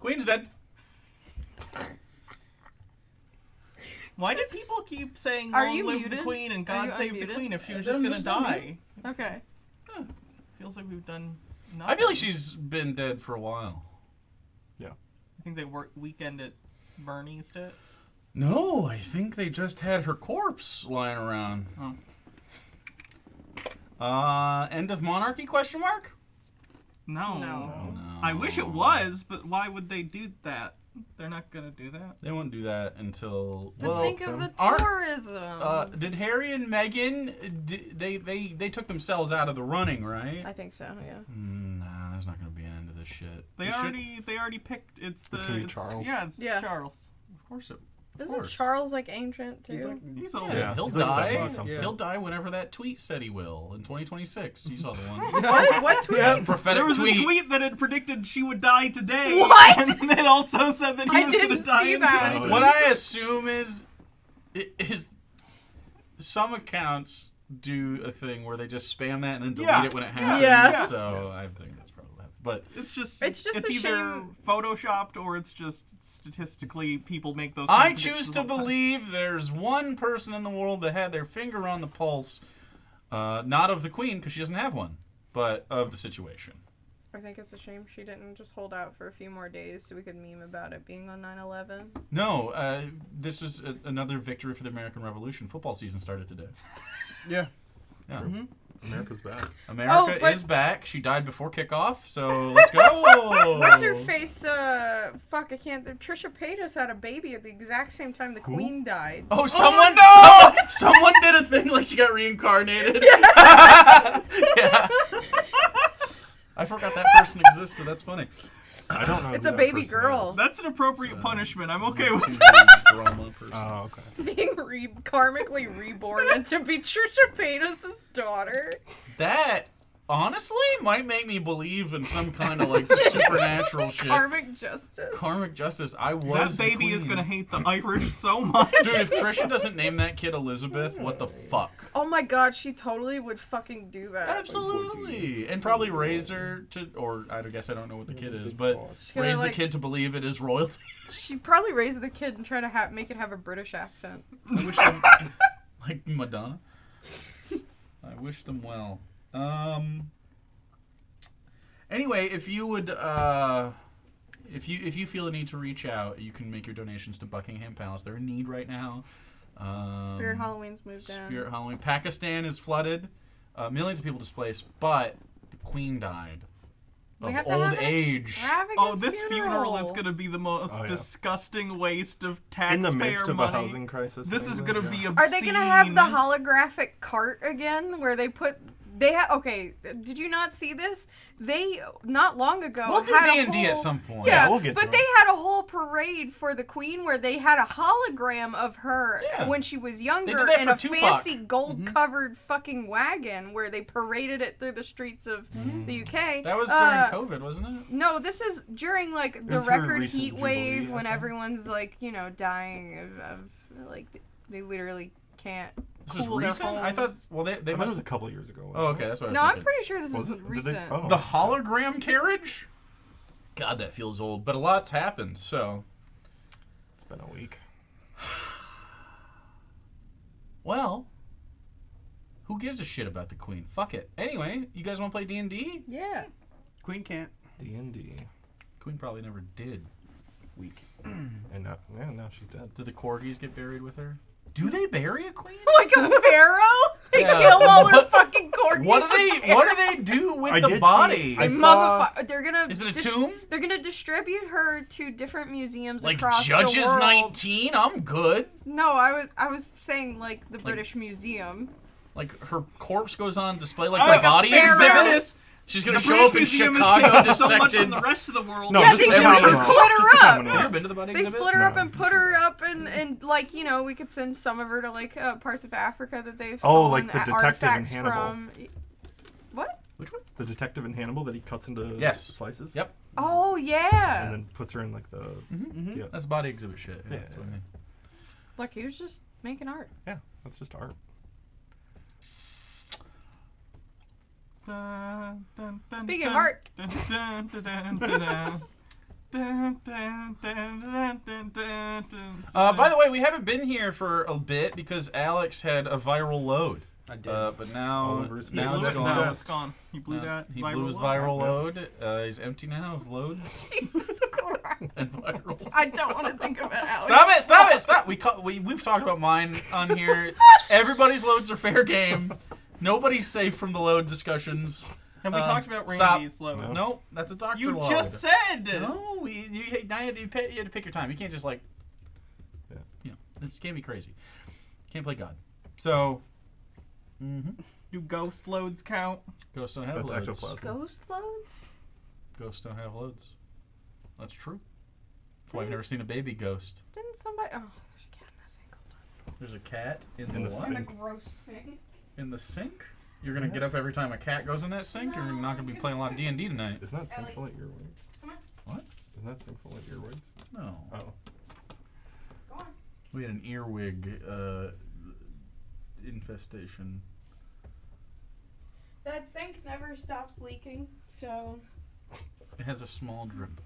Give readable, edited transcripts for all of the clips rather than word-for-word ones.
Queen's dead. Why did people keep saying Are long you live muted? the Queen and Are God you save the unmuted? Queen if she was just gonna die? Okay. Feels like we've done nothing. I feel like she's been dead for a while. Yeah. I think they weekend at Bernie's it. No, I think they just had her corpse lying around. End of monarchy, question mark? No. I wish it was, but why would they do that? They're not gonna do that. They won't do that until... But think of the tourism. Did Harry and Meghan, they took themselves out of the running, right? I think so, yeah. Nah, there's not going to be an end to this shit. They already picked. It's gonna be Charles. Yeah, it's Charles. Of course it. Isn't Charles like ancient too? He's old. Yeah, he'll he's like die. 70 something. He'll die whenever that tweet said he will in 2026. You saw the one. What tweet? Prophetic There was tweet. a tweet that had predicted she would die today. What? And then it also said that he I was going to didn't die see in that. 2026. What I assume is some accounts do a thing where they just spam that and then delete it when it happens. Yeah. So I think that's probably that. But It's just a either shame. photoshopped or it's just statistically people make those. I kind of choose predictions to all the time. believe there's one person in the world that had their finger on the pulse, not of the Queen because she doesn't have one, but of the situation. I think it's a shame she didn't just hold out for a few more days so we could meme about it being on 9/11. No, this was another victory for the American Revolution. Football season started today. Yeah. Yeah. Mm-hmm. America's back. America is back. She died before kickoff, so let's go. What's her face? Fuck, I can't. Trisha Paytas had a baby at the exact same time the Queen died. Oh, someone someone did a thing like she got reincarnated. Yeah. I forgot that person existed. That's funny. I don't know. It's who a that baby person girl. is. That's an appropriate punishment. I'm okay with She's that. a drama person. Oh, okay. Being karmically reborn and to be Trisha Paytas' daughter. That honestly might make me believe in some kind of like supernatural shit. Karmic justice. Karmic justice. I That was the baby is queen. gonna hate the Irish so much. Dude, if Trisha doesn't name that kid Elizabeth, what the fuck? Oh my god, she totally would fucking do that. Absolutely. And probably raise her to, or I guess I don't know what the kid is, but gonna, raise the like- kid to believe it is royalty. She'd probably raise the kid and try to make it have a British accent. I wish them, like Madonna. I wish them well. Anyway, if you would, if you feel the need to reach out, you can make your donations to Buckingham Palace. They're in need right now. Spirit Halloween's moved in. Spirit Halloween. Pakistan is flooded. Millions of people displaced, but the Queen died We of have to old have an age. extravagant Oh, this funeral is gonna be the most Oh, yeah. disgusting waste of taxpayer In the midst of money. a housing crisis. This is gonna be obscene. Are they gonna have the holographic cart again, where they put? Okay, did you not see this? They not long ago We'll do had D&D a whole, at some point. Yeah, we'll get to but it. they had a whole parade for the Queen where they had a hologram of her Yeah. when she was They younger did that in for a Tupac. fancy gold-covered fucking wagon where they paraded it through the streets of the UK. That was during COVID, wasn't it? No, this is during like the was her record recent heat Jubilee, wave I when think. everyone's like, dying of like they literally can't This was cool their recent? I thought, homes. well, they I thought it must was a couple of years ago. Oh, okay, that's what I was No, I'm thinking. pretty sure this Was is it? Did they- recent. oh. The hologram carriage? God, that feels old, but a lot's happened, so. It's been a week. Well, who gives a shit about the Queen? Fuck it. Anyway, you guys want to play D&D? Yeah. Queen can't. D&D. Queen probably never did. Weak. And now she's dead. Did the corgis get buried with her? Do they bury a queen? Like a pharaoh? They Yeah. kill all their fucking corgis. What do and they do with I the did see- body? I They saw- mummify. They're gonna. Is it a tomb? They're gonna distribute her to different museums Like across Judges the world. 19? I'm good. No, I was saying like the British Museum. Like her corpse goes on display like Like the a body pharaoh. exhibit. This. She's gonna The show up in British Museum is Chicago taking so much dissected. from the rest of the world. No, Yeah, just they the should Commonwealth. just split her Just the up. You Commonwealth. ever been to the body They exhibit? split her up No. and put her up and like we could send some of her to like parts of Africa that they've Oh, stolen like the detective in artifacts Hannibal. from. What? Which one? The detective in Hannibal that he cuts into Yes. slices. Yep. Oh yeah. And then puts her in like the. Yeah. That's body exhibit shit. Yeah, Yeah. that's what I mean. Look, he was just making art. Yeah, that's just art. Speaking of art. Dun, dun, dun, dun, dun, dun, dun, By the way, we haven't been here for a bit because Alex had a viral load. I did. But now, All over his now face. it's Now gone. it's gone. He blew that. He viral blew his load. viral load. He's empty now of loads Jesus Christ. and virals. I don't want to think of it, Alex. Stop it! We've talked about mine on here. Everybody's loads are fair game. Nobody's safe from the load discussions. Have we talked about stop. Randy's load? No. Nope, that's a doctor You load. just said. No, you had to pick your time. You can't just like, Yeah. you know, this can't be crazy. Can't play God. So, Do ghost loads count? ghosts don't have That's loads. ectoplasm. Ghost loads? Ghosts don't have loads. That's true. That's why I've never seen a baby ghost. Didn't somebody... Oh, there's a cat in the sink. Hold There's a cat in In the the what? on. In a sink. gross sink. In the sink? You're gonna get up every time a cat goes in that sink, or you're not gonna be playing a lot of D&D tonight? Isn't that sink Ellie. full of earwigs? Come on. What? Isn't that sink full of earwigs? No. Oh. Go on. We had an earwig infestation. That sink never stops leaking, so... It has a small drip.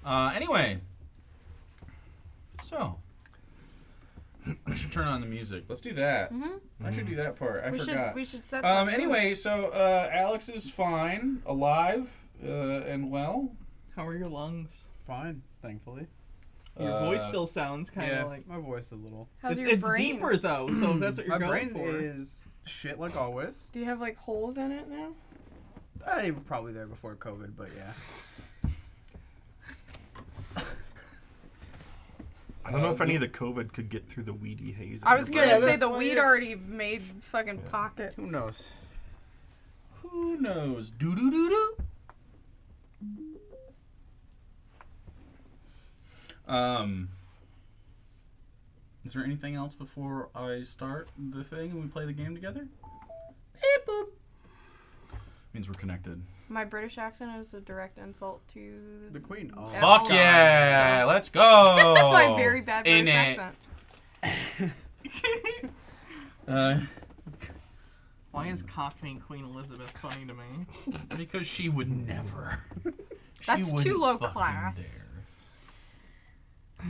Anyway. So. I should turn on the music. Let's do that. I should do that part. I forgot. We should set the mood. Anyway, so Alex is fine, alive, and well. How are your lungs? Fine, thankfully. Your voice still sounds kind of like. my voice is a little. How's It's, your it's brain? deeper though, so if that's what you're My going brain for. is shit like always. Do you have, like, holes in it now? They were probably there before COVID, but yeah. I don't know if any of the COVID could get through the weedy haze. I was gonna Yeah, say that's the why weed it's- already made fucking pockets. Who knows? Who knows? Doo doo doo doo. Is there anything else before I start the thing and we play the game together? Beep boop. Means we're connected. My British accent is a direct insult to The Queen. Oh. Yeah. Fuck Oh, yeah! God. Let's go! my very bad In British it. accent. Why is Cockney Queen Elizabeth funny to me? Because she would never. She That's too wouldn't low fucking class. dare.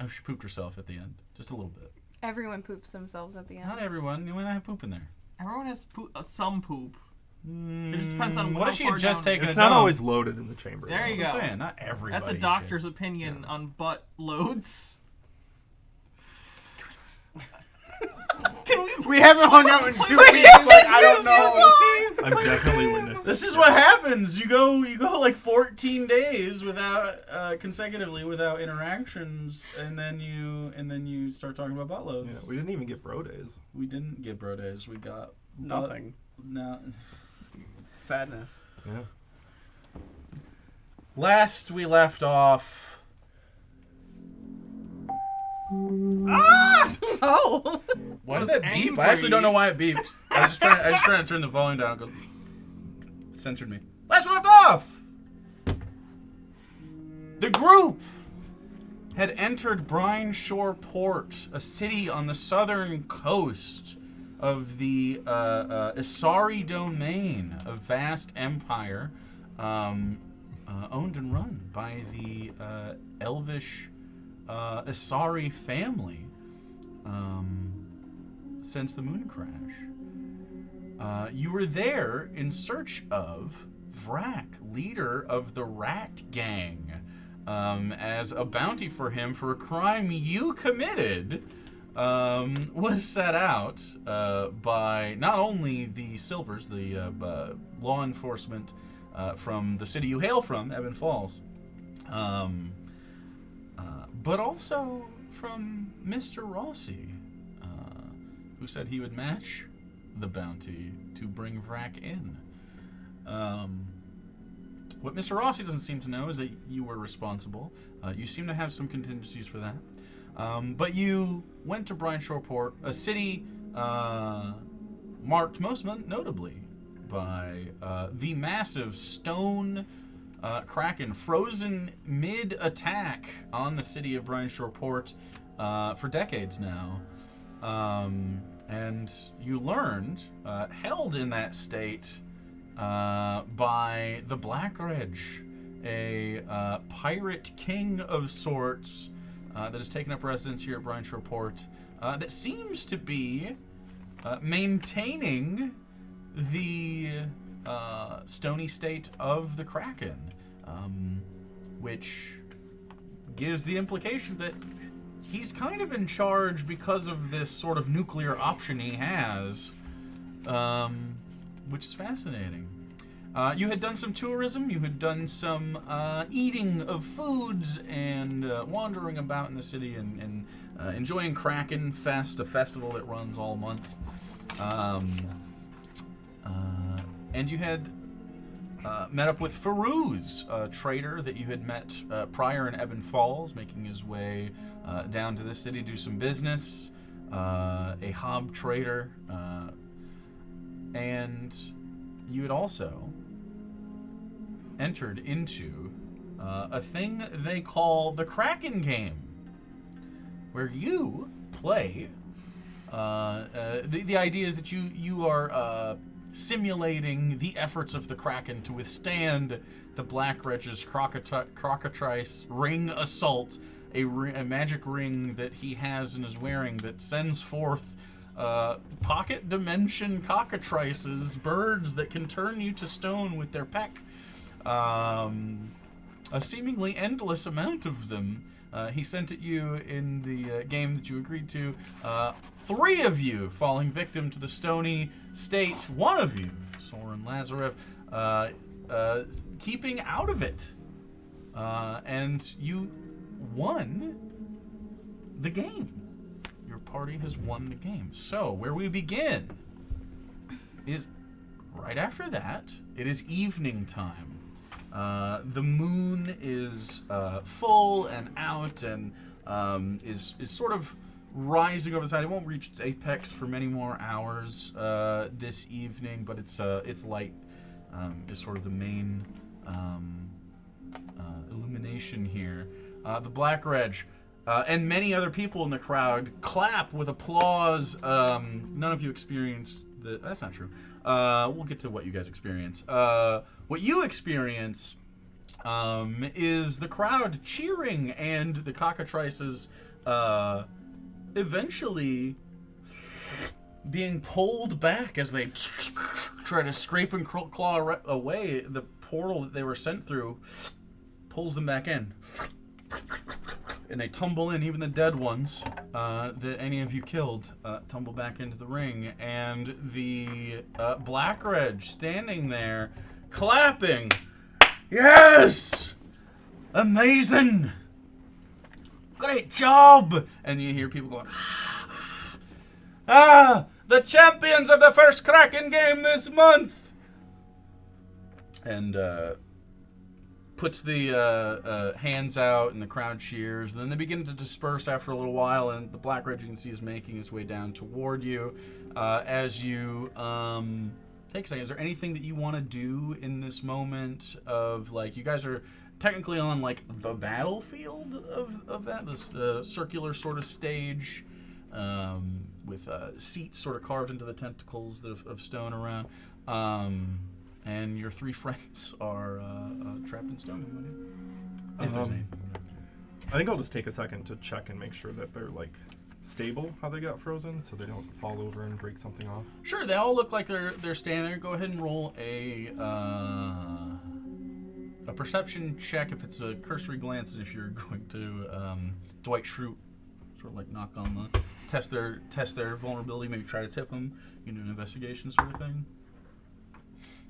Oh, she pooped herself at the end. Just a little bit. Everyone poops themselves at the end. Not everyone. You might not have poop in there. Everyone has some poop. It just depends on What how if she far had just down- taken It's a not dump? always loaded in the chamber. There though. you That's what go. I'm saying. Not everybody. That's a doctor's shits. opinion on butt loads. We haven't hung out in 2 weeks. Like, I don't know. I've definitely witnessed. This is what happens. You go like 14 days without consecutively without interactions, and then you start talking about butt Yeah, loads. we didn't even get bro days. We didn't get bro days. We got Nothing. No. Sadness. Yeah. Last we left off. Oh! Why did That's that beep? angry. I actually don't know why it beeped. I was just trying to turn the volume down. It goes, censored me. Last we left off. The group had entered Brine Shore Port, a city on the southern coast of the Isari domain, a vast empire owned and run by the elvish Isari family since the moon crash. You were there in search of Vrak, leader of the Rat Gang, as a bounty for him for a crime you committed was set out by not only the Silvers, the law enforcement from the city you hail from, Ebon Falls, but also from Mr. Rossi, who said he would match the bounty to bring Vrak in. What Mr. Rossi doesn't seem to know is that you were responsible. You seem to have some contingencies for that. But you went to Brine Shore Port, a city marked most notably by the massive stone kraken frozen mid-attack on the city of Brine Shore Port for decades now. And you learned, held in that state by the Black Reg, a pirate king of sorts that has taken up residence here at Brine Shore Port, that seems to be maintaining the stony state of the Kraken, which gives the implication that he's kind of in charge because of this sort of nuclear option he has, which is fascinating. You had done some tourism, you had done some eating of foods, and wandering about in the city and enjoying Kraken Fest, a festival that runs all month. And you had met up with Farouz, a trader that you had met prior in Ebon Falls, making his way down to the city to do some business, a hob trader, and you had also entered into a thing they call the Kraken game, where you play. The idea is that you are simulating the efforts of the Kraken to withstand the Black Reg's Crockatrice ring assault, a magic ring that he has and is wearing that sends forth pocket dimension cockatrices, birds that can turn you to stone with their peck. A seemingly endless amount of them. He sent at you in the game that you agreed to. 3 of you falling victim to the stony state. 1 of you, Soren Lazarev, keeping out of it. And you won the game. Your party has won the game. So, where we begin is right after that. It is evening time. The moon is full and out and is sort of rising over the side. It won't reach its apex for many more hours this evening, but its light is sort of the main illumination here. The Black Reg and many other people in the crowd clap with applause. None of you experienced that's not true. We'll get to what you guys experience. What you experience is the crowd cheering and the cockatrices eventually being pulled back as they try to scrape and claw away. The portal that they were sent through pulls them back in. And they tumble in, even the dead ones that any of you killed tumble back into the ring. And the Black Reg standing there, clapping. Yes! Amazing! Great job! And you hear people going, the champions of the first Kraken game this month! And puts the hands out, and the crowd cheers. And then they begin to disperse after a little while, and the Black Reg, you can see, is making his way down toward you. As you take a second, is there anything that you want to do in this moment of, like, you guys are technically on, like, the battlefield of that, this circular sort of stage with seats sort of carved into the tentacles of stone around. And your 3 friends are trapped in stone. If there's anything. I think I'll just take a second to check and make sure that they're, like, stable how they got frozen, so they don't fall over and break something off. Sure, they all look like they're standing there. Go ahead and roll a perception check if it's a cursory glance, and if you're going to Dwight Schrute, sort of like knock on the test their vulnerability, maybe try to tip them. You can do an investigation sort of thing.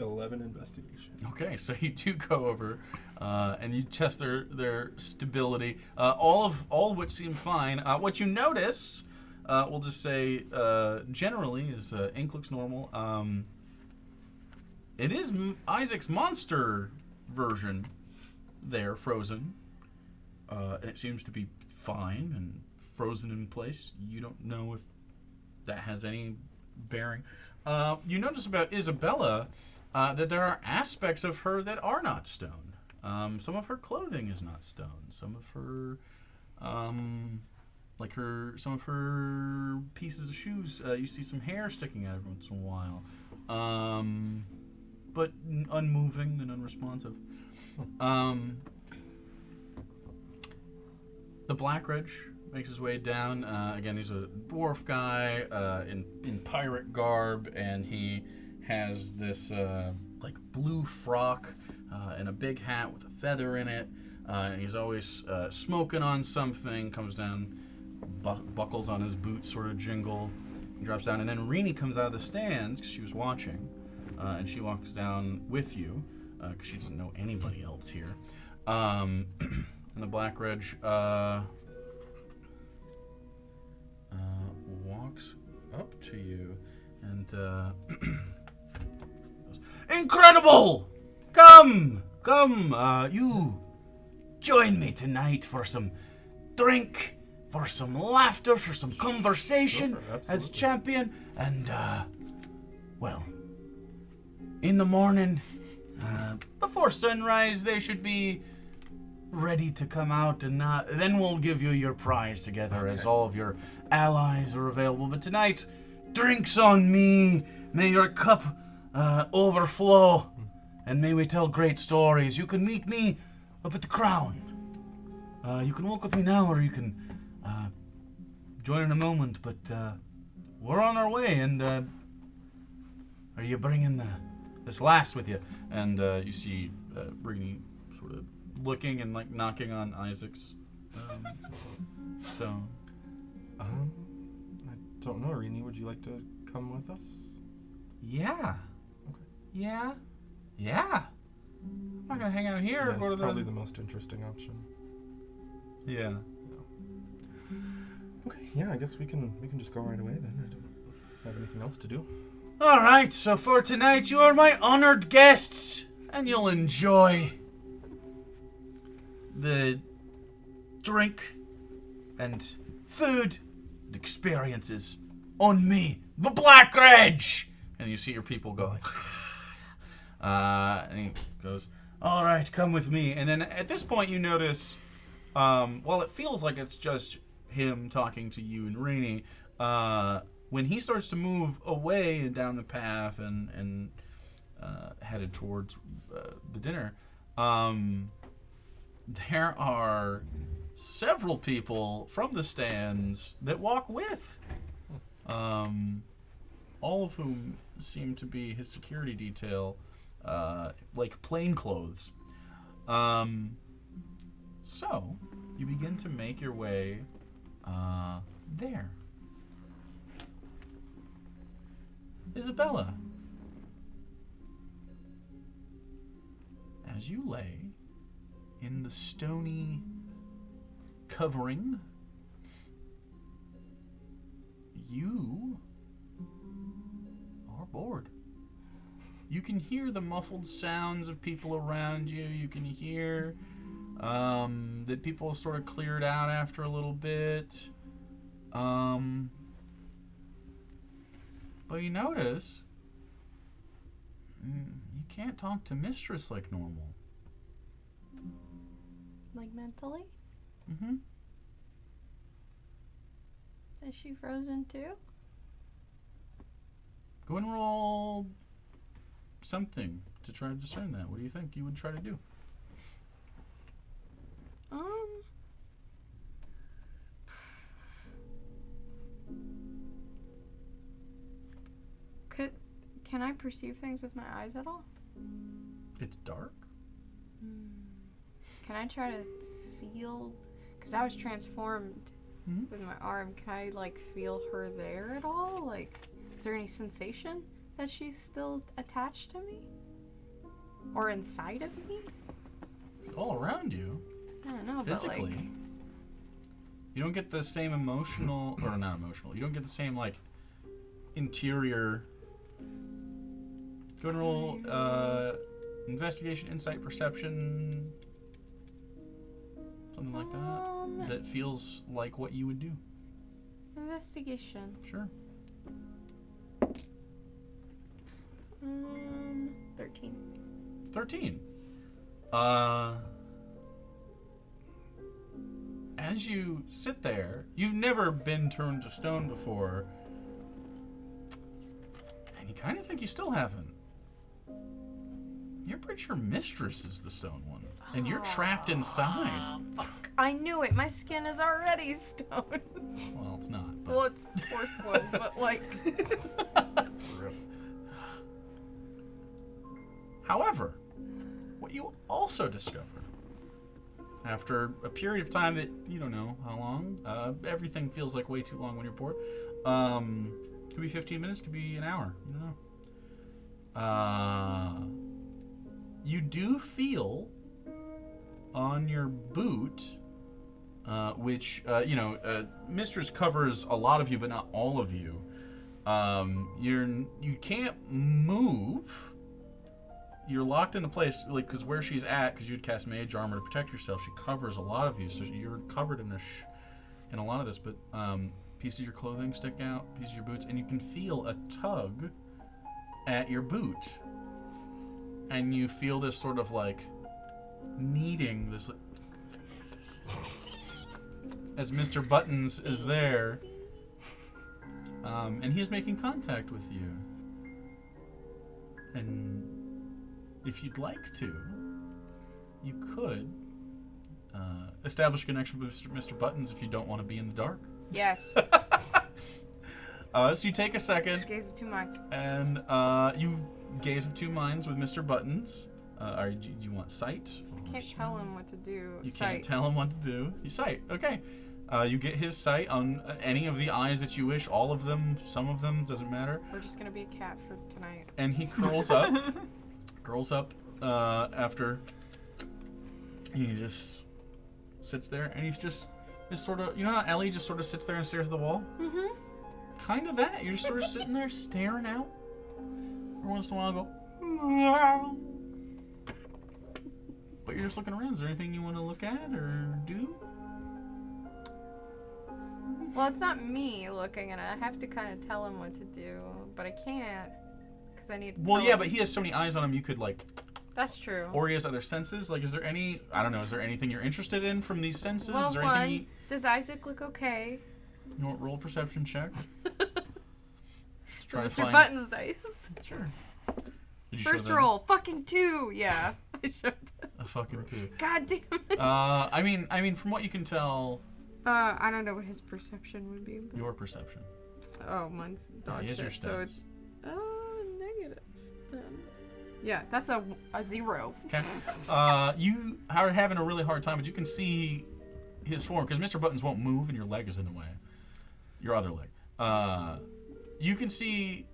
11 investigation. Okay, so you do go over and you test their stability. All of which seem fine. What you notice, we'll just say generally, is ink looks normal. It is Isaac's monster version there, frozen. And it seems to be fine and frozen in place. You don't know if that has any bearing. You notice about Isabella that there are aspects of her that are not stone. Some of her clothing is not stone. Some of her, some of her pieces of shoes, you see some hair sticking out every once in a while. but unmoving and unresponsive. The Black Reg makes his way down. Again, he's a dwarf guy in pirate garb, and he has this like blue frock and a big hat with a feather in it. And he's always smoking on something. Comes down, buckles on his boots, sort of jingle. He drops down, and then Rini comes out of the stands because she was watching, and she walks down with you because she doesn't know anybody else here. And the Black Reg walks up to you and goes, "Incredible! Come! You join me tonight for some drink, for some laughter, for some conversation as champion. And, well, in the morning, before sunrise, they should be ready to come out, and then we'll give you your prize together as all of your allies are available. But tonight, drinks on me. May your cup overflow, and may we tell great stories. You can meet me up at the Crown. You can walk with me now, or you can join in a moment, but we're on our way, and are you bringing this last with you?" And you see Brittany sort of looking and like knocking on Isaac's stone. I don't know, Rini. Would you like to come with us? Yeah. Okay. Yeah. I'm not gonna hang out here. Yeah, Or go to it's probably the most interesting option. Yeah. Okay. Yeah, I guess we can just go right away then. I don't have anything else to do. All right. So for tonight, you are my honored guests, and you'll enjoy the drink and food and experiences on me, the Black Reg. And you see your people go like, and he goes, "All right, come with me." And then at this point, you notice, while it feels like it's just him talking to you and Rini, when he starts to move away and down the path and headed towards the dinner, there are several people from the stands that walk with, all of whom seem to be his security detail, like plainclothes. So you begin to make your way there. Isabella, as you lay in the stony covering, you are bored. You can hear the muffled sounds of people around you. You can hear that people sort of cleared out after a little bit. But you notice you can't talk to Mistress like normal. Like mentally? Mm-hmm. Is she frozen too? Go and roll something to try to discern that. What do you think you would try to do? Can I perceive things with my eyes at all? It's dark. Can I try to feel? Because I was transformed with my arm. Can I like feel her there at all? Like, is there any sensation that she's still attached to me? Or inside of me? All around you. I don't know, Physically. but like... You don't get the same emotional, or not emotional, you don't get the same, like, interior. Go and roll investigation, insight, perception, something like that. That feels like what you would do. Investigation. Sure. 13. 13. As you sit there, you've never been turned to stone before, and you kind of think you still haven't. You're pretty sure Mistress is the stone one, and you're trapped inside. Fuck. I knew it. My skin is already stone. Well, it's not. But... Well, it's porcelain, but like... However, what you also discover, after a period of time that you don't know how long, everything feels like way too long when you're bored. Could be 15 minutes, could be an hour. You don't know. You do feel on your boot, which Mistress covers a lot of you, but not all of you. You can't move. You're locked into place, like, because where she's at, because you'd cast mage armor to protect yourself, she covers a lot of you, so you're covered in a lot of this, but pieces of your clothing stick out, pieces of your boots, and you can feel a tug at your boot. And you feel this sort of, like, kneading, this, like, as Mr. Buttons is there, and he's making contact with you. And if you'd like to, you could establish a connection with Mr. Buttons if you don't want to be in the dark. Yes. So you take a second. Gaze of two minds. And you gaze of two minds with Mr. Buttons. Do you want sight? I can't tell him what to do. You Sight. can't tell him what to do. You sight. Okay. You get his sight on any of the eyes that you wish. All of them, some of them, doesn't matter. We're just gonna be a cat for tonight. And he curls up. After he just sits there, and he's just this sort of, you know how Ellie just sort of sits there and stares at the wall? Mm-hmm. Kind of that. You're just sort of sitting there staring out. Every once in a while, go. But you're just looking around. Is there anything you want to look at or do? Well, it's not me looking at it. I have to kind of tell him what to do, but I can't because I need to. Well, tell yeah, him. but he has so many eyes on him. You could like. That's true. Or he has other senses. Like, is there any? I don't know. Is there anything you're interested in from these senses? Well, is there one, anything? does Isaac look okay? You want roll a perception check? For Try to Mr. find- Buttons dice. Sure. Did you show First them? roll, fucking 2. Yeah, I showed them. A fucking 2. God damn it. I mean, from what you can tell, I don't know what his perception would be. But... your perception. Oh, mine's dog here's your shit, so stats. it's negative. Yeah, that's a 0. Okay. You are having a really hard time, but you can see his form because Mr. Buttons won't move, and your leg is in the way. Your other leg. You can see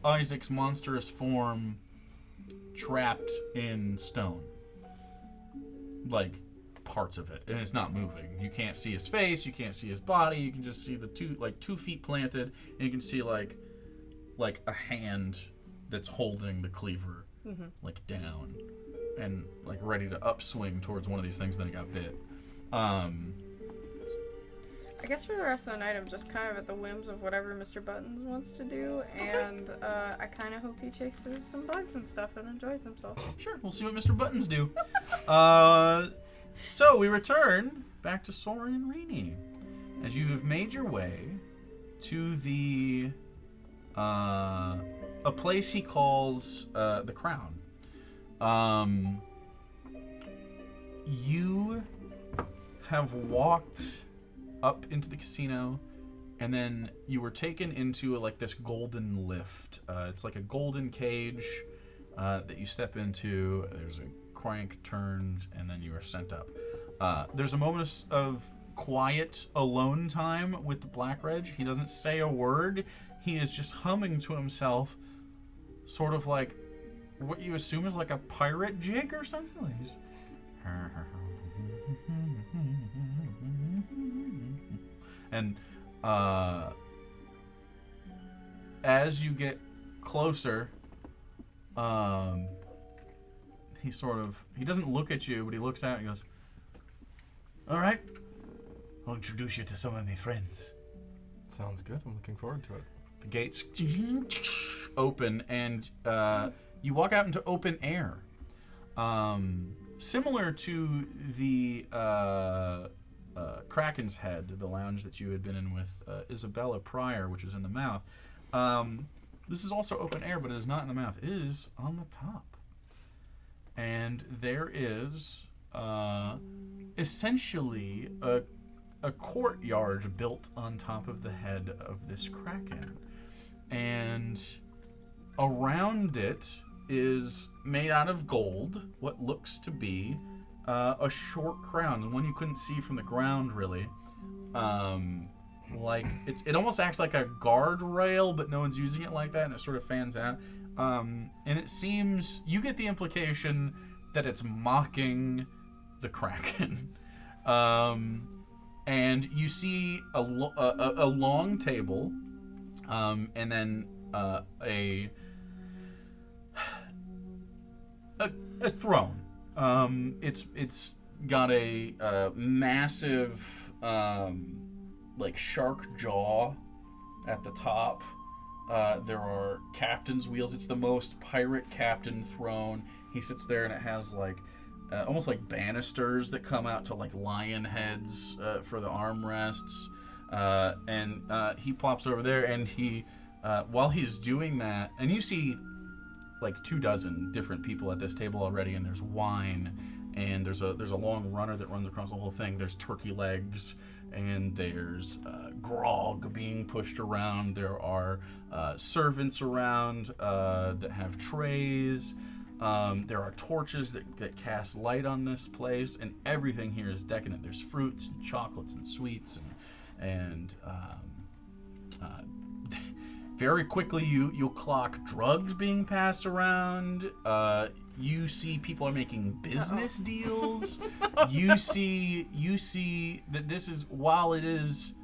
Isaac's monstrous form trapped in stone, like parts of it, and it's not moving. You can't see his face, you can't see his body. You can just see the 2 feet planted, and you can see like a hand that's holding the cleaver like down and like ready to upswing towards one of these things. Then it got bit. I guess for the rest of the night, I'm just kind of at the whims of whatever Mr. Buttons wants to do, and I kind of hope he chases some bugs and stuff and enjoys himself. Sure, we'll see what Mr. Buttons do. So we return back to Soren and Rini as you have made your way to the a place he calls the Crown. You have walked up into the casino, and then you were taken into like this golden lift. It's like a golden cage that you step into. There's a crank turned, and then you are sent up. There's a moment of quiet alone time with the Black Reg. He doesn't say a word. He is just humming to himself, sort of like what you assume is like a pirate jig or something. Like he's and as you get closer, he doesn't look at you, but he looks out and goes, "All right, I'll introduce you to some of my friends." Sounds good. I'm looking forward to it. The gates open, and you walk out into open air. Similar to the Kraken's Head, the lounge that you had been in with Isabella prior, which was in the mouth. This is also open air, but it is not in the mouth. It is on the top. and there is essentially a courtyard built on top of the head of this kraken, and around it is made out of gold what looks to be a short crown, the one you couldn't see from the ground really. Like it almost acts like a guardrail, but no one's using it like that, and it sort of fans out. And it seems you get the implication that it's mocking the kraken. And you see a long table, and then a throne. It's got a massive like shark jaw at the top. There are captain's wheels. It's the most pirate captain throne. He sits there, and it has like almost like banisters that come out to like lion heads for the armrests. And he plops over there, and he while he's doing that, and you see like 24 different people at this table already, and there's wine, and there's a long runner that runs across the whole thing. There's turkey legs, and there's grog being pushed around. There are servants around that have trays. There are torches that cast light on this place, and everything here is decadent. There's fruits and chocolates and sweets, and very quickly you'll clock drugs being passed around. You see people are making business deals. You see that this is, while it is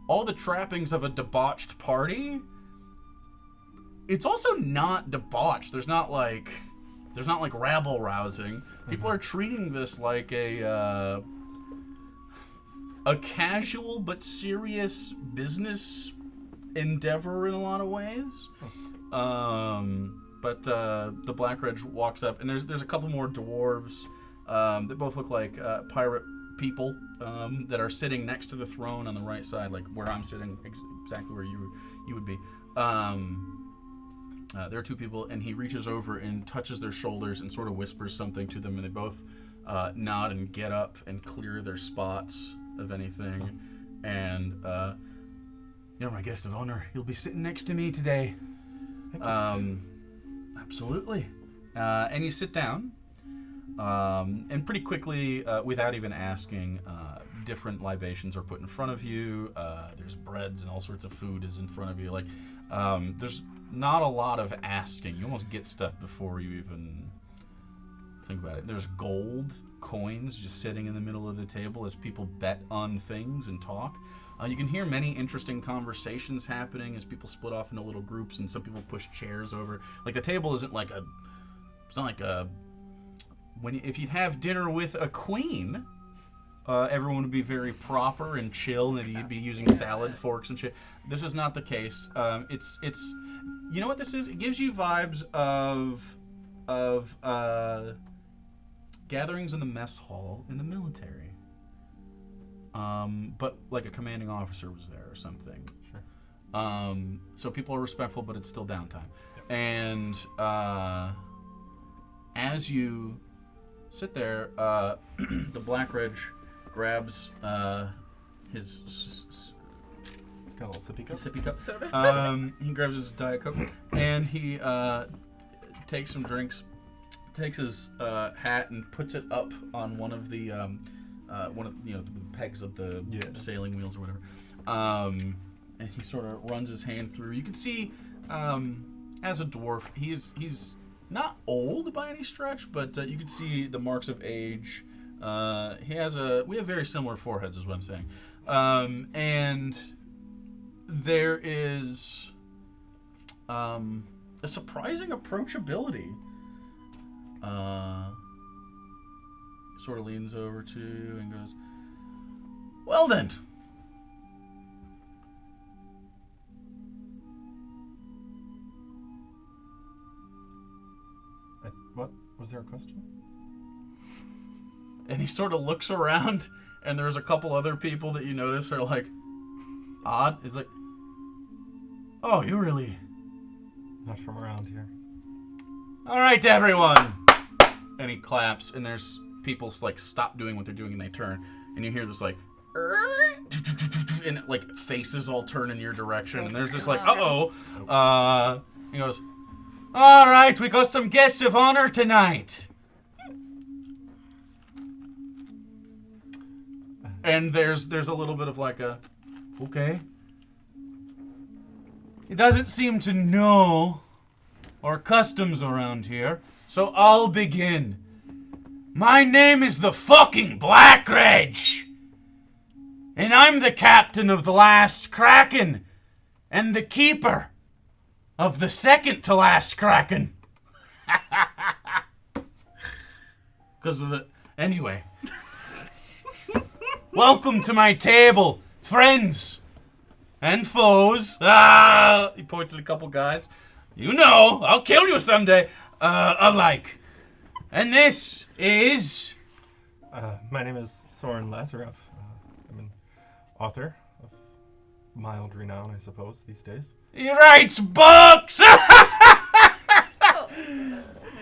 all the trappings of a debauched party, it's also not debauched. There's not like rabble rousing. People are treating this like a casual but serious business endeavor in a lot of ways. But the Black Reg walks up, and there's a couple more dwarves that both look like pirate people that are sitting next to the throne on the right side, like where I'm sitting, exactly where you would be. There are two people, and he reaches over and touches their shoulders and sort of whispers something to them, and they both nod and get up and clear their spots of anything. And you're my guest of honor. You'll be sitting next to me today. Absolutely. And you sit down, and pretty quickly, without even asking, different libations are put in front of you. There's breads and all sorts of food is in front of you. Like, there's not a lot of asking. You almost get stuff before you even think about it. There's gold coins just sitting in the middle of the table as people bet on things and talk. You can hear many interesting conversations happening as people split off into little groups, and some people push chairs over. Like, the table isn't like it's not like if you'd have dinner with a queen, everyone would be very proper and chill, and you'd be using salad forks and shit. This is not the case. It's you know what this is? It gives you vibes of gatherings in the mess hall in the military. But like a commanding officer was there or something. Sure. So people are respectful, but it's still downtime. Yep. And as you sit there, the Black Reg grabs his it's got a little sippy cup. Soda. He grabs his Diet Coke, and he takes some drinks, takes his hat and puts it up on one of the the pegs of the sailing wheels or whatever, and he sort of runs his hand through. You can see, as a dwarf, he's not old by any stretch, but you can see the marks of age. We have very similar foreheads, is what I'm saying, and there is a surprising approachability. Sort of leans over to you and goes, "Well then, what was there a question?" And he sort of looks around, and there's a couple other people that you notice are like odd. He's like, "Oh, you really? Not from around here. All right, everyone. and he claps, and there's people like stop doing what they're doing and they turn, and you hear this like, and like faces all turn in your direction, and there's this like, uh-oh. He goes, all right, we got some guests of honor tonight. And there's a little bit of like a, okay. He doesn't seem to know our customs around here, so I'll begin. My name is the fucking Black Reg, and I'm the captain of the last Kraken, and the keeper of the second to last Kraken. Because of the... Anyway. Welcome to my table, friends and foes. He points at a couple guys. You know, I'll kill you someday. Alike. And this is... My name is Soren Lazarev. I'm an author of mild renown, I suppose, these days. He writes books!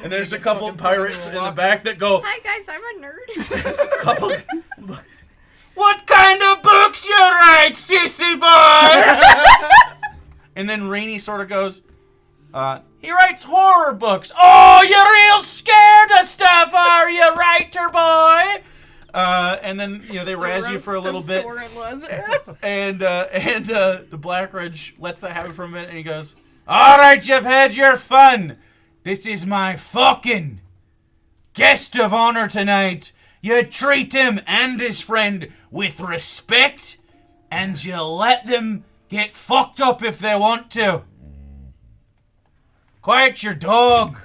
And there's a couple of pirates in the back that go... Hi guys, I'm a nerd. What kind of books you write, sissy boy? And then Rainey sort of goes, he writes horror books. Oh, you're real scared of stuff, are you, writer boy? And then, they razz you for a little bit. And the Black Reg lets that happen for a minute, and he goes, all right, you've had your fun. This is my fucking guest of honor tonight. You treat him and his friend with respect, and you let them get fucked up if they want to. Quiet your dog.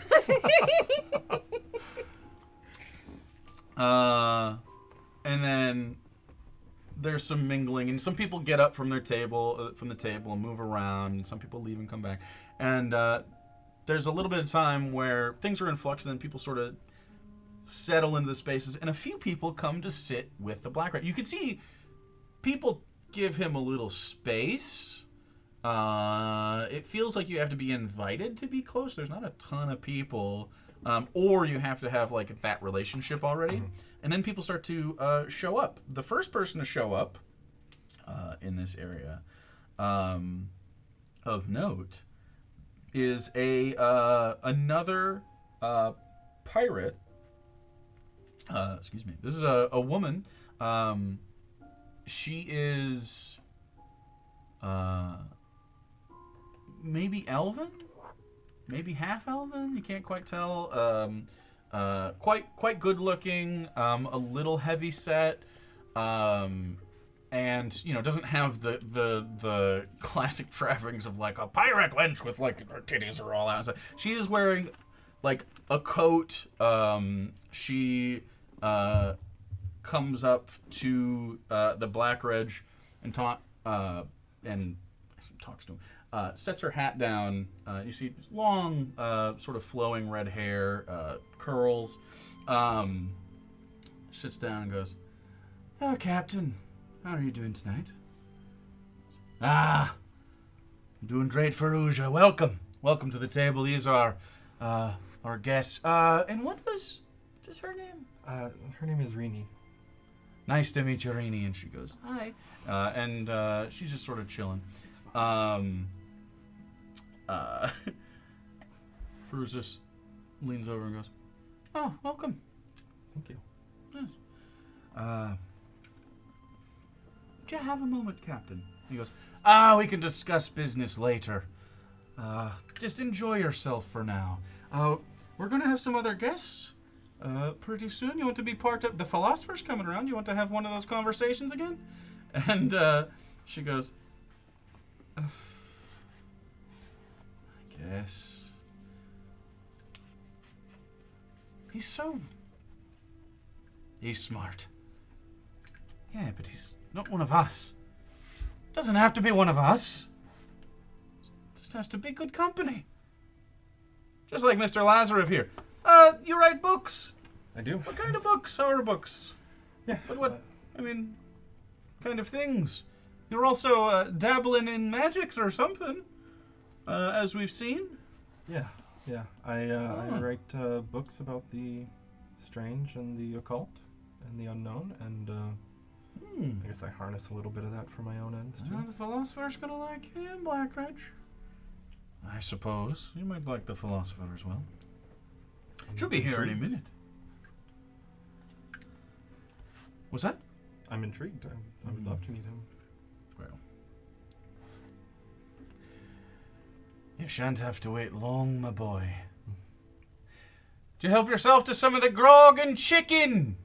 And then there's some mingling, and some people get up from the table and move around, and some people leave and come back. And there's a little bit of time where things are in flux, and then people sort of settle into the spaces, and a few people come to sit with the Black Reg. You can see people give him a little space. It feels like you have to be invited to be close. There's not a ton of people, or you have to have like that relationship already. And then people start to show up. The first person to show up in this area of note is another pirate. Excuse me. This is a woman. She is maybe elven, maybe half elven. You can't quite tell. Quite good looking. A little heavy set. And doesn't have the classic trappings of like a pirate wench with like her titties are all out. So she is wearing like a coat. She comes up to the Black Reg and talks to him. Sets her hat down. You see long, sort of flowing red hair, curls. Sits down and goes, "Oh, Captain, how are you doing tonight?" "I'm doing great, Farouja. Welcome to the table. These are our guests. And what was just her name?" Her name is Rini. "Nice to meet you, Rini." And she goes, "Hi." And she's just sort of chilling. Farouja just leans over and goes, "Oh, welcome." Thank you. "Yes. Do you have a moment, Captain?" He goes, "We can discuss business later. Just enjoy yourself for now. We're going to have some other guests pretty soon. You want to be part of... The philosopher's coming around. You want to have one of those conversations again?" And she goes, "I guess." He's smart. Yeah, but he's not one of us. Doesn't have to be one of us. Just has to be good company. Just like Mr. Lazarev here. You write books. I do. What kind of books? Horror books. Yeah. But what kind of things? You're also dabbling in magics or something, as we've seen. Yeah. I write books about the strange and the occult and the unknown, and I guess I harness a little bit of that for my own ends too. The philosopher's gonna like him, Black Reg. I suppose. You might like the philosopher as well. She'll be here any minute. What's that? I'm intrigued. I would love to meet him. Well, you shan't have to wait long, my boy. Do you help yourself to some of the grog and chicken?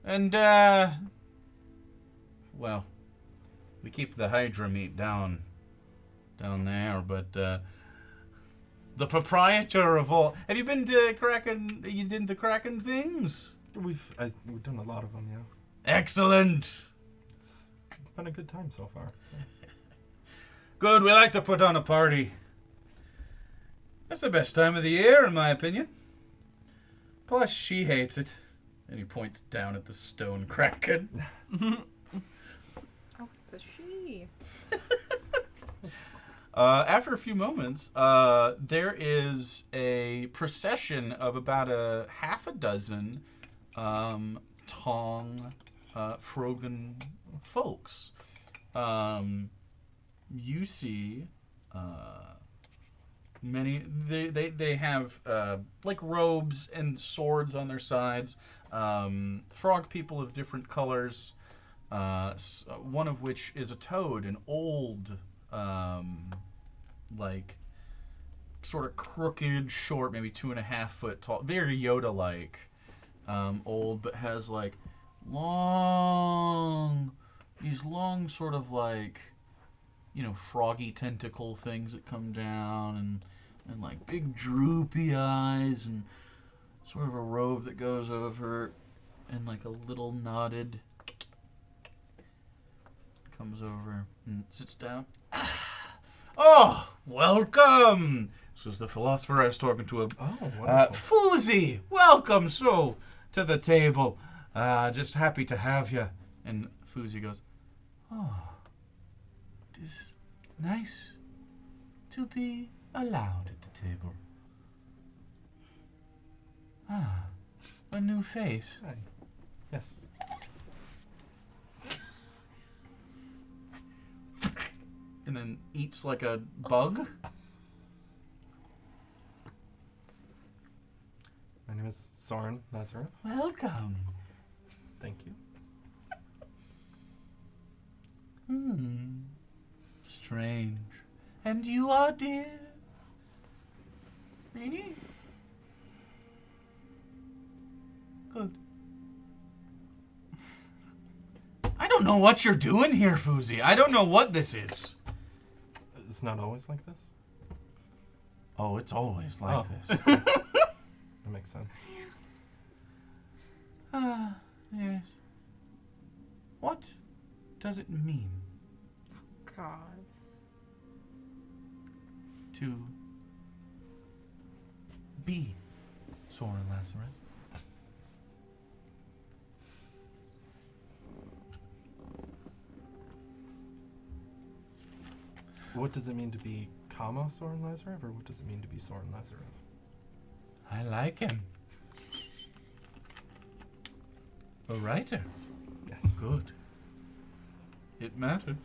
And, well, we keep the Hydra meat down there, but, the proprietor of all... Have you been to Kraken... You did the Kraken things? We've done a lot of them, yeah. Excellent! It's been a good time so far. Good, we like to put on a party. That's the best time of the year, in my opinion. Plus, she hates it. And he points down at the stone Kraken. Oh, it's a she. After a few moments, there is a procession of about a half a dozen Tong Frogan folks. You see many. They have like robes and swords on their sides. Frog people of different colors. One of which is a toad, an old. Like sort of crooked, short, maybe 2.5 foot tall, very Yoda-like, old, but has like these long sort of like, froggy tentacle things that come down, and like big droopy eyes, and sort of a robe that goes over, and like a little knotted, comes over and sits down. Oh, welcome! This was the philosopher I was talking to. Oh, wonderful. Foozy, welcome to the table. Just happy to have you. And Foozy goes, oh, it is nice to be allowed at the table. Ah, a new face. Hi. Yes. And then eats like a bug. My name is Soren Nazareth. Welcome. Thank you. Strange. And you are dear? Really? Good. I don't know what you're doing here, Foozy. I don't know what this is. It's not always like this? Oh, it's always like this. That makes sense. Yes. What does it mean God. to be Soren Lazarus? What does it mean to be Soren Lazarev, or what does it mean to be Soren Lazarev? I like him. A writer. Yes. Good. It matters.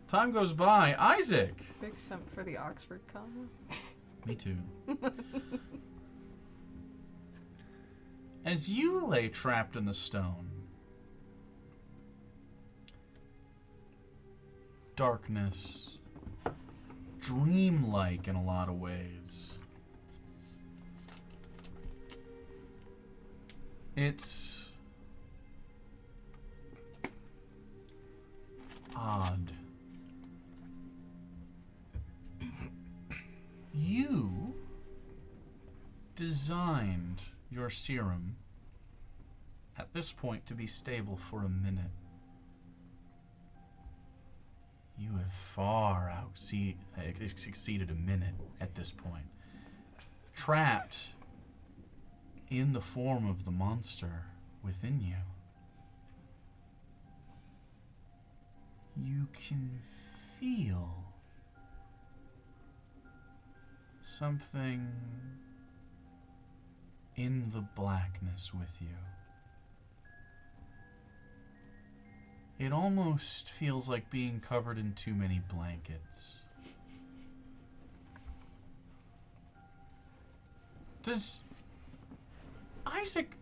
Time goes by. Isaac. Big simp for the Oxford comma. Me too. As you lay trapped in the stone, darkness, dreamlike in a lot of ways. It's odd. You designed your serum at this point to be stable for a minute. You have far exceeded a minute at this point. Trapped in the form of the monster within you. You can feel something in the blackness with you. It almost feels like being covered in too many blankets. Does Isaac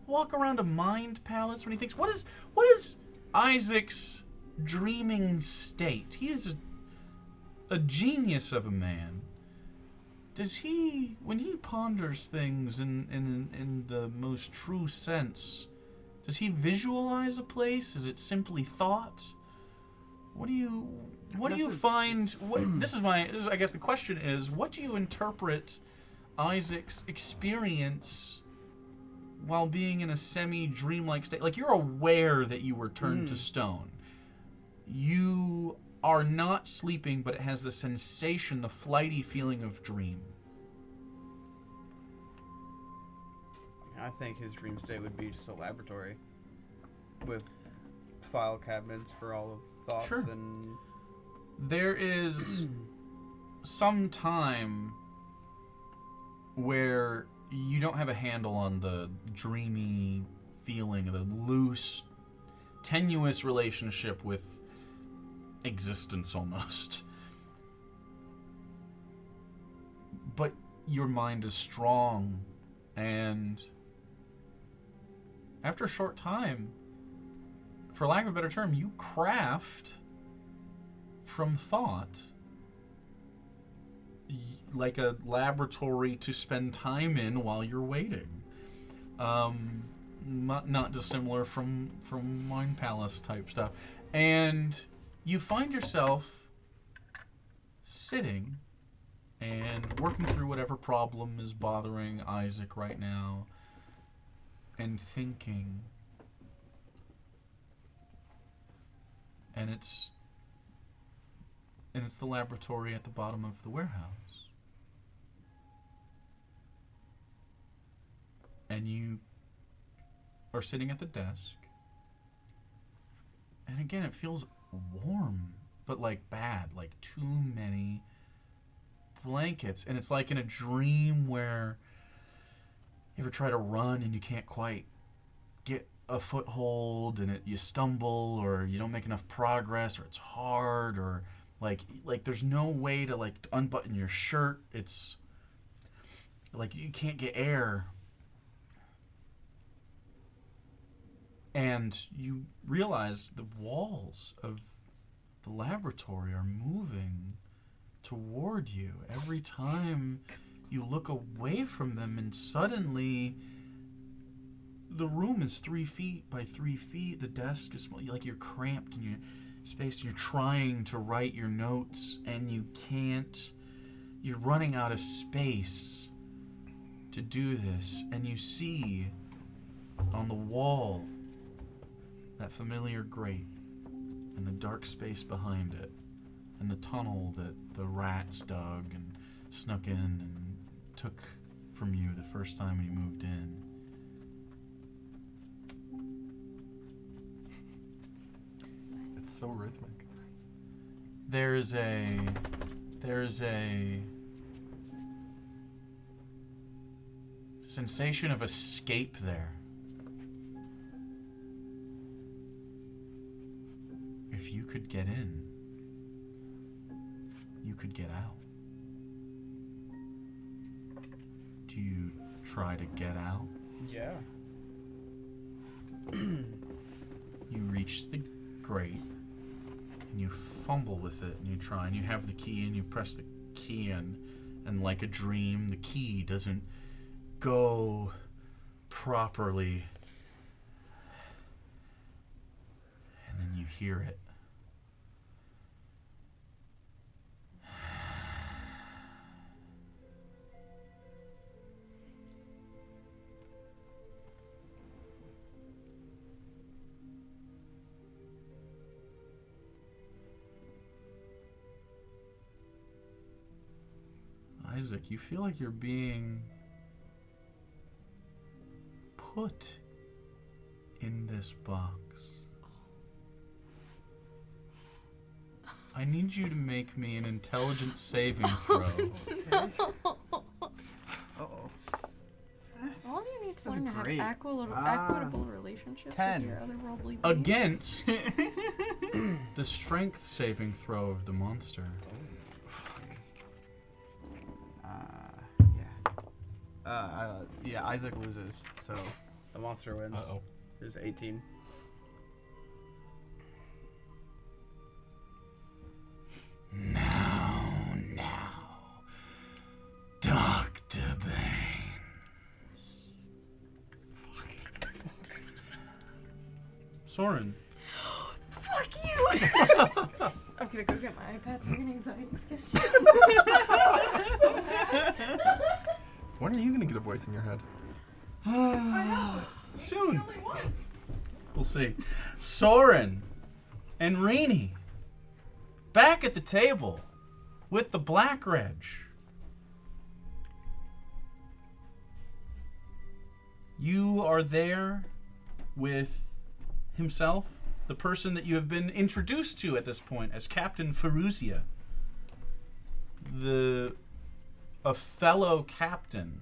walk around a mind palace when he thinks? What is Isaac's dreaming state? He is a genius of a man. Does he, when he ponders things in the most true sense, does he visualize a place? Is it simply thought? What do you find? I guess the question is, what do you interpret Isaac's experience while being in a semi-dreamlike state? Like, you're aware that you were turned to stone. You are not sleeping, but it has the sensation, the flighty feeling of dream. I think his dream state would be just a laboratory with file cabinets for all of thoughts. Sure. And there is some time where you don't have a handle on the dreamy feeling, the loose, tenuous relationship with existence almost. But your mind is strong, and after a short time, for lack of a better term, you craft from thought like a laboratory to spend time in while you're waiting. Not dissimilar from Mind Palace type stuff. And you find yourself sitting and working through whatever problem is bothering Isaac right now and thinking. And it's the laboratory at the bottom of the warehouse. And you are sitting at the desk. And again, it feels warm, but like bad, like too many blankets. And it's like in a dream where you ever try to run and you can't quite get a foothold, and you stumble, or you don't make enough progress, or it's hard, or like there's no way to like unbutton your shirt. It's like you can't get air. And you realize the walls of the laboratory are moving toward you every time you look away from them, and suddenly the room is 3 feet by 3 feet. The desk is like you're cramped in your space. You're trying to write your notes and you can't. You're running out of space to do this, and you see on the wall that familiar grate and the dark space behind it and the tunnel that the rats dug and snuck in and took from you the first time you moved in. It's so rhythmic. There's a sensation of escape there. If you could get in, you could get out. Do you try to get out? yeah. You reach the grate and you fumble with it and you try, and you have the key and you press the key in, and like a dream, the key doesn't go properly. And then you hear it. Isaac, you feel like you're being put in this box. I need you to make me an intelligence saving throw. Uh-oh. All you need to That's learn to have great. equitable relationships 10. with your otherworldly beings. Against the strength saving throw of the monster. Yeah, Isaac loses, so the monster wins. Uh-oh. There's 18. Now, Dr. Baines. Soren. Fuck you! I'm gonna go get my iPad so I can anxiety sketch. When are you gonna get a voice in your head? Soon. We'll see. Soren and Rini back at the table with the Black Reg. You are there with himself, the person that you have been introduced to at this point as Captain Feruzia, a fellow captain.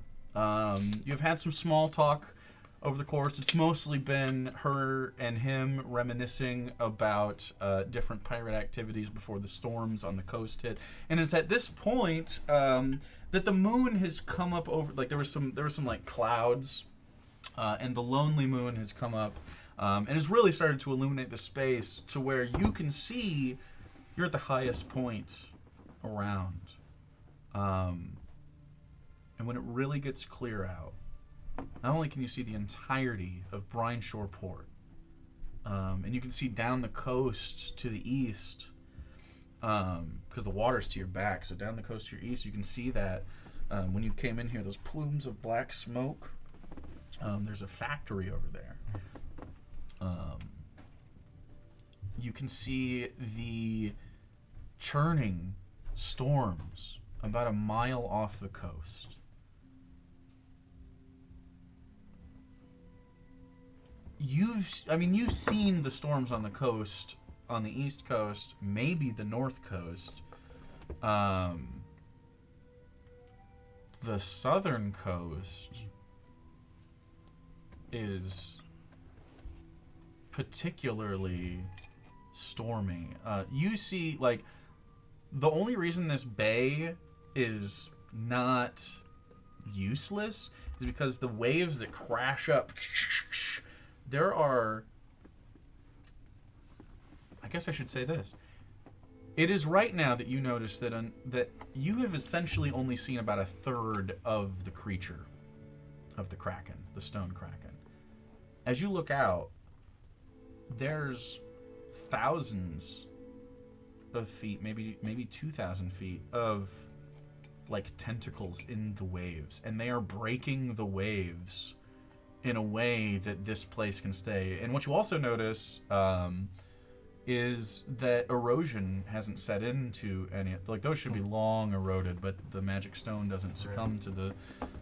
You've had some small talk over the course. It's mostly been her and him reminiscing about different pirate activities before the storms on the coast hit. And it's at this point that the moon has come up over. Like there was some like clouds, and the lonely moon has come up and has really started to illuminate the space to where you can see you're at the highest point around. And when it really gets clear out, not only can you see the entirety of Brine Shore Port, and you can see down the coast to the east, because the water's to your back, so down the coast to your east, you can see that when you came in here, those plumes of black smoke, there's a factory over there. You can see the churning storms about a mile off the coast. You've seen the storms on the coast, on the east coast, maybe the north coast. The southern coast is particularly stormy. You see, like, the only reason this bay is not useless is because the waves that crash up, there are, I guess I should say this. It is right now that you notice that that you have essentially only seen about a third of the creature, of the Kraken, the stone Kraken. As you look out, there's thousands of feet, maybe 2,000 feet of like tentacles in the waves, and they are breaking the waves in a way that this place can stay. And what you also notice is that erosion hasn't set into any. Like those should be long eroded, but the magic stone doesn't succumb to the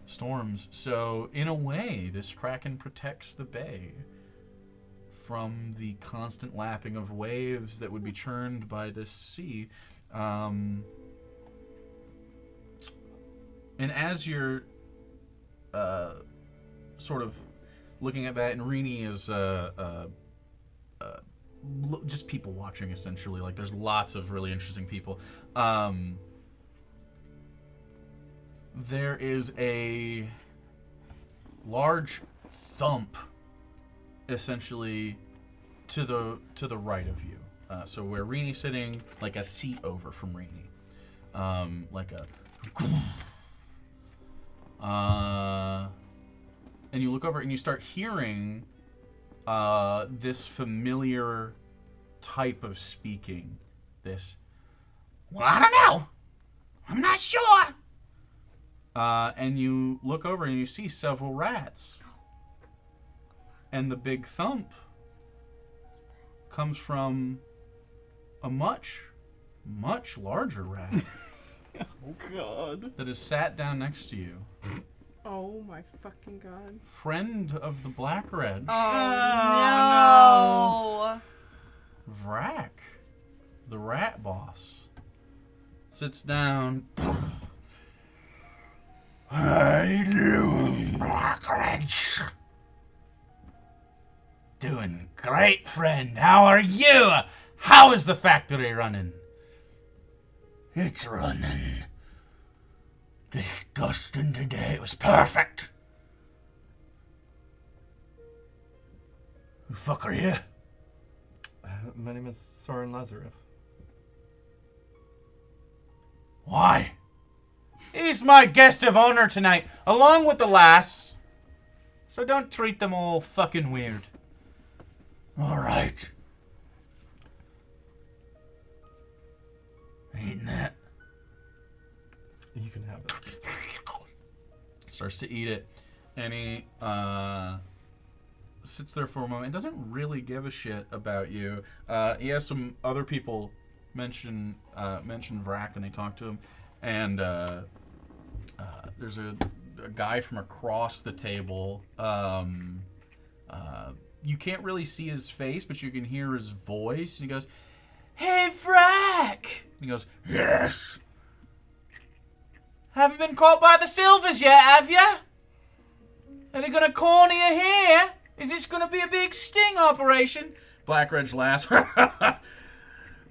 storms. So in a way, this Kraken protects the bay from the constant lapping of waves that would be churned by this sea. And as you're sort of looking at that, and Rini is just people watching, essentially. Like, there's lots of really interesting people. There is a large thump, essentially, to the right of you. So where Rini's sitting, like a seat over from Rini. Like a... and you look over and you start hearing this familiar type of speaking. This, well, I don't know. I'm not sure. And you look over and you see several rats. And the big thump comes from a much, much larger rat. Oh, God. That is sat down next to you. Oh my fucking god. Friend of the Black Reg. Oh, no. Vrak. the rat boss sits down. How you doing, Black Reg? Doing great, friend. How are you? How is the factory running? It's running. Disgusting today. It was perfect. Who the fuck are you? My name is Soren Lazarev. Why? He's my guest of honor tonight, along with the lass. So don't treat them all fucking weird. Alright. Eating that. You can have it. Starts to eat it. And he sits there for a moment. Doesn't really give a shit about you. He has some other people mention Vrak and they talk to him. And there's a guy from across the table. You can't really see his face, but you can hear his voice. And he goes, "Hey, Vrak!" And he goes, "Yes." "Haven't been caught by the Silvers yet, have you? Are they gonna corner you here? Is this gonna be a big sting operation?" Black Reg laughs. "They're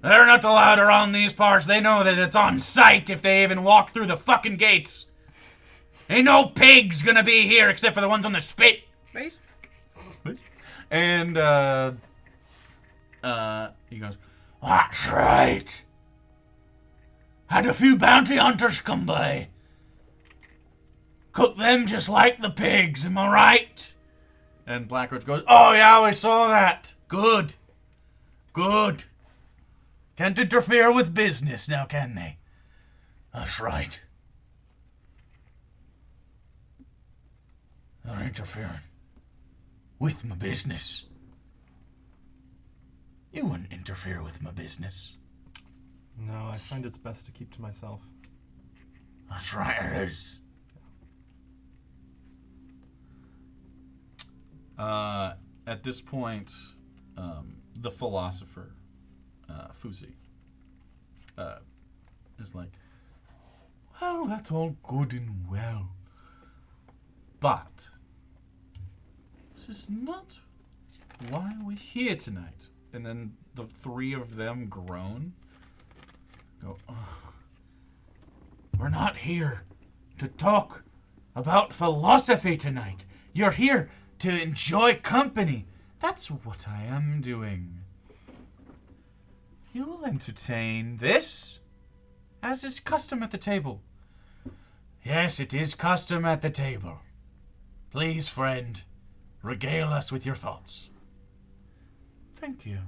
not allowed around these parts. They know that it's on sight if they even walk through the fucking gates. Ain't no pigs gonna be here except for the ones on the spit." Base? And he goes, "That's right. Had a few bounty hunters come by. Cook them just like the pigs, am I right?" And Black Reg goes, "Oh yeah, we saw that. Good. Good. Can't interfere with business now, can they?" "That's right. They're interfering with my business. You wouldn't interfere with my business." No, I find it's best to keep to myself. "That's right, it is." At this point, the philosopher, Fuzi, is like, "Well, that's all good and well. But this is not why we're here tonight." And then the three of them groan. Go, "Ugh. We're not here to talk about philosophy tonight. You're here to enjoy company. That's what I am doing. You'll entertain this, as is custom at the table." "Yes, it is custom at the table. Please, friend, regale us with your thoughts." "Thank you.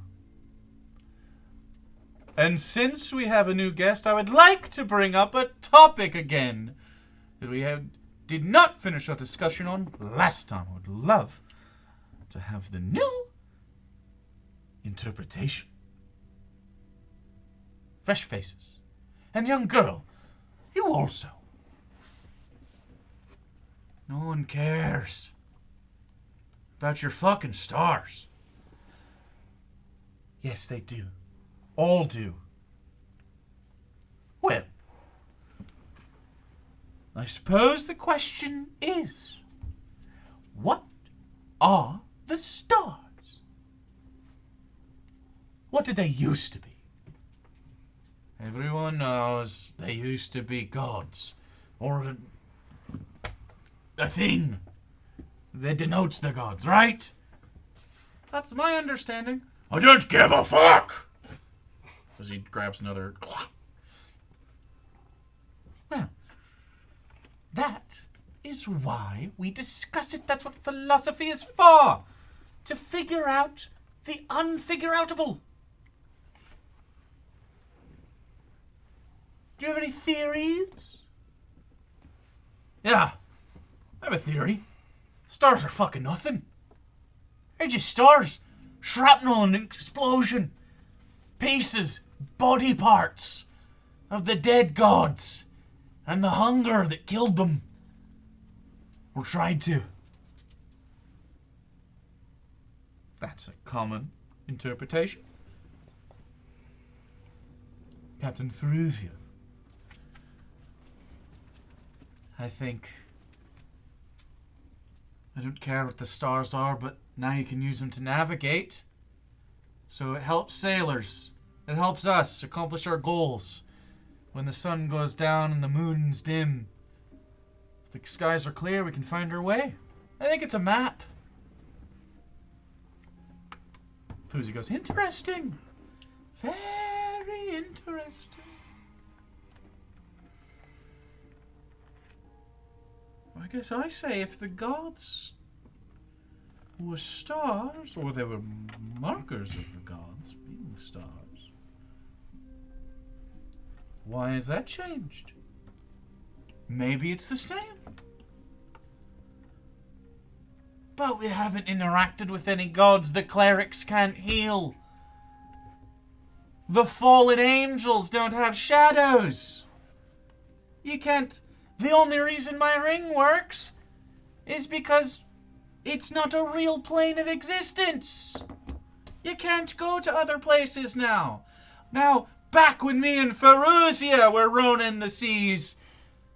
And since we have a new guest, I would like to bring up a topic again that we did not finish our discussion on last time. I would love to have the new interpretation. Fresh faces. And young girl, you also. No one cares about your fucking stars. Yes, they do. All do. Well, I suppose the question is, what are the stars? What did they used to be? Everyone knows they used to be gods, or a thing that denotes the gods, right? That's my understanding. I don't give a fuck! As he grabs another. Well, that is why we discuss it. That's what philosophy is for. To figure out the unfigure-outable. Do you have any theories? Yeah, I have a theory. Stars are fucking nothing. They're just stars. Shrapnel and explosion. Pieces, body parts of the dead gods and the hunger that killed them. Or tried to. That's a common interpretation. Captain Ferrugia. I think... I don't care what the stars are, but now you can use them to navigate. So it helps sailors. It helps us accomplish our goals. When the sun goes down and the moon's dim, if the skies are clear, we can find our way. I think it's a map. Fuzi goes, interesting. Very interesting. I guess I say if the gods were stars, or they were markers of the gods being stars, why has that changed? Maybe it's the same. But we haven't interacted with any gods the clerics can't heal. The fallen angels don't have shadows. You can't... The only reason my ring works is because it's not a real plane of existence. You can't go to other places now. Now, back when me and Ferrugia were roaming the seas,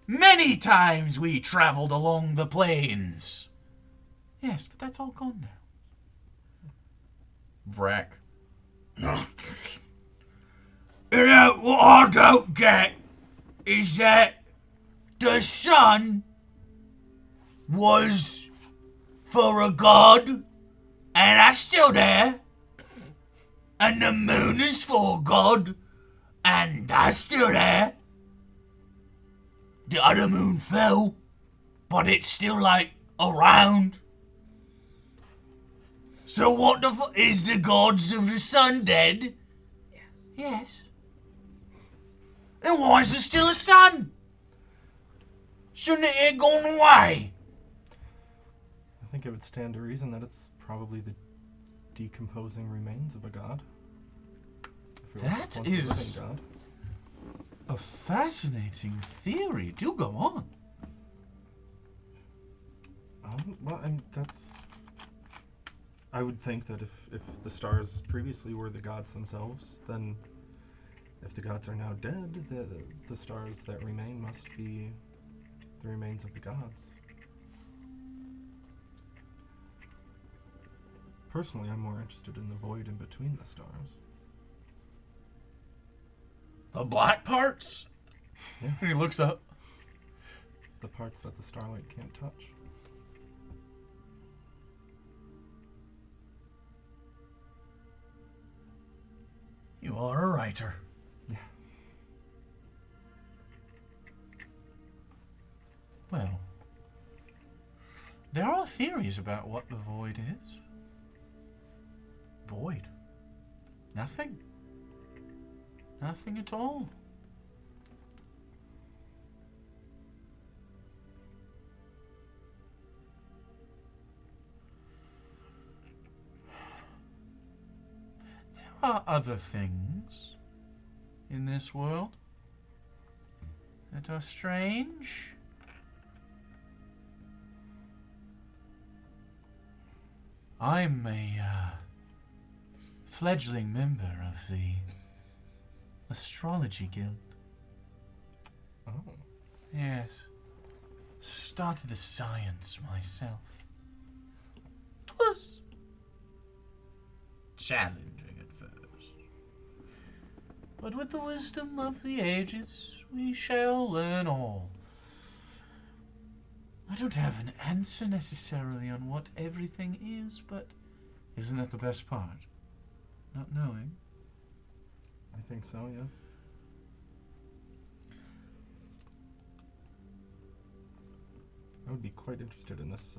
many times we traveled along the plains. Yes, but that's all gone now. Vrack. You know, what I don't get is that the sun was for a god, and that's still there. And the moon is for God, and that's still there. The other moon fell, but it's still, like, around. So what the fuck? Is the gods of the sun dead? Yes. Yes. Then why is there still a sun? Shouldn't it have gone away? I think it would stand to reason that it's probably the decomposing remains of a god. If it was That once a living is god. a fascinating theory. Do go on. Well, and that's... I would think that if the stars previously were the gods themselves, then if the gods are now dead, the stars that remain must be the remains of the gods. Personally, I'm more interested in the void in between the stars. The black parts? Yeah. And he looks up. The parts that the starlight can't touch. You are a writer. Yeah. Well, there are theories about what the void is. Void. Nothing. Nothing at all. There are other things in this world that are strange. I'm a fledgling member of the Astrology Guild. Oh. Yes. Started the science myself. 'Twas challenging at first. But with the wisdom of the ages, we shall learn all. I don't have an answer necessarily on what everything is, but isn't that the best part? Not knowing. I think so, yes. I would be quite interested in this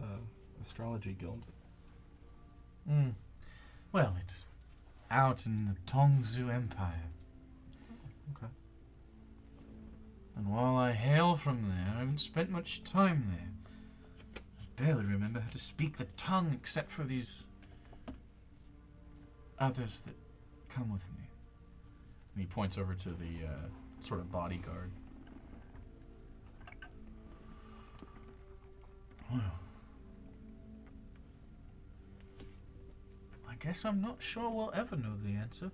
astrology guild. Well, it's out in the Tongzu Empire. Okay. And while I hail from there, I haven't spent much time there. I barely remember how to speak the tongue except for these others that come with me. And he points over to the sort of bodyguard. Well, I guess I'm not sure we'll ever know the answer.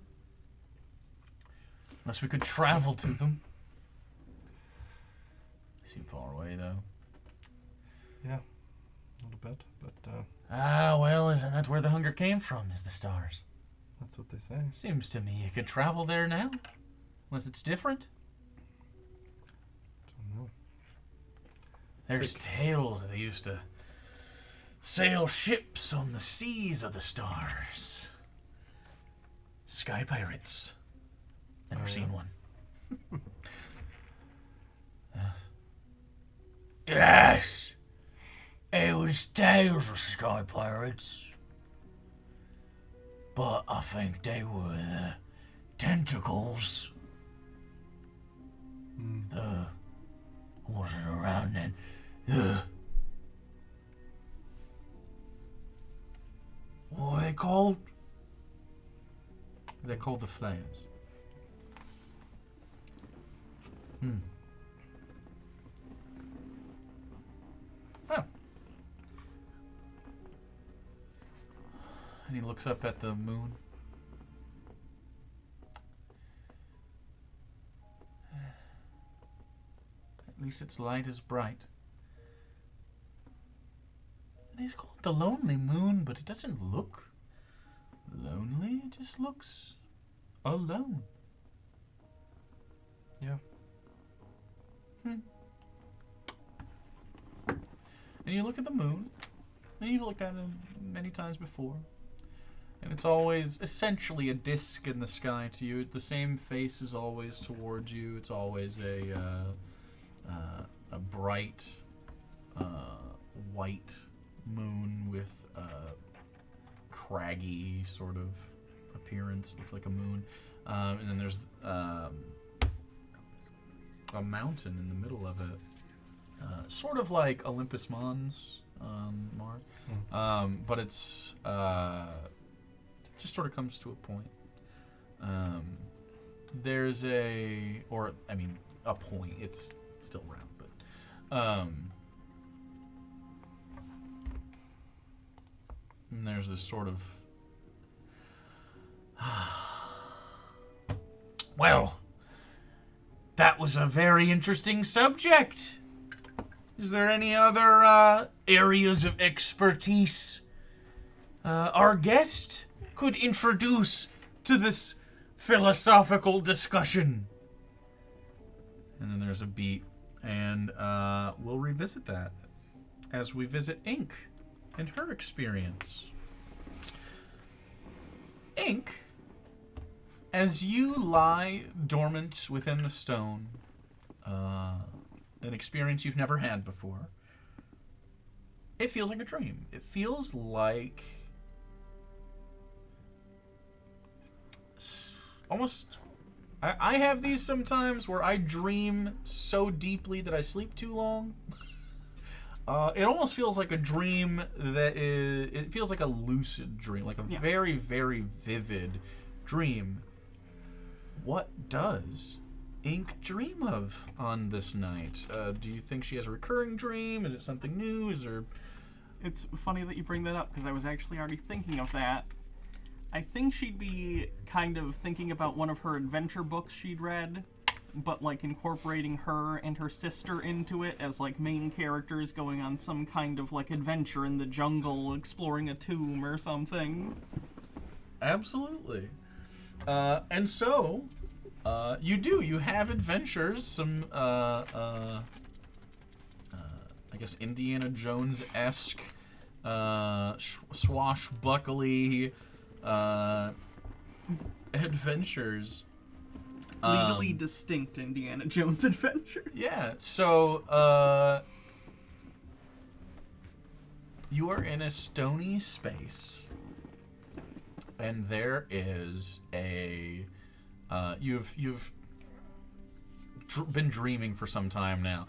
Unless we could travel to them. They seem far away, though. Yeah, a little bit, but Well, isn't that where the hunger came from, is the stars? that's what they say. Seems to me you could travel there now. Unless it's different. Don't know. There's tales that they used to sail ships on the seas of the stars. Sky pirates. Never seen one. Yes. It was tales of sky pirates. But I think they were the tentacles. I wasn't around then. What are they called? They're called the flayers. Oh. And he looks up at the moon. At least its light is bright. It is called the lonely moon, but it doesn't look lonely. It just looks alone. Yeah. And you look at the moon, and you've looked at it many times before, and it's always essentially a disk in the sky to you. The same face is always towards you. It's always a bright white moon with a craggy sort of appearance. Looks like a moon. And then there's a mountain in the middle of it. Sort of like Olympus Mons on Mars. But it's just sort of comes to a point. There's a point. It's still round, but and there's this sort of well, that was a very interesting subject. Is there any other areas of expertise our guest could introduce to this philosophical discussion? And then there's a beat, and we'll revisit that as we visit Ink and her experience. Ink, as you lie dormant within the stone, an experience you've never had before, it feels like a dream. It feels like almost... I have these sometimes where I dream so deeply that I sleep too long. It almost feels like a dream that is... It feels like a lucid dream, like a very, very vivid dream. What does Ink dream of on this night? Do you think she has a recurring dream? Is it something new? Is there... It's funny that you bring that up, because I was actually already thinking of that. I think she'd be kind of thinking about one of her adventure books she'd read, but like incorporating her and her sister into it as like main characters going on some kind of like adventure in the jungle, exploring a tomb or something. Absolutely. And so, you have adventures, some, I guess Indiana Jones-esque, swashbuckly, adventures. Legally distinct Indiana Jones adventures. Yeah, so, you are in a stony space, and there is a, you've been dreaming for some time now.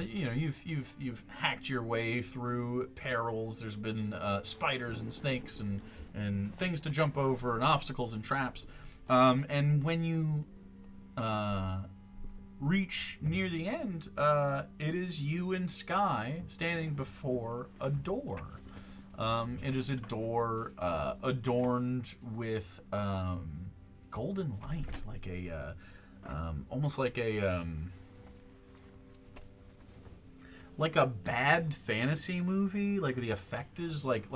You've hacked your way through perils. There's been spiders and snakes and things to jump over and obstacles and traps. And when you reach near the end, it is you and Sky standing before a door. It is a door adorned with golden light, like a almost like a bad fantasy movie. Like the effect is like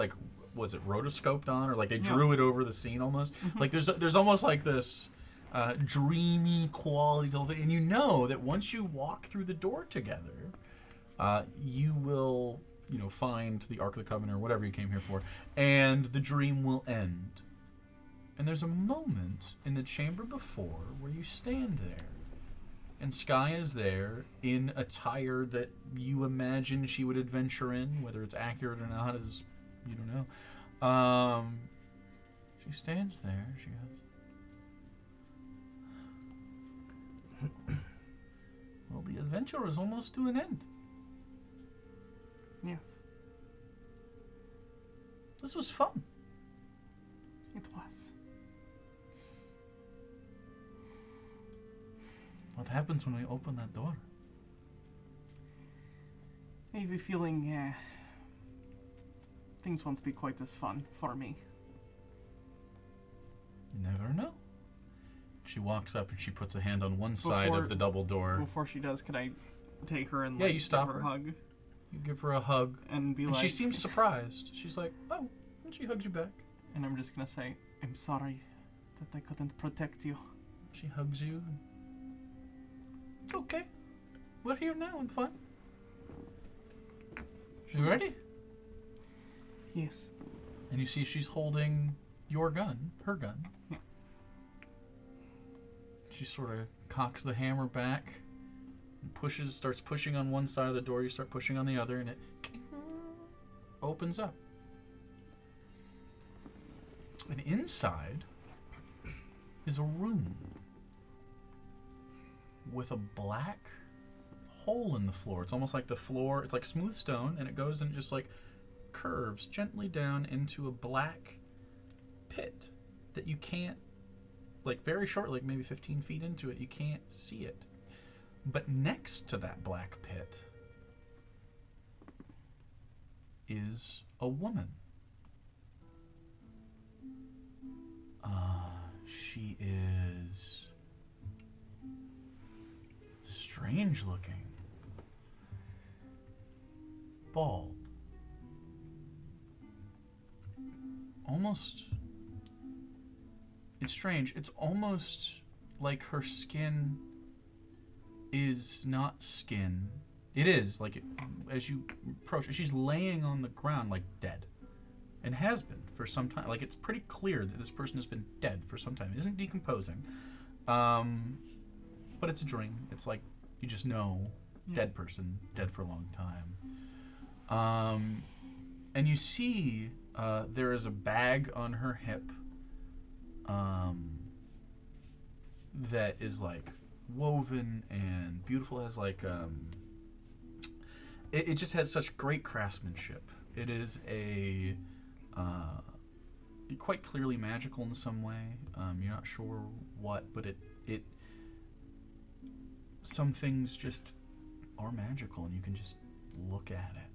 was it rotoscoped on, or like they drew it over the scene almost. Like there's almost like this dreamy quality to it, and you know that once you walk through the door together, you will find the Ark of the Covenant or whatever you came here for, and the dream will end. And there's a moment in the chamber before where you stand there, and Sky is there in attire that you imagine she would adventure in. Whether it's accurate or not is you don't know. She stands there. She goes, "Well, the adventure is almost to an end. Yes, This was fun." it was. What happens when we open that door? I have a feeling things won't be quite as fun for me. You never know. She walks up and she puts a hand on one side of the double door. Before she does, could I take her and You stop give her a hug You give her a hug, and be and like, she seems surprised. She's like, "Oh," and she hugs you back. and I'm just gonna say, I'm sorry that I couldn't protect you. She hugs you. It's okay. We're here now and fun. You ready? Yes. And you see she's holding your gun, her gun. Yeah. She sort of cocks the hammer back and starts pushing on one side of the door. You start pushing on the other, and it opens up. And inside is a room with a black hole in the floor. It's almost like the floor, it's like smooth stone, and it goes and just like curves gently down into a black pit that you can't, like very short, like maybe 15 feet into it, you can't see it. But next to that black pit is a woman. She is strange looking. Bald. Almost. It's strange. It's almost like her skin is not skin. It is, like, as you approach, she's laying on the ground like dead. And has been for some time. Like, it's pretty clear that this person has been dead for some time. It isn't decomposing. But it's a dream. It's like, you just know, dead person, dead for a long time. And you see there is a bag on her hip that is, like, woven and beautiful. It has, like, it just has such great craftsmanship. It is a quite clearly magical in some way. You're not sure what, but it some things just are magical, and you can just look at it.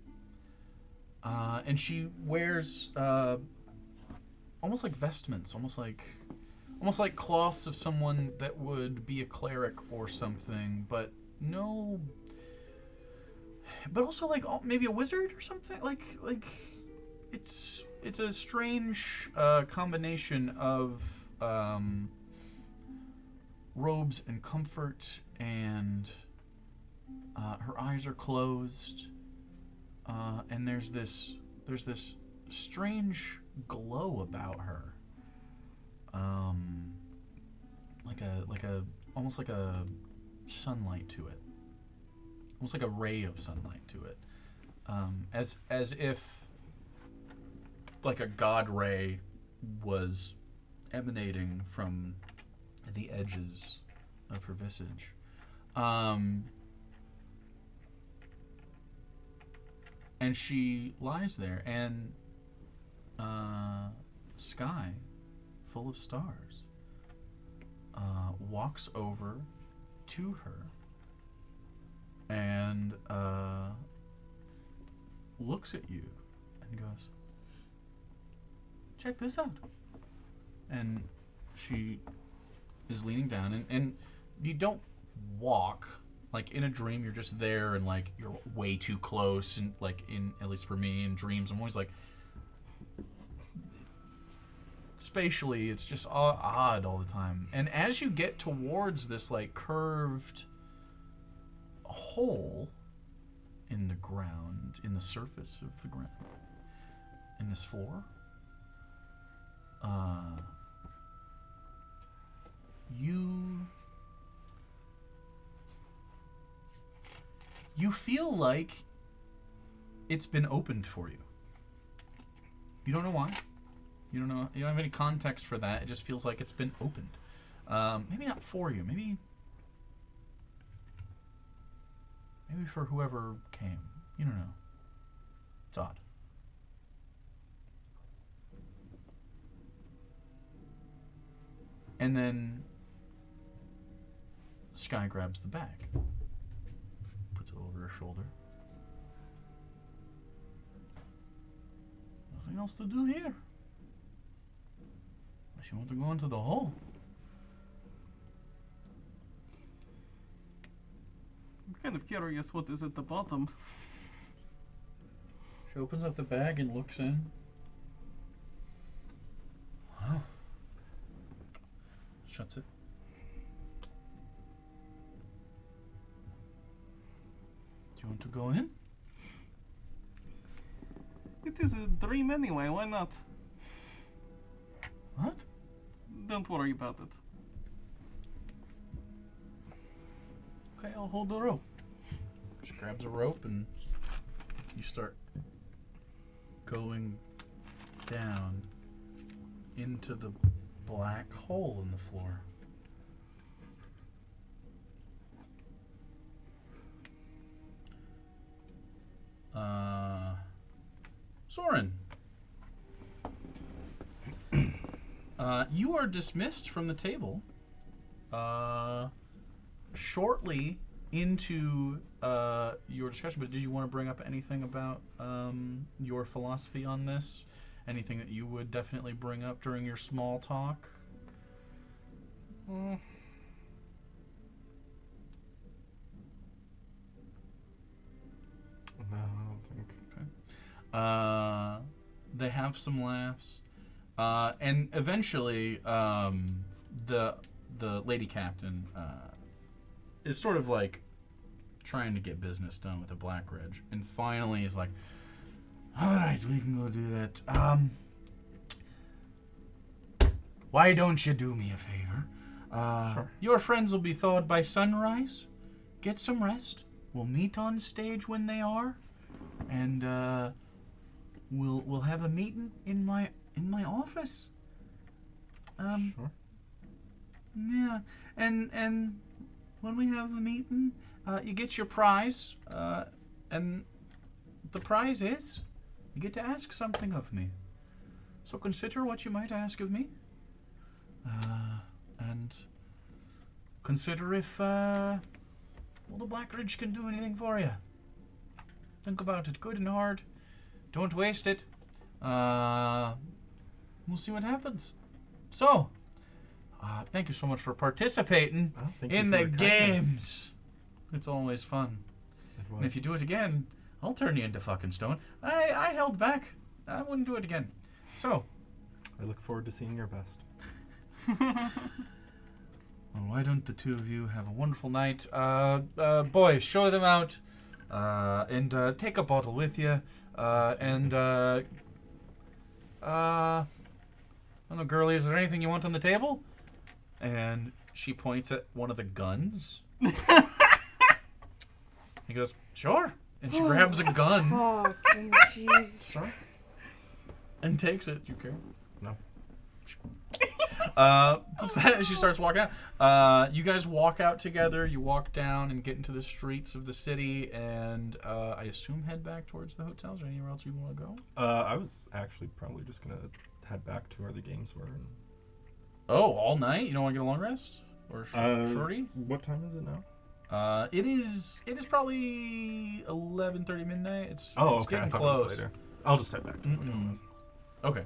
And she wears almost like vestments, almost like cloths of someone that would be a cleric or something, but no. But also like maybe a wizard or something. Like it's a strange combination of robes and comfort, and her eyes are closed, and there's this strange glow about her, almost like a sunlight to it, almost like a ray of sunlight to it, as if like a god ray was emanating from the edges of her visage. And she lies there, and sky full of stars walks over to her and looks at you and goes, "Check this out." And she is leaning down, and you don't walk. Like, in a dream, you're just there, and, like, you're way too close, and, like, at least for me, in dreams, I'm always, like, spatially, it's just odd all the time. And as you get towards this, like, curved hole in the ground, in the surface of the ground, in this floor, you feel like it's been opened for you. You don't know why. You don't have any context for that. It just feels like it's been opened. Maybe not for you. Maybe for whoever came. You don't know. It's odd. And then Sky grabs the bag. Puts it over her shoulder. Nothing else to do here. Unless you want to go into the hole. I'm kind of curious what is at the bottom. She opens up the bag and looks in. Wow. Shuts it. Do you want to go in? It is a dream anyway, why not? What? Don't worry about it. Okay, I'll hold the rope. She grabs a rope and you start going down into the black hole in the floor. Soren. You are dismissed from the table shortly into your discussion, but did you want to bring up anything about your philosophy on this? Anything that you would definitely bring up during your small talk? No, I don't think. Okay. They have some laughs, and eventually, the lady captain is sort of like trying to get business done with the Black Reg, and finally he's like, "All right, we can go do that. Why don't you do me a favor? Sure. Your friends will be thawed by sunrise. Get some rest. We'll meet on stage when they are, and we'll have a meeting in my office. Sure. Yeah, and when we have the meeting, you get your prize, and the prize is you get to ask something of me. So consider what you might ask of me, and consider if the Black Ridge can do anything for you. Think about it good and hard. Don't waste it. We'll see what happes. So, thank you so much for participating Thank you in for the your kindness. games. It's always fun. It was. And if you do it again, I'll turn you into fucking stone. I held back. I wouldn't do it again. So, I look forward to seeing your best. well, why don't the two of you have a wonderful night? Boys, show them out, and take a bottle with you. And I don't know, girlie, is there anything you want on the table? And she points at one of the guns. He goes, sure. And she grabs a gun Fucking jeez. Sorry? and takes it. Do you care? No. Puts that as she starts walking out. You guys walk out together. You walk down and get into the streets of the city, and I assume head back towards the hotels. Or anywhere else you want to go? I was actually probably just gonna head back to where the games were. And Oh, all night? You don't want to get a long rest? Or shorty? What time is it now? It is probably 11:30 midnight. It's Oh, it's okay. I getting thought close. it was later. I'll just head back to the Mm-mm. hotel. Okay.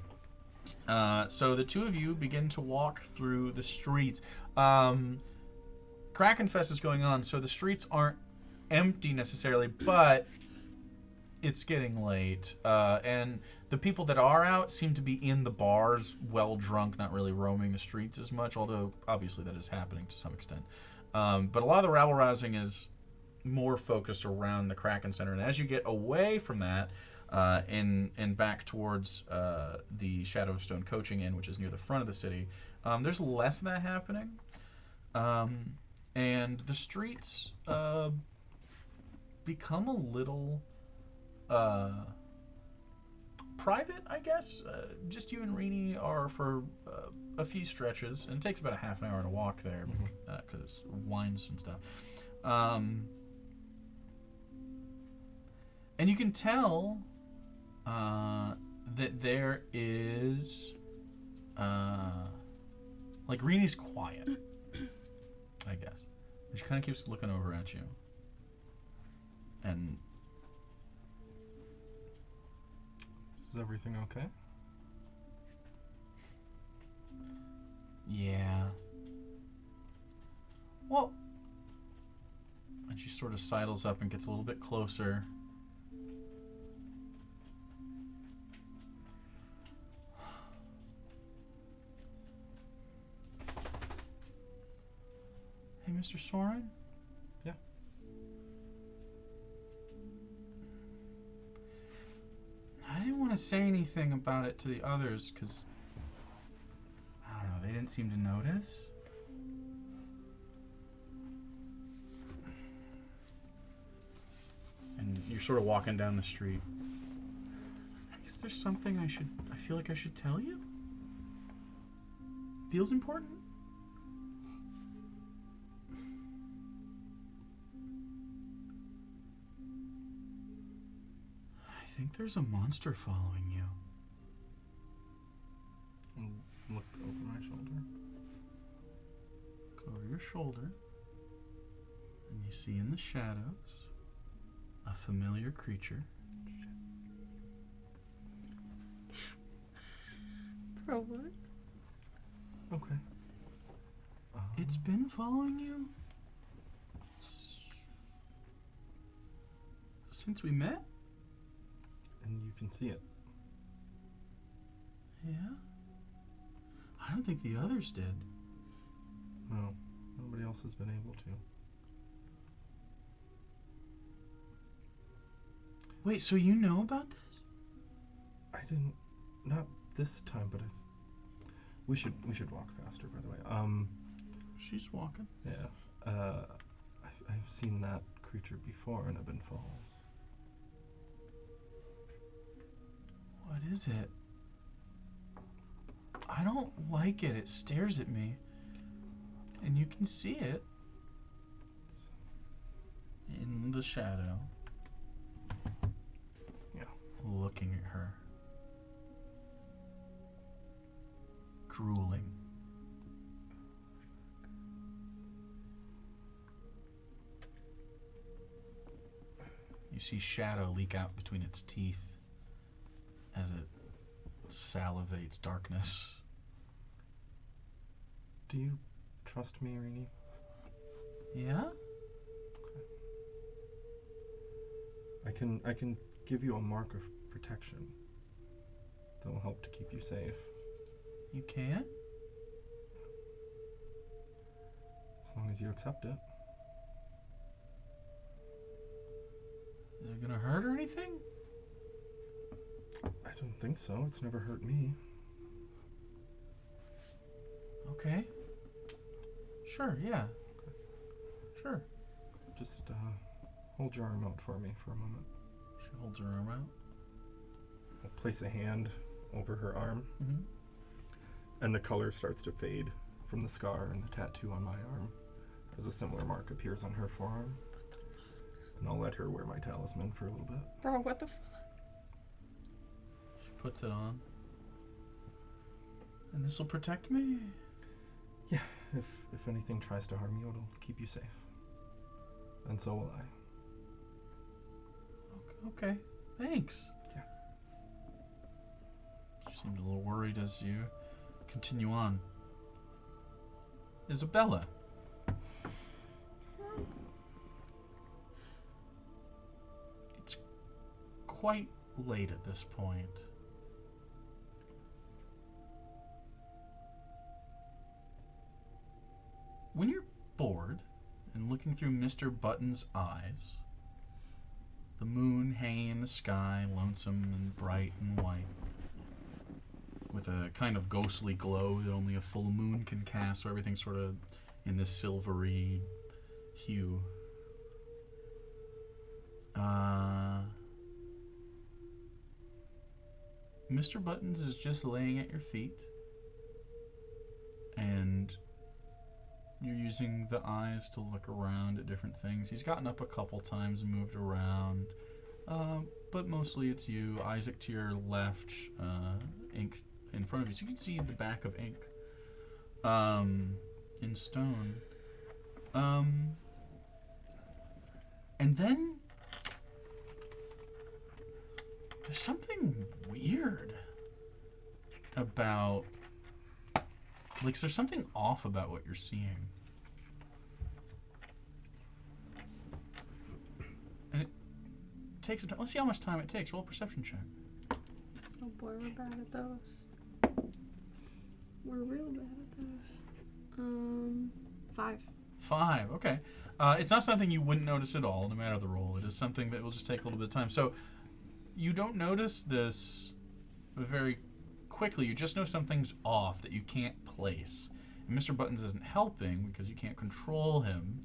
So the two of you begin to walk through the streets. Krakenfest is going on, so the streets aren't empty necessarily, but it's getting late. And the people that are out seem to be in the bars, well drunk, not really roaming the streets as much, although obviously that is happening to some extent. But a lot of the rabble-rousing is more focused around the Kraken Center. And as you get away from that, and back towards the Shadow of Stone Coaching Inn, which is near the front of the city, there's less of that happening. And the streets become a little private, I guess. Just you and Rini are for a few stretches, and it takes about a half an hour to walk there because it's wines and stuff. And you can tell that there is, like, Rini's quiet, I guess. She kind of keeps looking over at you. And... Is everything okay? Yeah. Well... And she sort of sidles up and gets a little bit closer. Hey, Mr. Soren? Yeah. I didn't want to say anything about it to the others because, I don't know, they didn't seem to notice. And you're sort of walking down the street. Is there something I feel like I should tell you? Feels important? I think there's a monster following you. And look over my shoulder. Look over your shoulder, and you see in the shadows a familiar creature. Bro, what? Okay. It's been following you since we met? And you can see it. Yeah? I don't think the others did. No, nobody else has been able to. Wait, so you know about this? I didn't. Not this time, but we should walk faster. By the way. She's walking. Yeah. I've seen that creature before in Ebon Falls. What is it? I don't like it. It stares at me. And you can see it in the shadow. Yeah. Looking at her. Drooling. You see shadow leak out between its teeth as it salivates darkness. Do you trust me, Rini? Yeah? I can give you a mark of protection that will help to keep you safe. You can? As long as you accept it. Is it gonna hurt or anything? I don't think so. It's never hurt me. Okay. Sure, yeah. Sure. Just hold your arm out for me for a moment. She holds her arm out. I'll place a hand over her arm, Mm-hmm. and the color starts to fade from the scar and the tattoo on my arm as a similar mark appears on her forearm. And I'll let her wear my talisman for a little bit. Bro, what the fuck? She puts it on. And this will protect me? Yeah, if anything tries to harm you, it'll keep you safe. And so will I. Okay, thanks. Yeah. She seems a little worried as you continue on. Isabella. It's quite late at this point. When you're bored and looking through Mr. Button's eyes, the moon hanging in the sky, lonesome and bright and white, with a kind of ghostly glow that only a full moon can cast, so everything's sort of in this silvery hue. Mr. Buttons is just laying at your feet, and you're using the eyes to look around at different things. He's gotten up a couple times and moved around, but mostly it's you. Isaac to your left, Ink in front of you. So you can see the back of Ink in stone. And then there's something weird about, like, there's something off about what you're seeing. And it takes some time. Let's see how much time it takes. Roll a perception check. Oh boy, we're bad at those. We're real bad at those. 5. 5, okay. It's not something you wouldn't notice at all, no matter the roll. It is something that will just take a little bit of time. So you don't notice this very quickly. You just know something's off that you can't place. And Mr. Buttons isn't helping because you can't control him.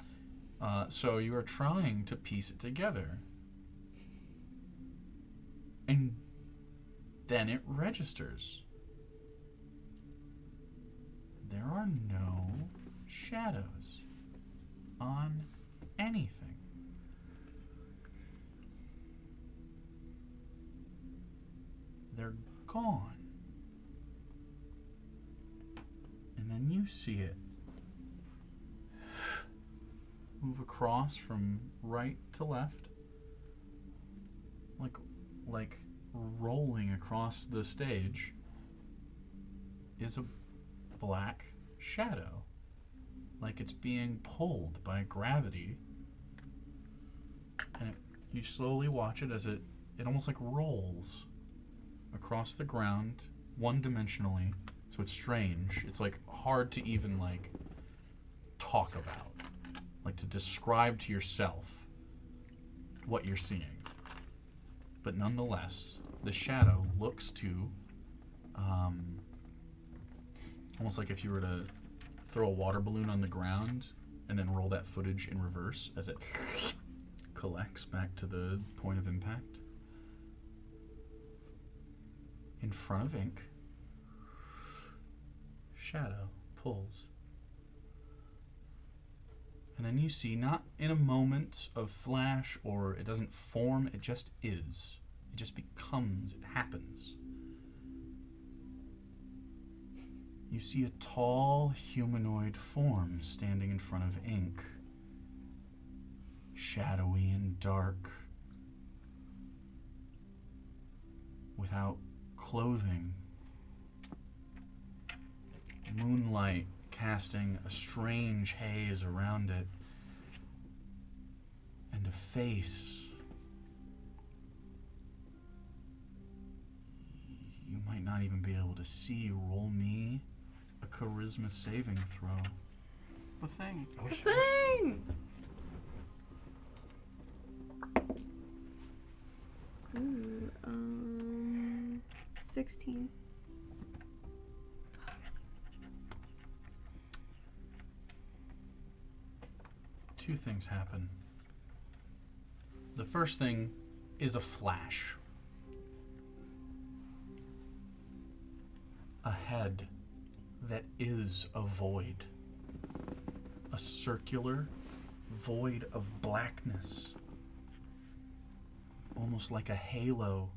So you are trying to piece it together. And then it registers. There are no shadows on anything. They're gone. And then you see it move across from right to left, like rolling across the stage is a black shadow, like it's being pulled by gravity. And you slowly watch it as it almost like rolls across the ground one-dimensionally. So it's strange. It's like hard to even like talk about, like to describe to yourself what you're seeing. But nonetheless, the shadow looks to almost like if you were to throw a water balloon on the ground and then roll that footage in reverse as it collects back to the point of impact. In front of Ink, shadow pulls. And then you see, not in a moment of flash or it doesn't form, it just is. It just becomes, it happens. You see a tall humanoid form standing in front of Ink. Shadowy and dark. Without clothing. Moonlight casting a strange haze around it. And a face. You might not even be able to see. Roll me a charisma saving throw. The thing. Oh, The shit. thing! Ooh, 16. Two things happen. The first thing is a flash. A head that is a void. A circular void of blackness. Almost like a halo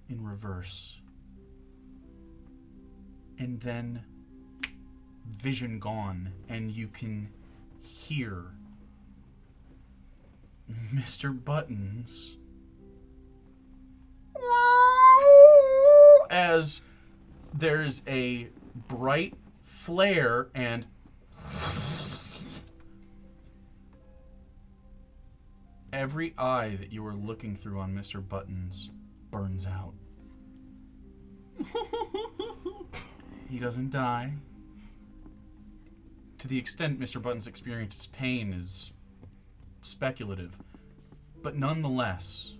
in reverse. And then vision gone, and you can hear Mr. Buttons as there's a bright flare and every eye that you were looking through on Mr. Buttons burns out. He doesn't die. To the extent Mr. Buttons experiences pain is speculative, but nonetheless,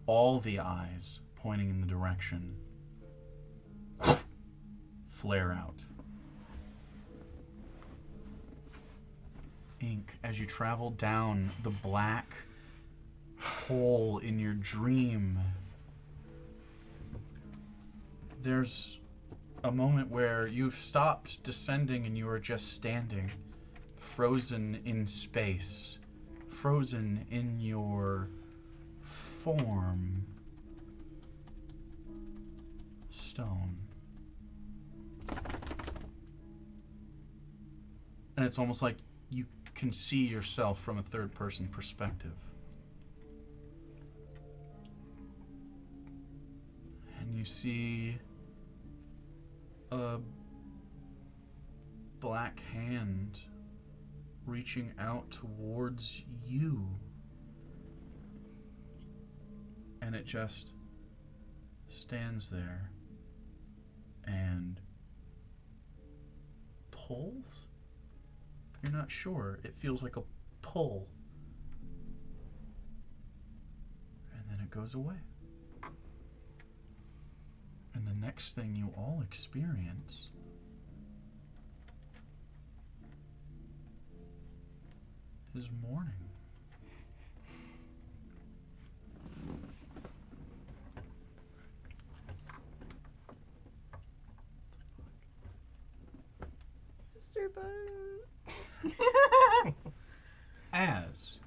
all the eyes pointing in the direction flare out. Ink, as you travel down the black hole in your dream, there's a moment where you've stopped descending and you are just standing, frozen in space, frozen in your form. Stone. And it's almost like you can see yourself from a third-person perspective. And you see a black hand reaching out towards you. And it just stands there and pulls? You're not sure. It feels like a pull. And then it goes away. And the next thing you all experience is morning. Mr. Bone. As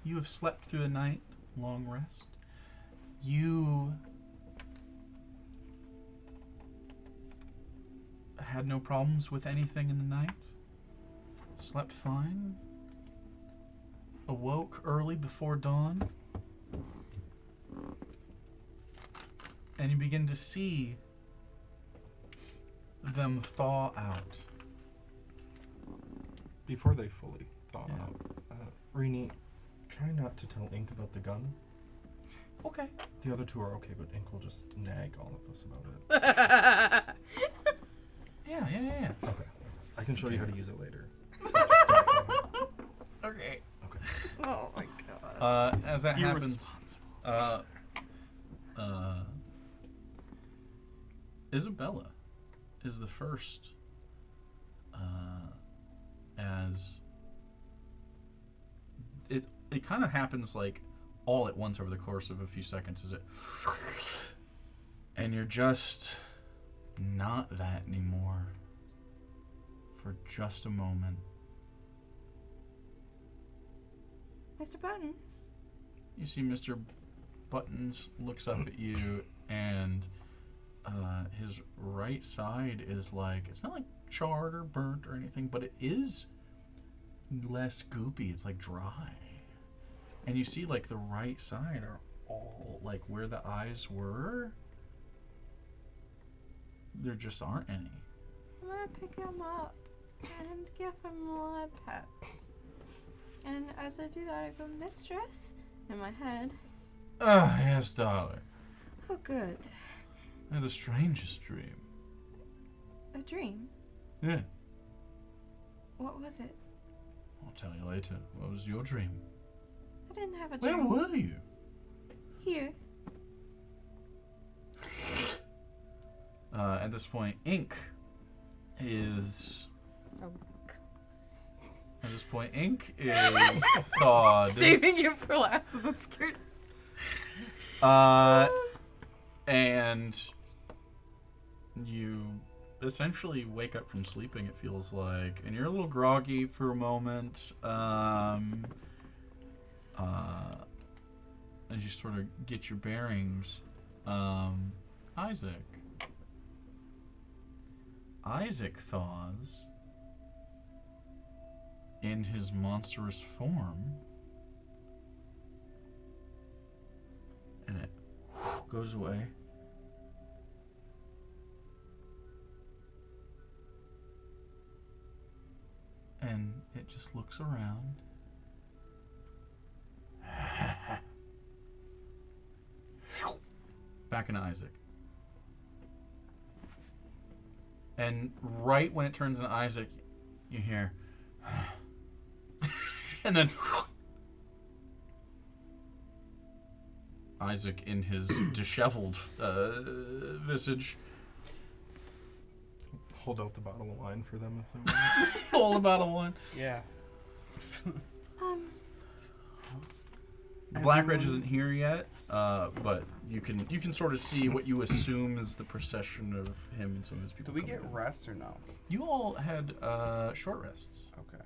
you have slept through the night, long rest, you had no problems with anything in the night, slept fine, awoke early before dawn, and you begin to see them thaw out. Before they fully thaw Yeah. out, Rini, try not to tell Ink about the gun. Okay. The other two are okay, but Ink will just nag all of us about it. Yeah. Okay. I can show you how to use it later. Okay. Okay. Oh my god. As that happens, Isabella is the first. As it kind of happens like all at once over the course of a few seconds, is it? And you're just not that anymore for just a moment. Mr. Buttons. You see Mr. Buttons looks up at you, and his right side is like, it's not like charred or burnt or anything, but it is less goopy. It's like dry. And you see like the right side are all like where the eyes were. There just aren't any. I'm gonna pick him up and give him lip pets. And as I do that, I go, Mistress, in my head. Ah, yes, darling. Oh, good. I had the strangest dream. A dream? Yeah, What was it? I'll tell you later. What was your dream? I didn't have a Where dream. were you? Here. At this point, Ink is... Oh. At this point, Ink is thawed. Saving you for last, so that scares And you essentially wake up from sleeping, it feels like, and you're a little groggy for a moment. As you sort of get your bearings, Isaac thaws in his monstrous form, and it goes away. it just looks around. Back into Isaac. And right when it turns into Isaac, you hear... and then... Isaac in his disheveled visage. Hold out the bottle of wine for them if they want. Hold the bottle of wine. Yeah. Black Reg isn't here yet, but you can sort of see what you assume is the procession of him and some of his people. Do we coming get in. rest or no? You all had short rests. Okay.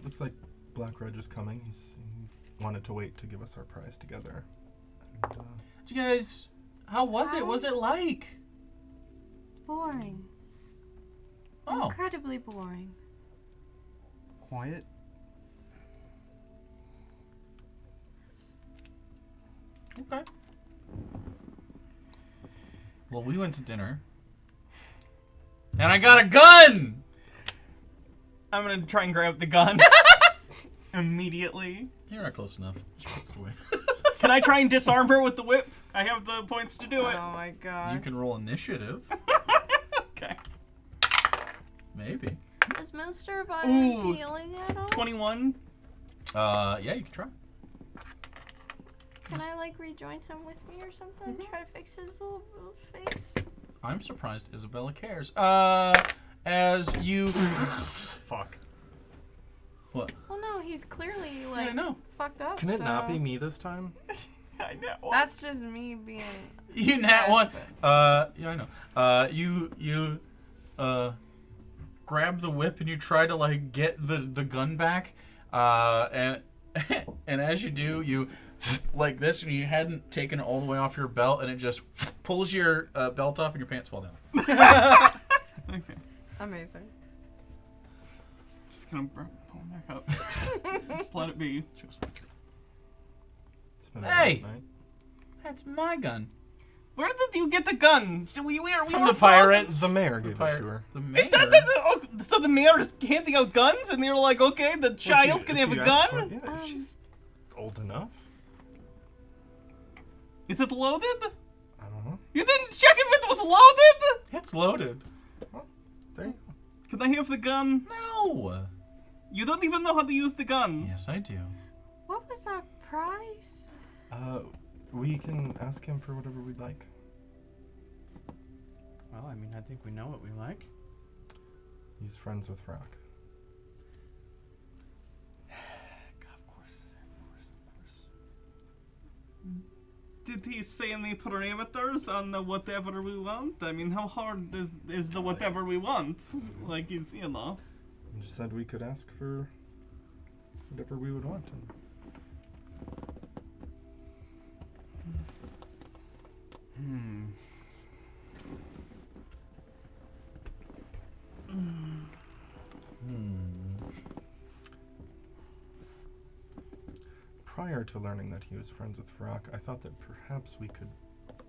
Looks like Black Reg is coming. He wanted to wait to give us our prize together. And, Did you guys? How was it? What was it like? Boring. Oh, Incredibly boring. Quiet. okay. Well, we went to dinner, and I got a gun. I'm gonna try and grab the gun immediately. You're not close enough. Just put it away. Can I try and disarm her with the whip? I have the points to do it. Oh my god. You can roll initiative, Okay. maybe. Is Mr. Buttons Ooh. healing at all? 21. Yeah, you can try. Can I like rejoin him with me or something? Try to fix his little face? I'm surprised Isabella cares. As you... Fuck. What? Well, no, he's clearly like I know. fucked up. can it not so- be me this time? I know. That's just me being. You nat sad, one. but- Yeah, I know. You grab the whip and you try to like get the gun back. And and as you do, you like this, and you hadn't taken it all the way off your belt, and it just pulls your belt off, and your pants fall down. Okay. Amazing. Just gonna pull it back up. Just let it be. It's been a Hey! rough night. That's my gun. Where did you get the gun? We From were the pirates. The mayor gave it to her. The mayor. So the mayor is handing out guns, and they were like, "Okay, the child can If have a you ask for gun." it, yeah, if she's old enough. Is it loaded? I don't know. You didn't check if it was loaded. It's loaded. There you go. Can I have the gun? No. You don't even know how to use the gun. Yes, I do. What was our prize? We can ask him for whatever we'd like. Well, I mean, I think we know what we like. He's friends with Rock. Of course. Did he say any parameters on the whatever we want? I mean, how hard is the whatever we want? Like, he's, you know. He just said we could ask for whatever we would want. And prior to learning that he was friends with Rock, I thought that perhaps we could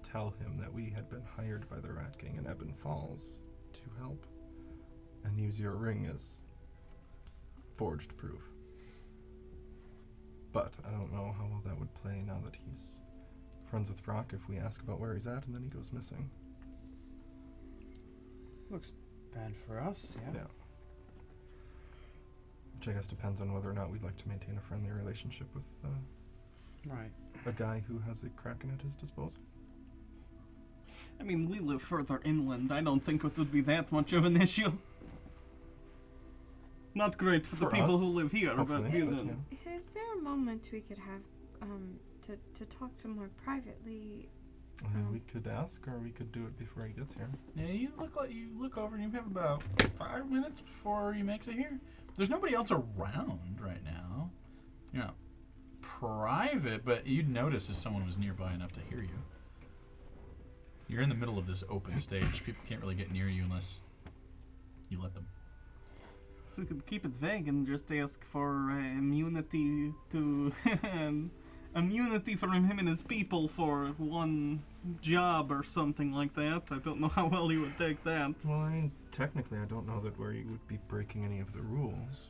tell him that we had been hired by the Rat Gang in Ebon Falls to help, and use your ring as forged proof. But I don't know how well that would play now that he's friends with Rock if we ask about where he's at and then he goes missing. Looks bad for us, yeah. Yeah. Which I guess depends on whether or not we'd like to maintain a friendly relationship with Right. a guy who has a Kraken at his disposal. I mean, we live further inland. I don't think it would be that much of an issue. Not great for the For people us, who live here, but hopefully, you but know. yeah. Is there a moment we could have to talk some more privately? We could ask, or we could do it before he gets here. Yeah, you look over and you have about 5 minutes before he makes it here. There's nobody else around right now. You're not private, but you'd notice if someone was nearby enough to hear you. You're in the middle of this open stage. People can't really get near you unless you let them. We could keep it vague and just ask for immunity to immunity from him and his people for one job or something like that. I don't know how well he would take that. Well, I mean, technically, I don't know that we would be breaking any of the rules.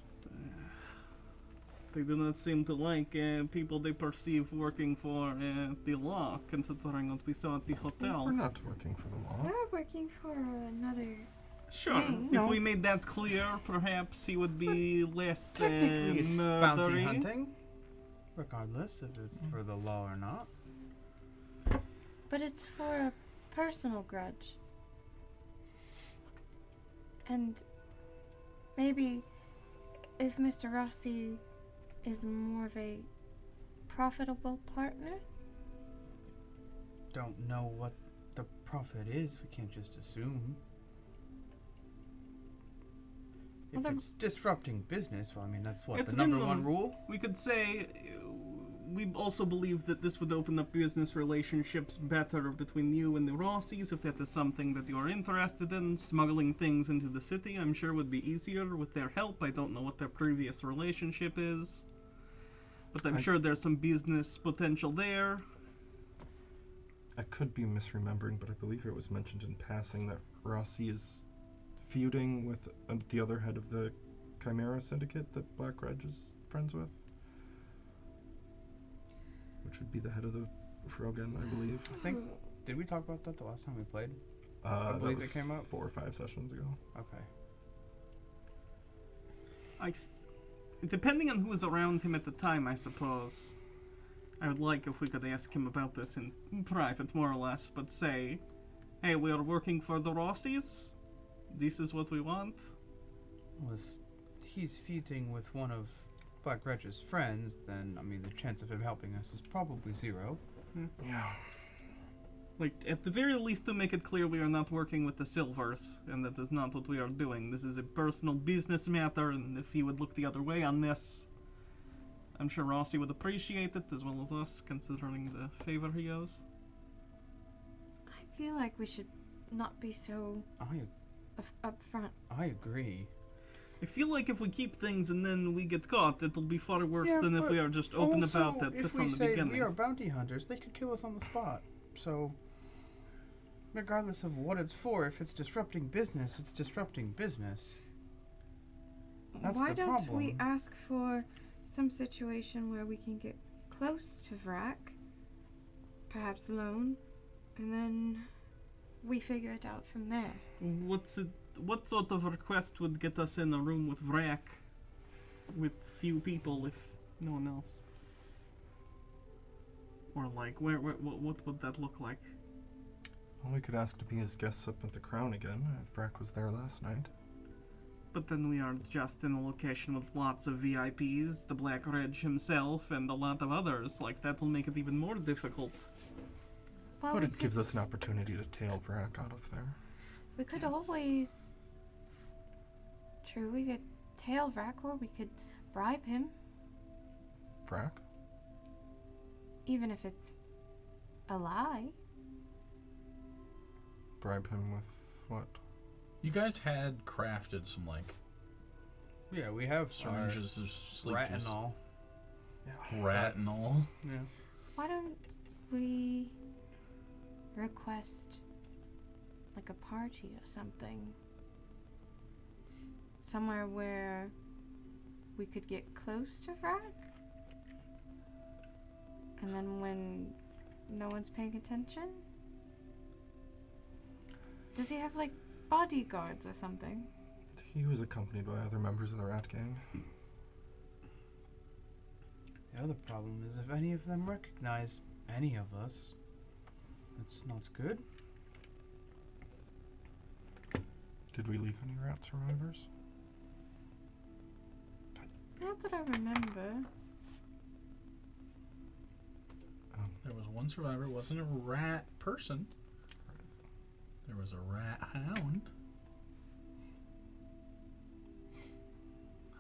They do not seem to like people they perceive working for the law, considering what we saw at the hotel. We're not working for the law. We're working for another. Sure. Thing. If No. we made that clear, perhaps he would be less Technically, it's bounty murdery. hunting, regardless if it's for the law or not. But it's for a personal grudge. And maybe if Mr. Rossi is more of a profitable partner? Don't know what the profit is. We can't just assume. If Well, it's disrupting business, well, I mean, that's what At the the number minimum, one rule. We could say we also believe that this would open up business relationships better between you and the Rossies, if that is something that you are interested in. Smuggling things into the city, I'm sure, would be easier with their help. I don't know what their previous relationship is, but I'm sure there's some business potential there. I could be misremembering, but I believe it was mentioned in passing that Rossi is feuding with the other head of the Chimera Syndicate that Black Reg is friends with. Which would be the head of the Frogan, I believe. I think. Did we talk about that the last time we played? That believe was it came up. 4 or 5 sessions ago. Okay. Depending on who was around him at the time, I suppose. I would like if we could ask him about this in private, more or less, but say, hey, we are working for the Rossies. This is what we want. Well, if he's feuding with one of Black Reg's friends, then, I mean, the chance of him helping us is probably 0. Yeah. Like, at the very least, to make it clear we are not working with the Silvers, and that is not what we are doing. This is a personal business matter, and if he would look the other way on this, I'm sure Rossi would appreciate it, as well as us, considering the favor he owes. I feel like we should not be so upfront. I agree. I feel like if we keep things and then we get caught, it'll be far worse Yeah, than if but we are just open Also, about it if from we the say beginning. we are bounty hunters, they could kill us on the spot. So, regardless of what it's for, if it's disrupting business, it's disrupting business. That's Why the don't we problem. ask for some situation where we can get close to Vrak, perhaps alone, and then we figure it out from there? What sort of request would get us in a room with Vrak, with few people, if no one else? Or like, what would that look like? Well, we could ask to be his guests up at the Crown again. Vrack was there last night. But then we are just in a location with lots of VIPs, the Black Reg himself, and a lot of others. Like, that will make it even more difficult. Well, But we it gives us an opportunity to tail Vrack out of there. We could Yes. always. True, we could tail Vrak, or we could bribe him, Vrack? even if it's a lie. Bribe him with what? You guys had crafted some, like, Yeah, we have syringes of sleep juice. retinol. Retinol. Yeah. Why don't we request like a party or something? Somewhere where we could get close to Vrak? And then when no one's paying attention? Does he have like bodyguards or something? He was accompanied by other members of the Rat Gang. The other problem is if any of them recognize any of us, that's not good. Did we leave any rat survivors? Not that I remember. There was one survivor. It wasn't a rat person. There was a rat hound.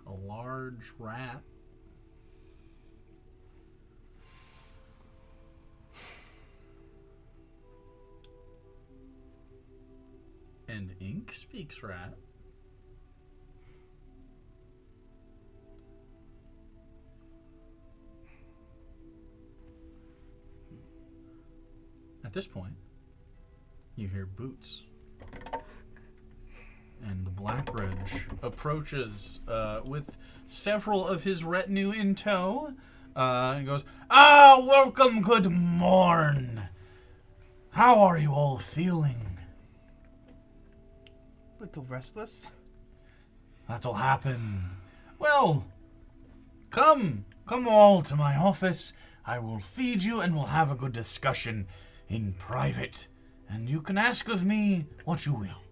A large rat. And Ink speaks rat. At this point, you hear boots. And the Black Reg approaches with several of his retinue in tow and goes, welcome, good morn. How are you all feeling? Little restless. That'll happen. Well, come all to my office. I will feed you and we'll have a good discussion in private. And you can ask of me what you will.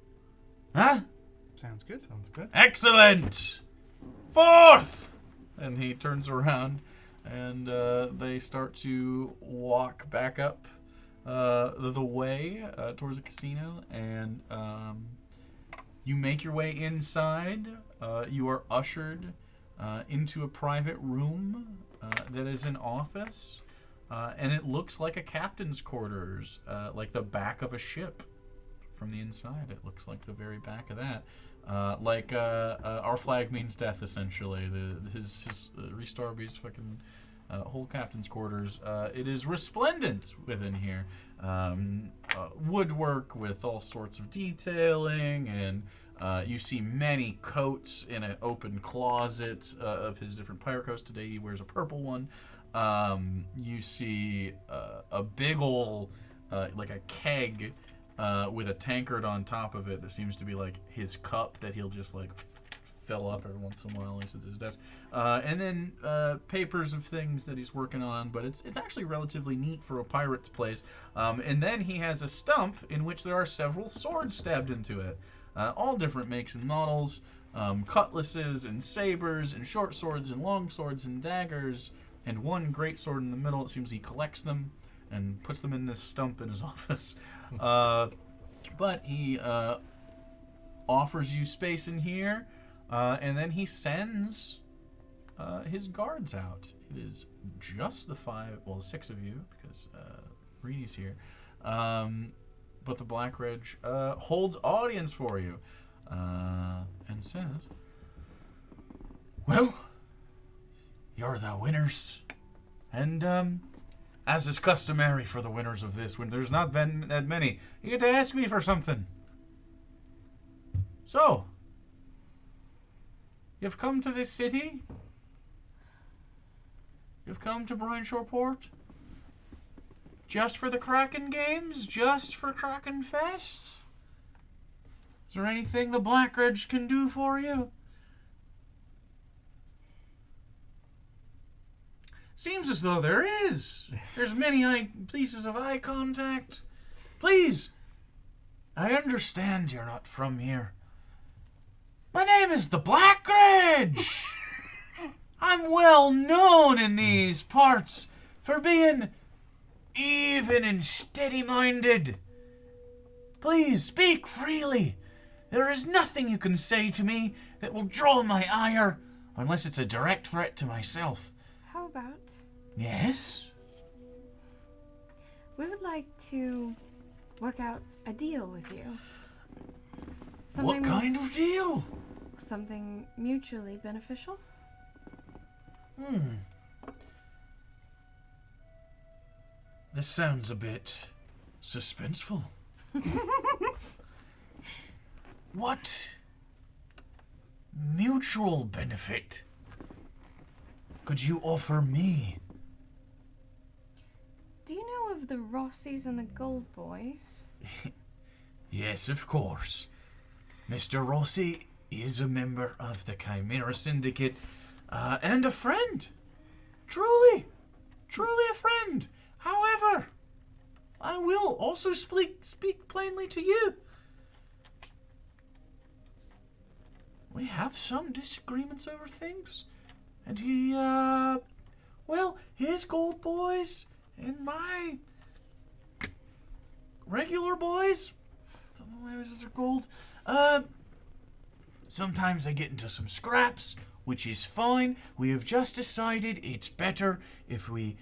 Huh? Sounds good. Sounds good. Excellent! Forth! And he turns around and they start to walk back up the way towards the casino. And you make your way inside. You are ushered into a private room that is an office. And it looks like a captain's quarters, like the back of a ship. From the inside, it looks like the very back of that. Our flag means death, essentially. His Restarby's fucking whole captain's quarters. It is resplendent within here. Woodwork with all sorts of detailing, and you see many coats in an open closet of his different pirate coats. Today he wears a purple one. You see a big ol' like a keg with a tankard on top of it that seems to be like his cup that he'll just like fill up every once in a while. He's at his desk. And then papers of things that he's working on, but it's actually relatively neat for a pirate's place. And then he has a stump in which there are several swords stabbed into it. All different makes and models. Cutlasses and sabers and short swords and long swords and daggers. And one great sword in the middle. It seems he collects them and puts them in this stump in his office. But he offers you space in here, and then he sends his guards out. It is just the six of you, because Reedy's here. But the Black Reg holds audience for you and says, well, you're the winners. And as is customary for the winners of this, when there's not been that many, you get to ask me for something. So, you've come to this city? You've come to Brine-Shore Port? Just for the Kraken Games? Just for Kraken Fest? Is there anything the Black Reg can do for you? Seems as though there is. There's many pieces of eye contact. Please, I understand you're not from here. My name is the Black Reg. I'm well known in these parts for being even and steady-minded. Please, speak freely. There is nothing you can say to me that will draw my ire, unless it's a direct threat to myself. How about Yes? we would like to work out a deal with you? What kind of deal? Something mutually beneficial? This sounds a bit suspenseful. What mutual benefit could you offer me? Do you know of the Rossies and the Gold Boys? Yes, of course. Mr. Rossi is a member of the Chimera Syndicate, and a friend. Truly a friend. However, I will also speak plainly to you. We have some disagreements over things, and his gold boys and my regular boys, don't know why these are gold, sometimes they get into some scraps, which is fine. We have just decided it's better if we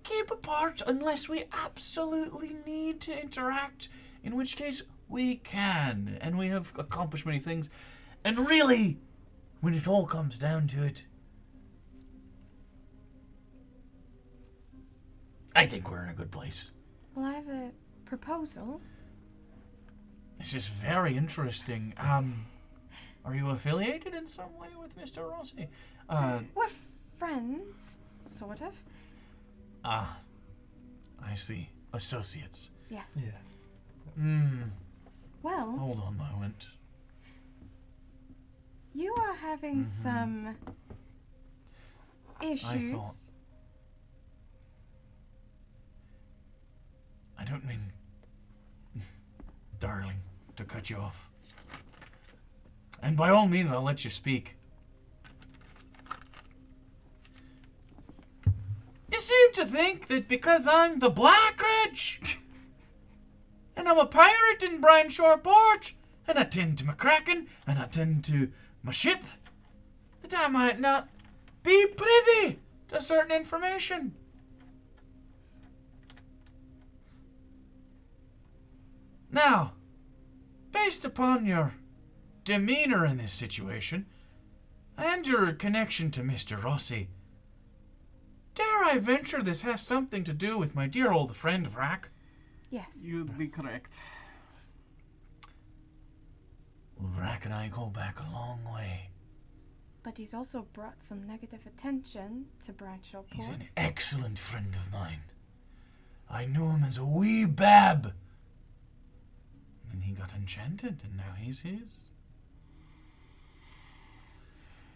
keep apart unless we absolutely need to interact, in which case we can, and we have accomplished many things. And really, when it all comes down to it, I think we're in a good place. Well, I have a proposal. This is very interesting. Are you affiliated in some way with Mr. Rossi? We're friends, sort of. Ah, I see. Associates. Yes. Yes. Well, Hold on a moment. you are having some issues. I don't mean, darling, to cut you off. And by all means, I'll let you speak. You seem to think that because I'm the Black Reg, and I'm a pirate in Bryanshore Port, and I tend to my kraken, and I tend to my ship, that I might not be privy to certain information. Now, based upon your demeanor in this situation, and your connection to Mr. Rossi, dare I venture this has something to do with my dear old friend Vrack? Yes. You'd be correct. Well, Vrack and I go back a long way. But he's also brought some negative attention to Bryanshore Port. He's an excellent friend of mine. I knew him as a wee bab. And he got enchanted, and now he's his.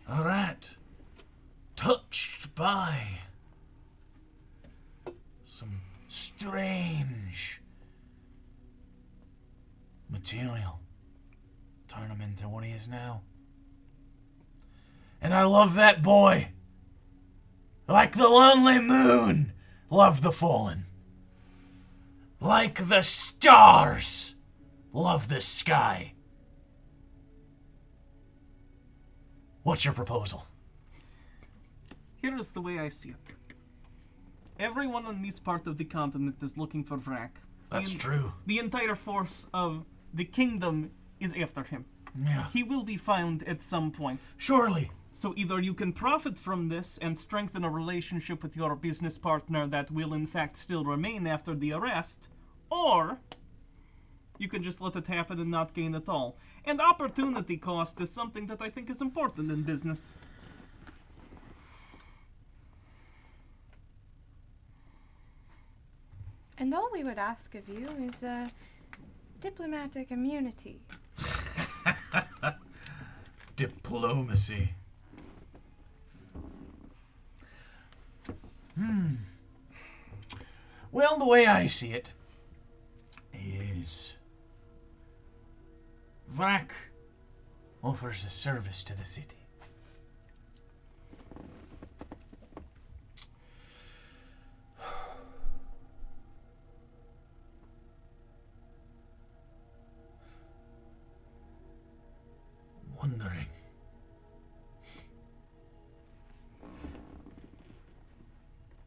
A rat touched by some strange material. Turn him into what he is now. And I love that boy. Like the lonely moon love the fallen. Like the stars love the sky. What's your proposal? Here's the way I see it. Everyone on this part of the continent is looking for Vrack. That's true. The entire force of the kingdom is after him. Yeah. He will be found at some point. Surely. So either you can profit from this and strengthen a relationship with your business partner that will in fact still remain after the arrest, or you can just let it happen and not gain at all. And opportunity cost is something that I think is important in business. And all we would ask of you is diplomatic immunity. Diplomacy. Well, the way I see it is Vrack offers a service to the city. Wondering.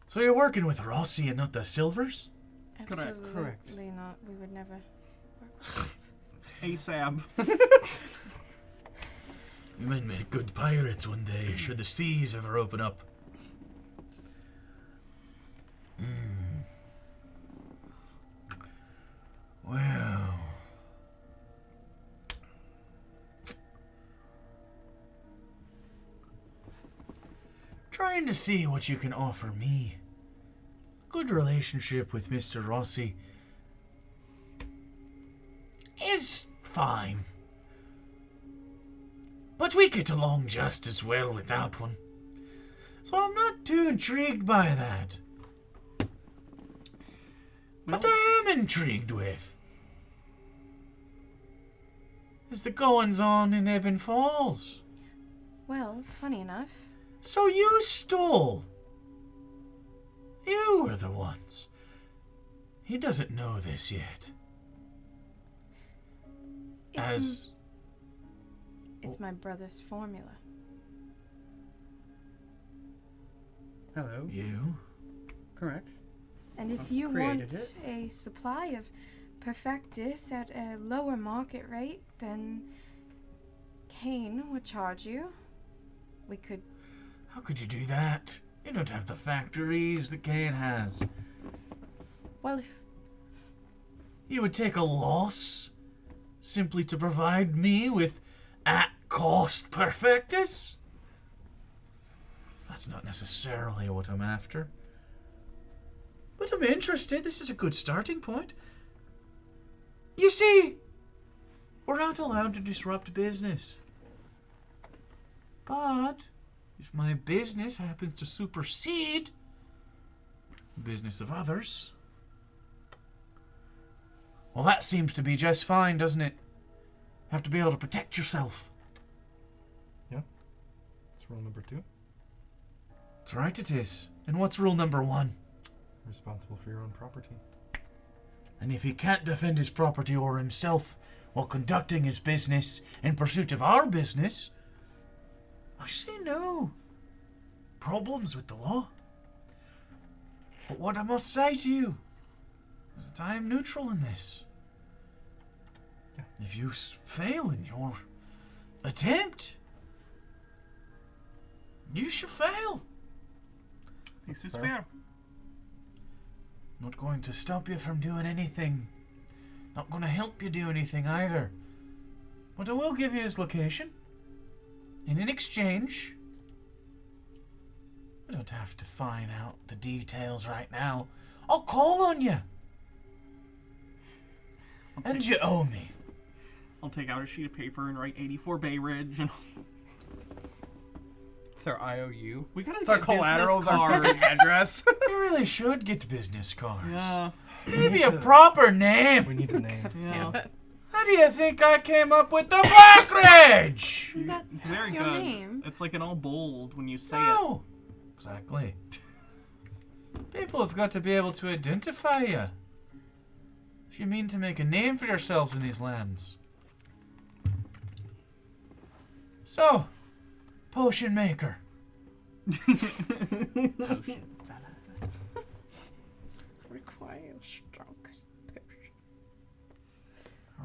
So you're working with Rossi and not the Silvers? Correct. Absolutely not. We would never work with ASAB. You men made good pirates one day, should the seas ever open up. Well... trying to see what you can offer me. Good relationship with Mr. Rossi is fine. But we get along just as well without one. So I'm not too intrigued by that. What I am intrigued with is the goings-on in Ebon Falls. Well, funny enough. So you stole. You were the ones. He doesn't know this yet. It's my brother's formula. Hello. You? Correct. And if I've you created want it. a supply of Perfectus at a lower market rate than Kane would charge you, we could... How could you do that? You don't have the factories that Kane has. Well, if You would take a loss simply to provide me with at-cost perfectus? That's not necessarily what I'm after. But I'm interested. This is a good starting point. You see, we're not allowed to disrupt business. But if my business happens to supersede the business of others, well, that seems to be just fine, doesn't it? Have to be able to protect yourself. Yeah. That's rule number 2. That's right, it is. And what's rule number 1? Responsible for your own property. And if he can't defend his property or himself while conducting his business in pursuit of our business, I say no problems with the law. But what I must say to you is that I am neutral in this. Yeah. If you fail in your attempt, you shall fail. This is Fair. fair. Not going to stop you from doing anything. Not going to help you do anything either. But I will give you his location. And in exchange, we don't have to find out the details right now. I'll call on you. And you owe me. I'll take out a sheet of paper and write 84 Bay Ridge. And It's our IOU. we gotta It's our get collateral. business It's our cards. fucking address. You really should get business cards. Yeah, Maybe a proper name. We need a name. yeah. How do you think I came up with the Black Reg? Isn't that It's just very your good. name? It's like an all bold when you say No. Exactly. People have got to be able to identify you. If you mean to make a name for yourselves in these lands. So, potion maker. Require strongest potion.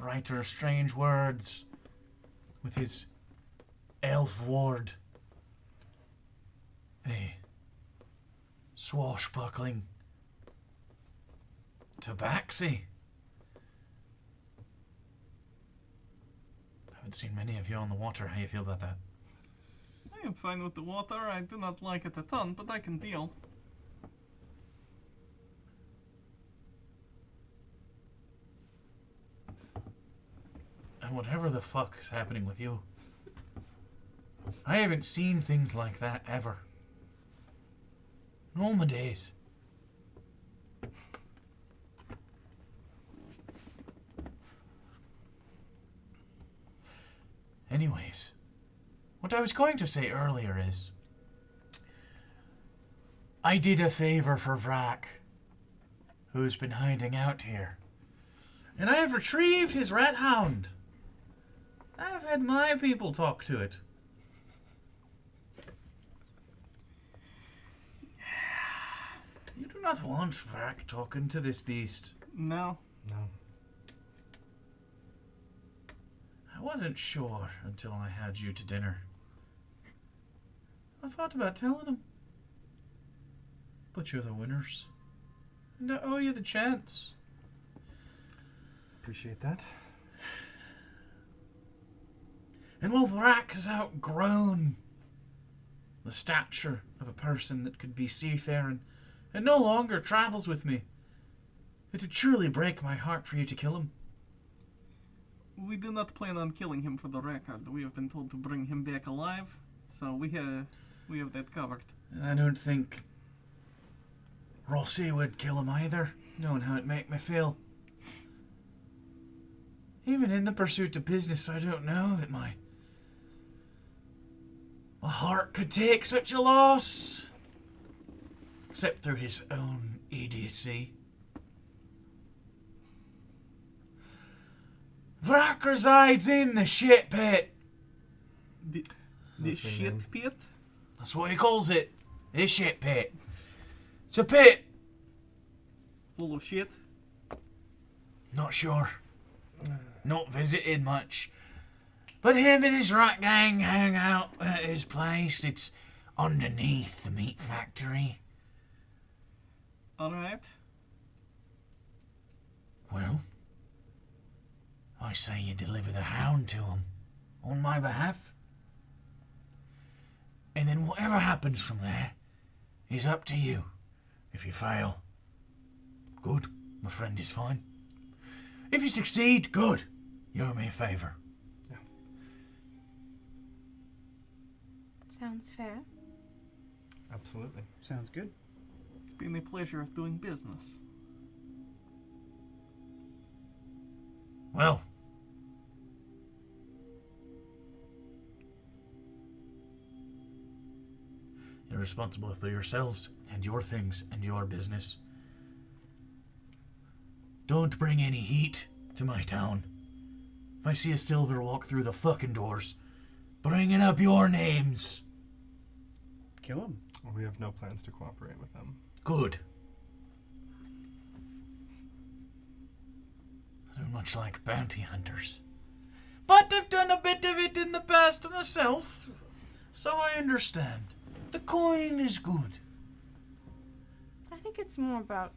Writer of strange words with his elf ward. A swashbuckling tabaxi. Haven't seen many of you on the water. How do you feel about that? I am fine with the water. I do not like it a ton, but I can deal. And whatever the fuck is happening with you, I haven't seen things like that ever. In all my days. Anyways, what I was going to say earlier is, I did a favor for Vrak, who's been hiding out here. And I have retrieved his rat hound. I've had my people talk to it. You do not want Vrak talking to this beast. No. No. I wasn't sure until I had you to dinner. I thought about telling him. But you're the winners. And I owe you the chance. Appreciate that. And while Vrak has outgrown the stature of a person that could be seafaring and no longer travels with me, it'd surely break my heart for you to kill him. We do not plan on killing him for the record. We have been told to bring him back alive, so we have that covered. And I don't think Rossi would kill him either, knowing how it make me feel. Even in the pursuit of business, I don't know that my heart could take such a loss. Except through his own idiocy. Vrak resides in the shit pit. The That's the name. shit pit? That's what he calls it. The shit pit. It's a pit. Full of shit? Not sure. Not visited much. But him and his rat gang hang out at his place. It's underneath the meat factory. Alright. Well, say you deliver the hound to him on my behalf. And then whatever happens from there is up to you. If you fail, good, my friend is fine. If you succeed, good, you owe me a favour. Sounds fair. Absolutely. Sounds good. It's been a pleasure of doing business. Well, you're responsible for yourselves and your things and your business. Don't bring any heat to my town. If I see a silver walk through the fucking doors, bringing up your names. Kill him. We have no plans to cooperate with them. Good. They're much like bounty hunters. But I've done a bit of it in the past myself, so I understand. The coin is good. I think it's more about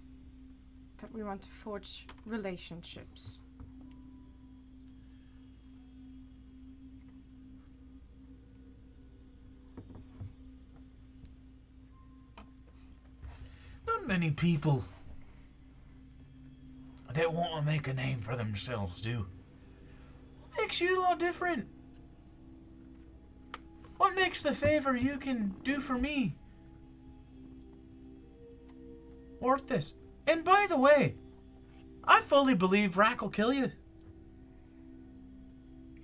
that we want to forge relationships. Not many people that want to make a name for themselves do. What makes you a lot different? What makes the favor you can do for me worth this? And by the way, I fully believe Rack will kill you.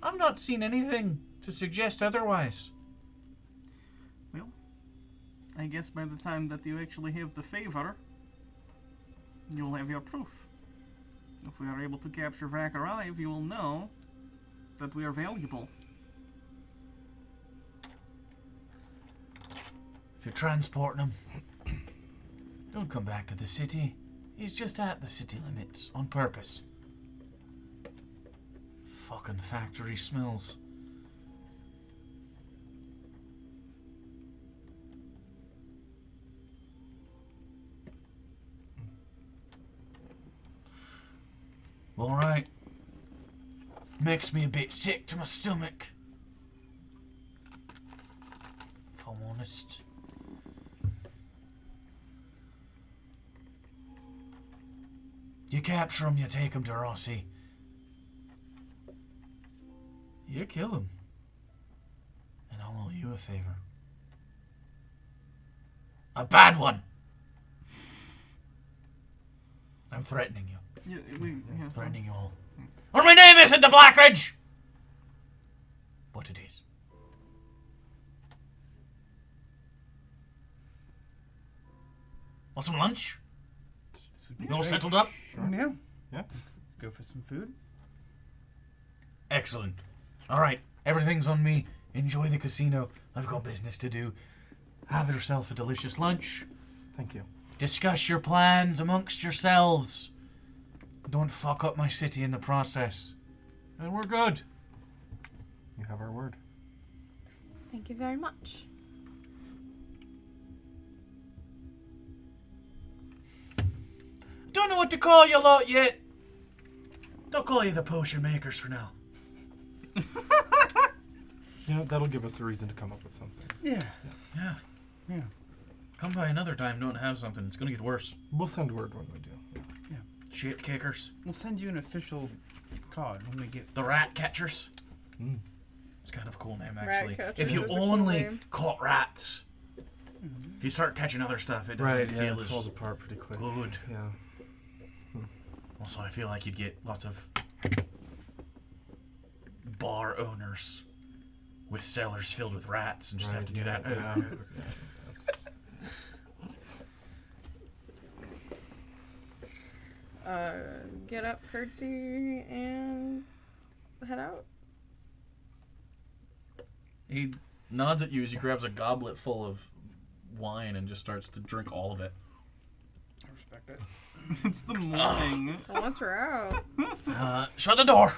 I've not seen anything to suggest otherwise. Well, I guess by the time that you actually have the favor, you'll have your proof. If we are able to capture Vac alive, you will know that we are valuable. If you're transporting him, don't come back to the city. He's just at the city limits on purpose. Fucking factory smells. Alright. Makes me a bit sick to my stomach. If I'm honest. You capture him, you take him to Rossi. You kill him. And I'll owe you a favor. A bad one! I'm threatening you. Yeah, Threatening you all. Or my name isn't the Black Reg! But it is. Want some lunch? You all settled up? Yeah. Yeah. Go for some food. Excellent. Alright, everything's on me. Enjoy the casino. I've got business to do. Have yourself a delicious lunch. Thank you. Discuss your plans amongst yourselves. Don't fuck up my city in the process. And we're good. You have our word. Thank you very much. Don't know what to call you lot yet. Don't call you the potion makers for now. You know, that'll give us a reason to come up with something. Yeah. Yeah. Yeah. Come by another time, don't have something. It's gonna get worse. We'll send word when we do. Shit kickers. We'll send you an official card when we get. The rat catchers. Mm. It's kind of a cool name, Rat actually. catchers If you is a cool only name. caught rats. If you start catching other stuff, it doesn't Right, feel yeah, it as falls apart pretty quick. good. Yeah. Also, I feel like you'd get lots of bar owners with cellars filled with rats and just have to do that. Yeah, that's, Get up, curtsy, and head out. He nods at you as he grabs a goblet full of wine and just starts to drink all of it. I respect it. It's the morning. Well, once we're out, Shut the door.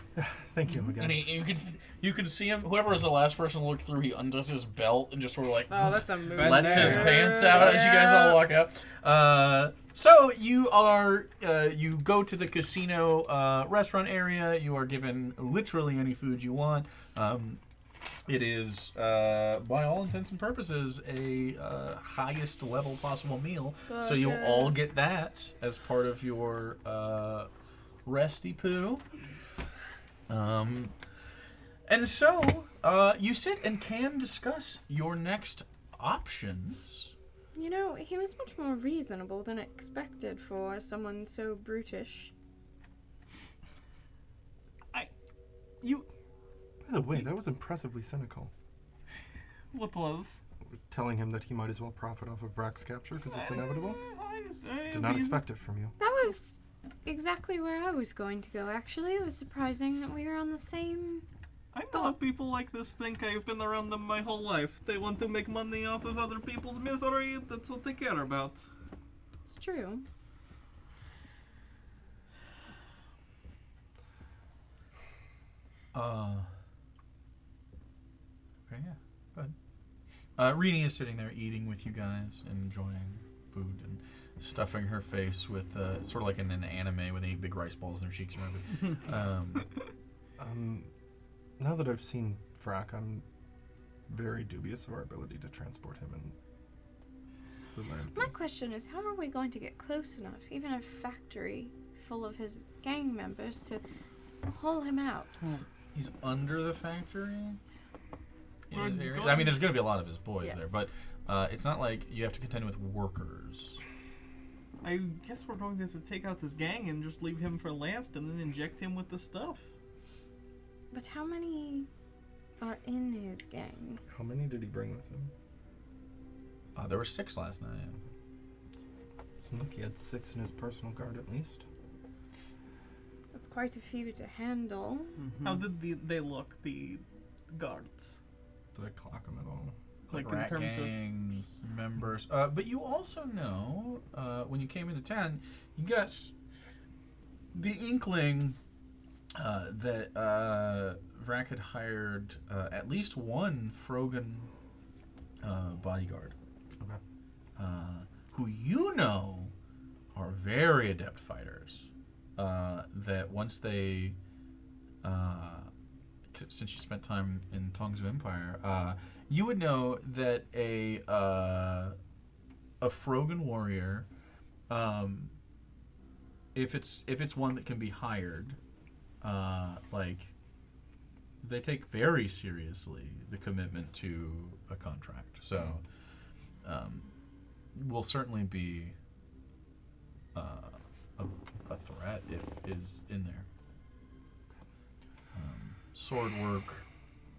Thank you again. And you can see him. Whoever was the last person to look through, he undoes his belt and just sort of like Oh, that's a move. lets his there. pants out as you guys all walk up. So you are you go to the casino restaurant area. You are given literally any food you want. It is, by all intents and purposes, a highest level possible meal. So you'll Okay. all get that as part of your resty poo. And so you sit and can discuss your next options. You know, he was much more reasonable than expected for someone so brutish. You. By the way, that was impressively cynical. What was? Telling him that he might as well profit off of Vrak's capture because it's inevitable. I Did not expect it from you. That was exactly where I was going to go, actually. It was surprising that we were on the same... I know people like this think I've been around them my whole life. They want to make money off of other people's misery. That's what they care about. It's true. Okay, yeah, go ahead. Rini is sitting there eating with you guys, enjoying food and stuffing her face with sort of like in an anime with any big rice balls in her cheeks. Remember? Now that I've seen Vrak, I'm very dubious of our ability to transport him in the land. My base. question is, how are we going to get close enough, even a factory full of his gang members, to haul him out? He's under the factory. In his We're area. going- I mean, there's going to be a lot of his boys Yes. there, but it's not like you have to contend with workers. I guess we're going to have to take out this gang and just leave him for last and then inject him with the stuff. But how many are in his gang? How many did he bring with him? There were 6 last night. Seemed like he had 6 in his personal guard at least. That's quite a few to handle. How did they look, the guards? Did I clock him at all? Like in Rat terms of... gang members. But you also know, when you came into town, you got the inkling that Vrak had hired at least one Frogan bodyguard. Okay. Who you know are very adept fighters. That once they, since you spent time in Tongues of Empire, you would know that a Frogan warrior, if it's one that can be hired, like they take very seriously the commitment to a contract. So, will certainly be a threat if is in there. Sword work,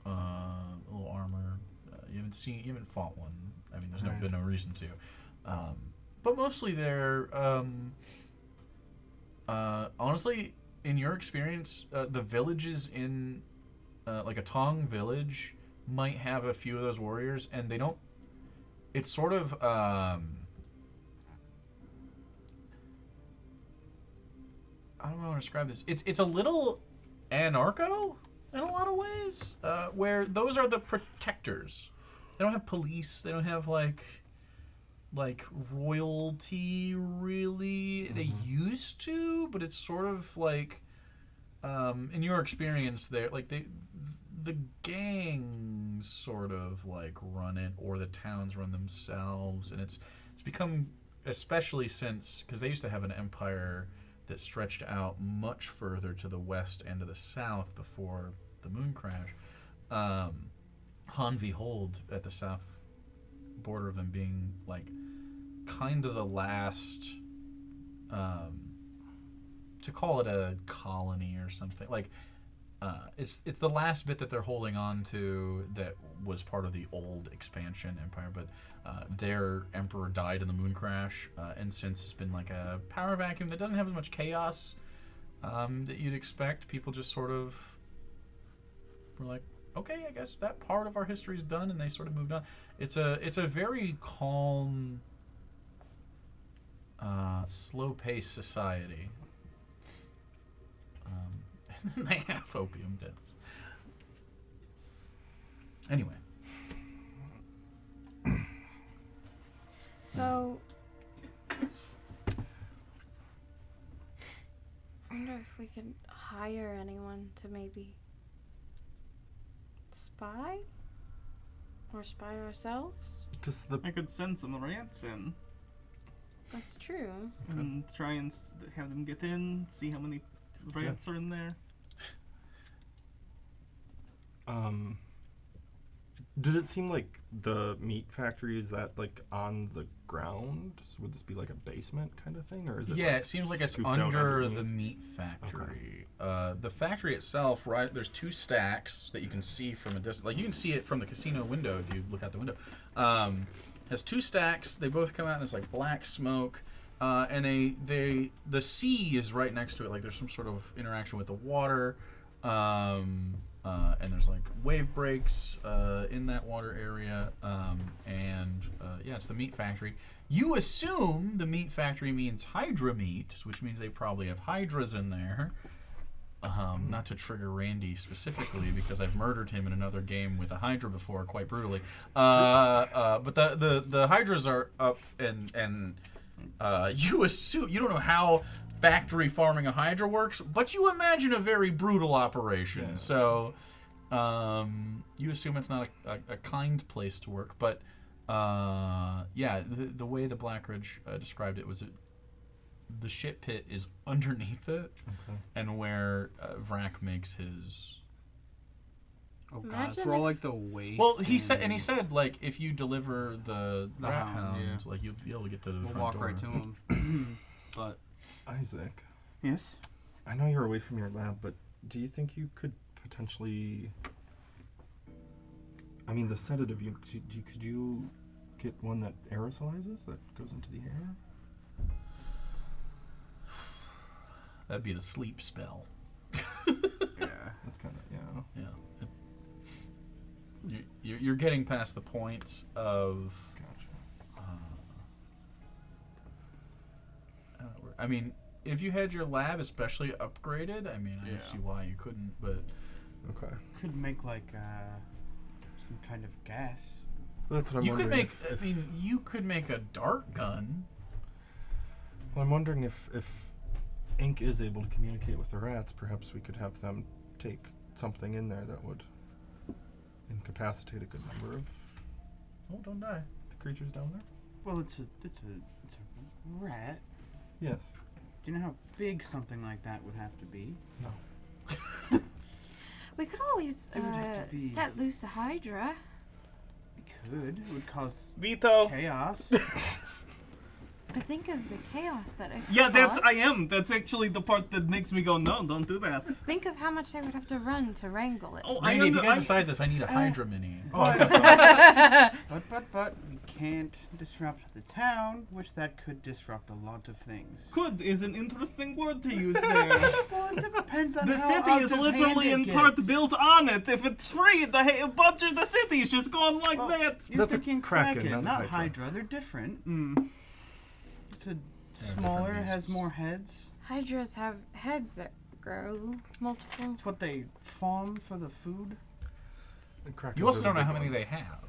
a little armor. You haven't fought one. I mean, there's Right. been no reason to. But mostly they're honestly, in your experience, the villages in like a Tong village might have a few of those warriors, and they don't. It's sort of I don't know how to describe this. It's a little anarcho in a lot of ways, where those are the protectors. They don't have police. They don't have like royalty really. They used to, but it's sort of like in your experience there, like the gangs sort of like run it, or the towns run themselves, and it's become, especially since, because they used to have an empire that stretched out much further to the west and to the south before the moon crash. Hanvi Hold at the south border of them being like kind of the last, to call it a colony or something, like it's the last bit that they're holding on to that was part of the old expansion empire, but their emperor died in the moon crash, and since it's been like a power vacuum that doesn't have as much chaos that you'd expect. People just sort of were like, okay, I guess that part of our history is done, and they sort of moved on. It's a very calm, slow-paced society. They have opium dens. Anyway. So, I wonder if we could hire anyone to maybe spy? Or spy ourselves? Just the I could send some rats in That's true. and try and have them get in, see how many rats are in there. Did it seem like the meat factory is that like on the ground? Would this be like a basement kind of thing, or is it? Yeah, like, it seems like it's scooped out under the underneath? meat factory. The factory itself, right? There's 2 stacks that you can see from a distance. Like you can see it from the casino window if you look out the window. Has 2 stacks. They both come out and there's like black smoke. And the sea is right next to it. Like there's some sort of interaction with the water. And there's like wave breaks in that water area. Yeah, it's the meat factory. You assume the meat factory means Hydra meat, which means they probably have Hydras in there. Not to trigger Randy specifically, because I've murdered him in another game with a Hydra before, quite brutally. But the Hydras are up, and you assume you don't know how factory farming a Hydra works, but you imagine a very brutal operation. Yeah. So you assume it's not a kind place to work, but yeah, the way the Black Reg described it was the shit pit is underneath it, and where Vrak makes his. Oh god, Imagine for all if- like the waste. Well, he said like if you deliver the The rat hound, hound, yeah. like you'll be able to get to the we'll front walk door. right to him. But Isaac, yes, I know you're away from your lab, but do you think you could potentially? I mean, the sedative. Could you get one that aerosolizes, that goes into the air? That'd be the sleep spell. yeah. That's kind of Yeah. You're getting past the points of. Gotcha. I mean, if you had your lab especially upgraded, I mean, I don't Yeah. see why you couldn't. But Okay. Could make like some kind of gas. That's what I'm you could wondering. make. I mean, you could make a dart gun. Well, I'm wondering if Ink is able to communicate with the rats, perhaps we could have them take something in there that would incapacitate a good number of Oh, don't die. the creatures down there. Well, it's a rat. Yes. Do you know how big something like that would have to be? No. We could always It would have to be- set loose a Hydra. It could. It would cause Veto. chaos. But think of the chaos that it Yeah, cause. That's actually the part that makes me go, no, don't do that. Think of how much they would have to run to wrangle it. Oh, Randy, if you guys decide this, I need a Hydra mini. But we can't disrupt the town, which that could disrupt a lot of things. Could is an interesting word to use there. Well, it depends on The how city out is of literally hand in it part gets. built on it. If it's free, a bunch of the city's just gone like Well, that. You're That's a thinking Kraken, Kraken, not a not Hydra. Hydra. They're different. It's a different smaller, has beasts. more heads. Hydras have heads that grow multiple. It's what they farm for the food. The Krakens You also are don't the know big how many ones. they have.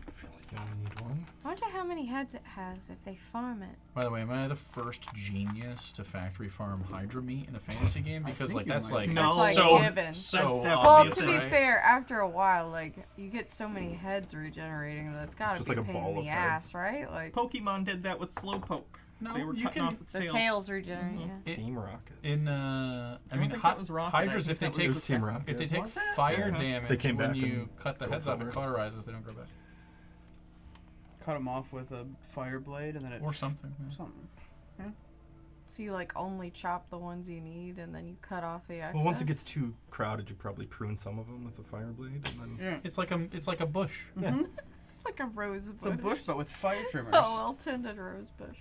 I feel like you only need one. I wonder how many heads it has if they farm it. By the way, am I the first genius to factory farm Hydra meat in a fantasy game? Because think like you that's might like be. No. That's like so given. so That's definitely Well, obvious, to be right? fair, after a while, like you get so many heads regenerating that it's gotta just be like a a pain ball in of the heads. ass, right? Like Pokemon did that with Slowpoke. No, They were you cutting can- off its the tails. tails regenerate. Mhm. Yeah. Team Rocket. In I I mean, think that was Rocket. Hydras I if think they that take was Team Rocket. if they take Was it? fire Yeah. damage They came when back you and cut the killed heads off, it Silver. cauterizes. They don't grow back Cut them off with a fire blade and then it or something. Yeah. something. So you like only chop the ones you need, and then you cut off the excess. Well, once it gets too crowded, you probably prune some of them with a fire blade, and then Yeah. It's like a bush. yeah. like a rose It's bush. a bush, but with fire trimmers. Oh, well-tended rose bush.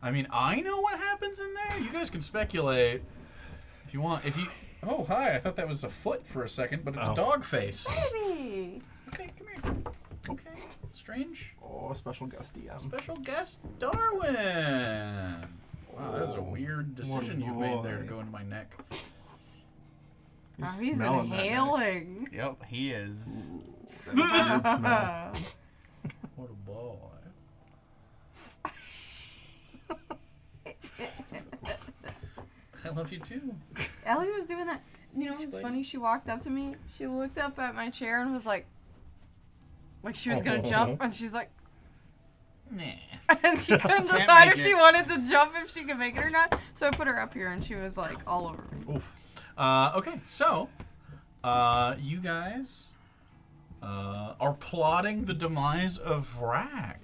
I mean, I know what happens in there. You guys can speculate if you want. If you oh hi, I thought that was a foot for a second, but it's Oh. a dog face. Baby. Okay, come here. Okay, strange. Oh, special guest DM. Special guest Darwin. Wow, that was a weird decision you made there to go into my neck. You're Oh, he's smelling that neck. inhaling. Yep, he is. That weird smell. What a boy. I love you too. Ellie was doing that. You know, it was funny. She walked up to me. She looked up at my chair and was like she was gonna jump, and she's like, Nah. and she couldn't Can't decide make if she it. wanted to jump, if she could make it or not. So I put her up here, and she was like all over me. Oof. Okay, so you guys are plotting the demise of Vrak.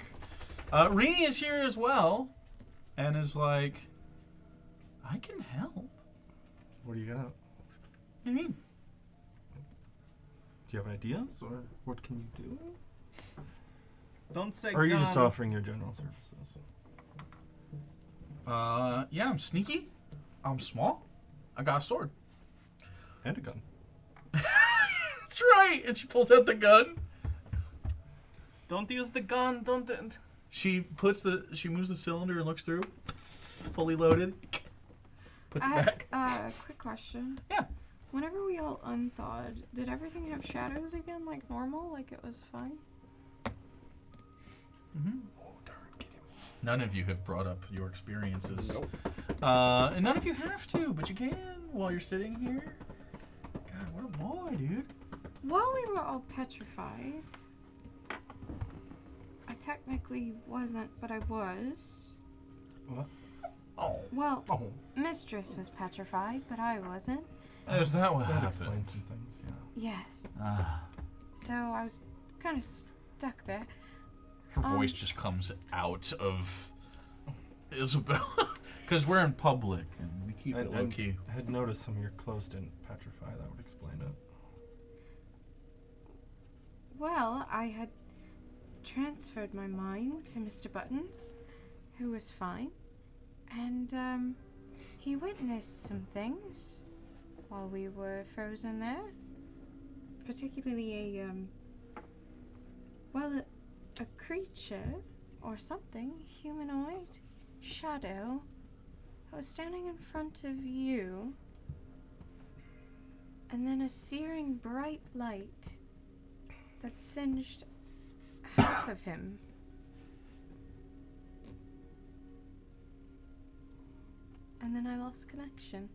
Rini is here as well, and is like, I can help. What do you got? What do you mean? Do you have ideas, or what can you do? Don't say Or are you just gun. offering your general services? Yeah, I'm sneaky. I'm small. I got a sword. And a gun. That's right. And she pulls out the gun. Don't use the gun. Don't. She moves the cylinder and looks through. Fully loaded. Puts it back. Quick question. Yeah. Whenever we all unthawed, did everything have shadows again, like normal, like it was fine? Mm-hmm. None of you have brought up your experiences. And none of you have to, but you can while you're sitting here. God, what a boy, dude. While we were all petrified, I technically wasn't, but I was. What? Oh. Well, Oh, Mistress was petrified, but I wasn't. Is that what that happened? explains some things, yeah. Yes. Ah. So I was kind of stuck there. Her voice just comes out of Isabel. Because we're in public and we keep it low key. I had noticed some of your clothes didn't petrify. That would explain it. Well, I had transferred my mind to Mr. Buttons, who was fine, and he witnessed some things while we were frozen there. Particularly a creature or something, humanoid, shadow, that was standing in front of you, and then a searing bright light that singed half of him. And then I lost connection.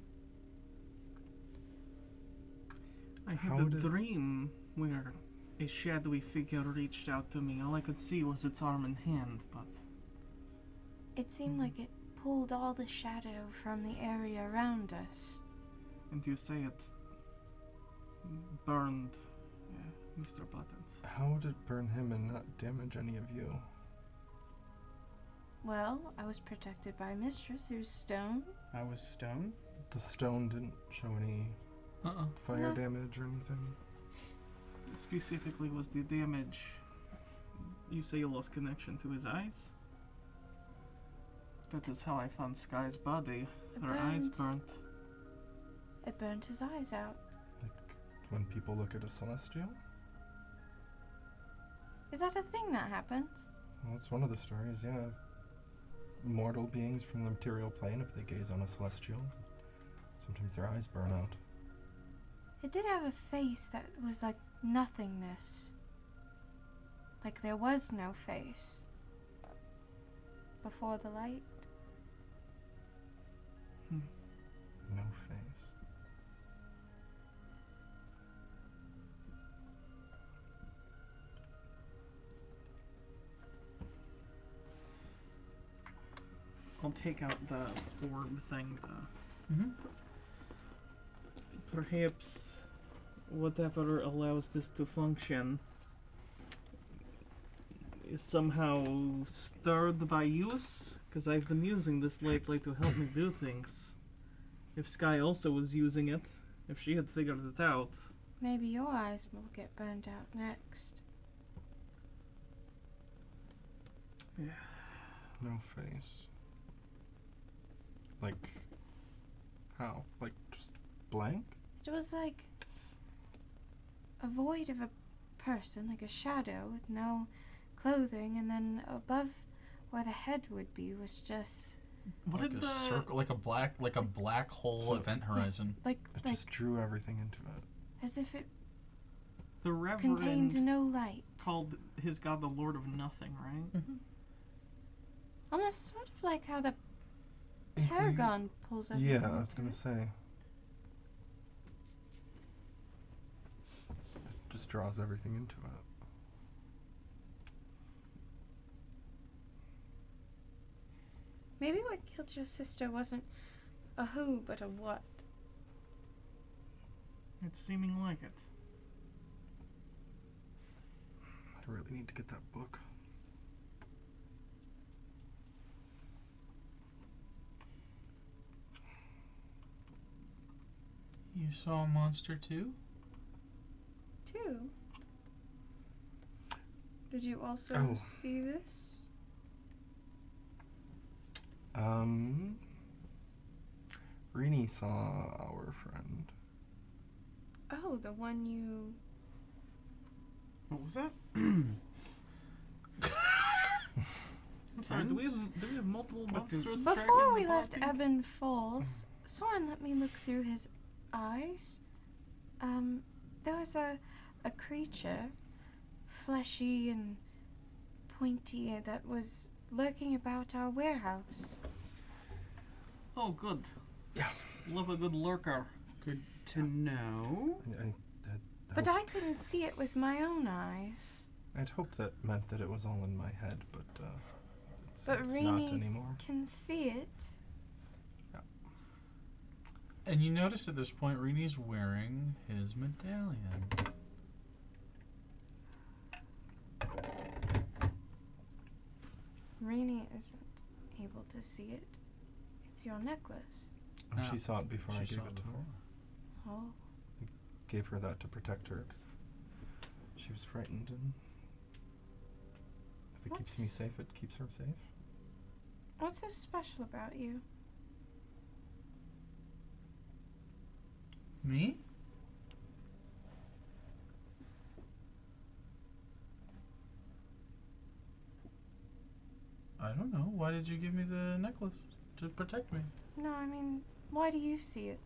I How had a did- dream where a shadowy figure reached out to me. All I could see was its arm and hand, but It seemed like it pulled all the shadow from the area around us. and you say it burned Mr. Buttons. How did it burn him and not damage any of you? Well, I was protected by Mistress, who's stone. I was stoned. The stone didn't show any fire No. damage or anything? Specifically, was the damage. You say you lost connection to his eyes? That is how I found Sky's body. It Her eyes burned. burnt. It burned his eyes out. Like when people look at a celestial? Is that a thing that happens? Well, it's one of the stories, yeah. Mortal beings from the material plane, if they gaze on a celestial, sometimes their eyes burn out. It did have a face that was like nothingness. Like there was no face. Before the light. No face. I'll take out the orb thing. Mm-hmm. Perhaps whatever allows this to function is somehow stirred by use, because I've been using this lately to help me do things. If Sky also was using it, if she had figured it out. Maybe your eyes will get burned out next. No face. Like, how? Like, just blank? It was like a void of a person, like a shadow with no clothing, and then above where the head would be was just What like did a the circle, like a black hole So- event horizon. Like It like just drew everything into it. as if it the Reverend contained no light. called his god the Lord of Nothing, right? Mm-hmm. Almost sort of like how the Think we- Paragon pulls everything Yeah, I was into gonna it. say. It just draws everything into it. Maybe what killed your sister wasn't a who, but a what. It's seeming like it. I really need to get that book. You saw a monster too? Two. Did you also Oh. see this? Rini saw our friend. Oh, the one you. What was that? I'm sorry. Do we have multiple monsters? Before we left Ebon Falls, Soren let me look through his eyes. There was a creature, fleshy and pointy, that was lurking about our warehouse. Oh, good. Yeah. Love a good lurker. Good to know. But I couldn't see it with my own eyes. I'd hoped that meant that it was all in my head, but But it's not Rini anymore. can see it. And you notice at this point, Rini's wearing his medallion. Rini isn't able to see it. It's your necklace. Oh, she saw it before I She gave saw it to her. before. Oh. Gave her that to protect her because she was frightened, and if it keeps me What's- safe, it keeps her safe. What's so special about you? Me? I don't know. Why did you give me the necklace? To protect me. No, I mean, why do you see it?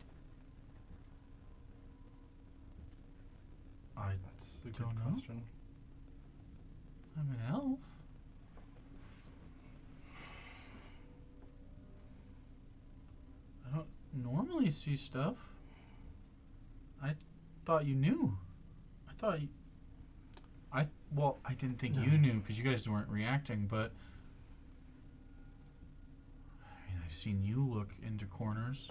That's a good Don't know. question. I'm an elf. I don't normally see stuff. I thought you knew. I didn't think you knew because you guys weren't reacting, but I mean, I've seen you look into corners.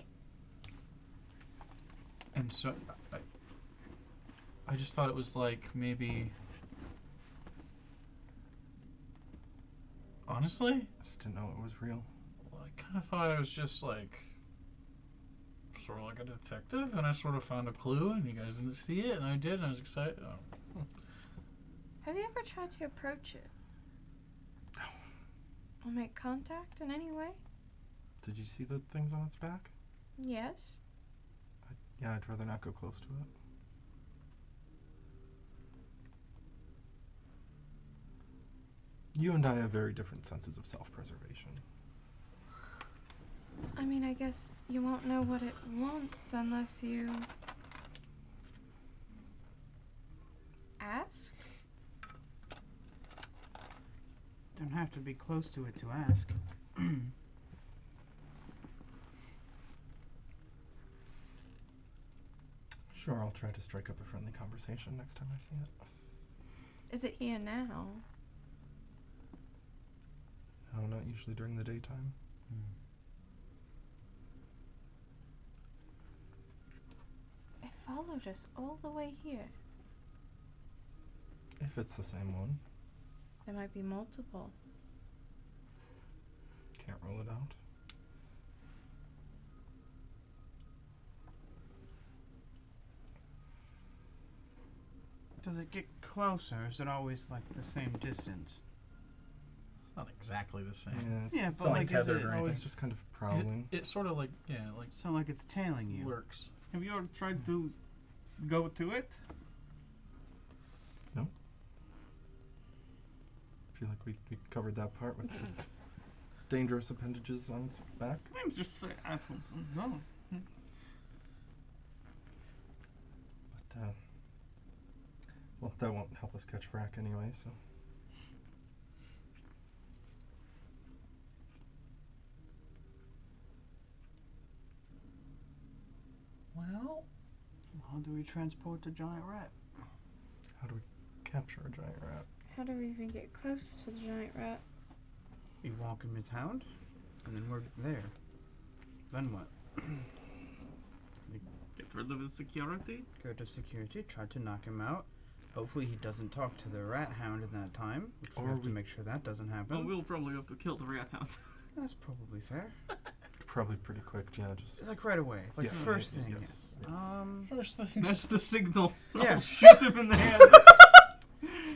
And so I just thought it was like maybe. Honestly, I just didn't know it was real. well, I kind of thought I was just like sort of like a detective, and I sort of found a clue, and you guys didn't see it, and I did, and I was excited. Oh. Have you ever tried to approach it? No. Or make contact in any way? Did you see the things on its back? Yes. Yeah, I'd rather not go close to it. You and I have very different senses of self-preservation. I mean, I guess you won't know what it wants unless you ask. Don't have to be close to it to ask. Sure, I'll try to strike up a friendly conversation next time I see it. Is it here now? No, not usually during the daytime. It followed us all the way here. If it's the same one, There might be multiple. can't rule it out. Does it get closer? Or is it always like the same distance? It's not exactly the same. Yeah, Yeah, it's but like, is tethered it or always it's just kind of prowling. It sort of like, yeah, like sound like it's tailing you? lurks. Have you ever tried to go to it? I feel like we covered that part with dangerous appendages on its back? I'm just saying. I don't know. But, well, that won't help us catch Vrack anyway, so. Well, How do we transport the giant rat? How do we capture a giant rat? How do we even get close to the giant rat? We walk him his hound, and then we're there. Then what? Get rid of his security? Go to security, try to knock him out. Hopefully he doesn't talk to the rat hound in that time, which we Or have to we- make sure that doesn't happen. Well, we'll probably have to kill the rat hound. That's probably fair. Probably pretty quick, yeah, just. Like right away. Like Yeah, first yeah, thing. yes, first thing. That's the signal. Yeah. I'll shoot him in the head.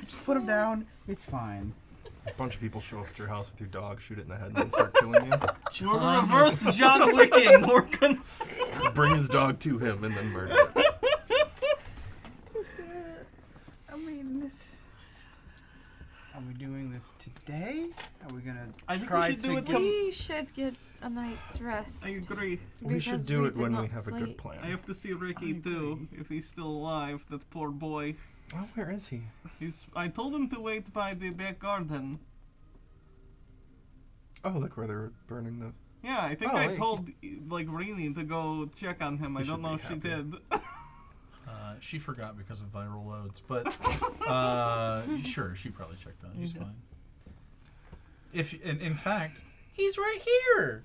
Just put him down. It's fine. A bunch of people show up at your house with your dog, shoot it in the head, and then start killing you. We're the reverse John Wicking. We're gonna... Bring his dog to him and then murder it. I mean, this. Are we doing this today? Are we gonna I think we try should to do it get? We should get a night's rest. I agree. We should because do it did when we not have a good sleep. plan. I have to see Ricky too, if he's still alive. That poor boy. Oh, where is he? I told him to wait by the back garden. Oh, look where they're burning the. Yeah, I think Oh, I wait, told like Rini to go check on him. I He don't should know be if she happy. did. She forgot because of viral loads, but sure, she probably checked on. He's Okay. fine. If in fact, he's right here.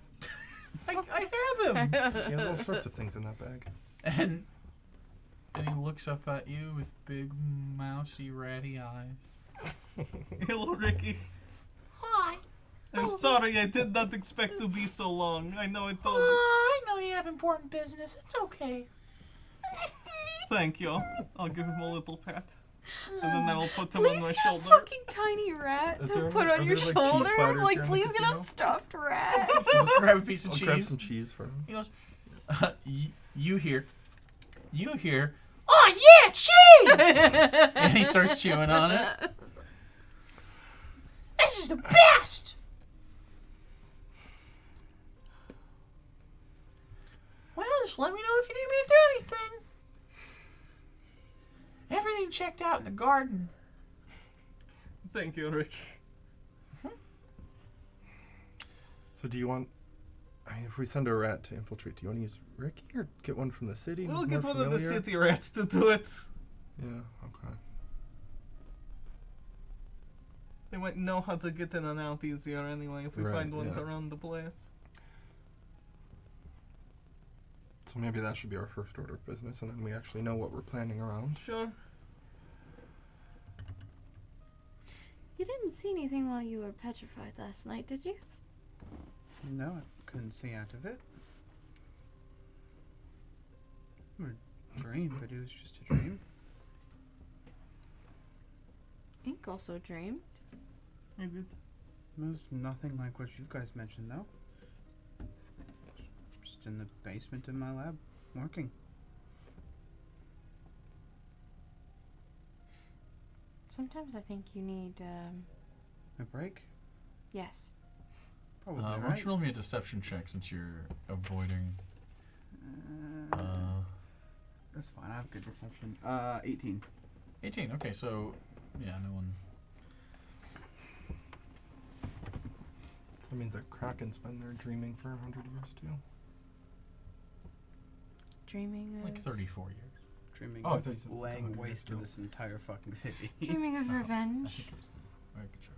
I have him. He has all sorts of things in that bag. And he looks up at you with big mousy ratty eyes. Hello, Ricky. Hi. I'm sorry, I did not expect to be so long. I know I told you. I know you have important business. It's okay. Thank you. I'll give him a little pat. And then I will put him Please on my get shoulder. a fucking tiny rat Is to there put any- on are your there, like, cheese shoulder. platters Like, here in the please get a casino? stuffed rat. Just grab a piece of I'll cheese. grab some cheese for him. He goes, you hear, oh yeah, cheese! And he starts chewing on it. This is the best! Well, just let me know if you need me to do anything. Everything checked out in the garden. Thank you, Rick. So do you want? I mean, if we send a rat to infiltrate, do you want to use Ricky or get one from the city? We'll who's get more one of the familiar? city rats to do it. Yeah. Okay. They might know how to get in and out easier anyway if we Right, find ones yeah. around the place. So maybe that should be our first order of business, and then we actually know what we're planning around. Sure. You didn't see anything while you were petrified last night, did you? No, I couldn't see out of it. Or dream, but it was just a dream. Ink also dreamed. I did. It was nothing like what you guys mentioned, though. Just in the basement in my lab, working. Sometimes I think you need, A break? yes. Probably Why don't right. you roll me a deception check since you're avoiding? That's fine. I have good deception. 18. 18. Okay, so yeah, no one. That means that Kraken's been there dreaming for 100 years too. Dreaming of, Like 34 years. Dreaming Oh, I of thought you said it was laying 100 years waste to ago. this entire fucking city. dreaming of I revenge. think it was the. Okay, sure.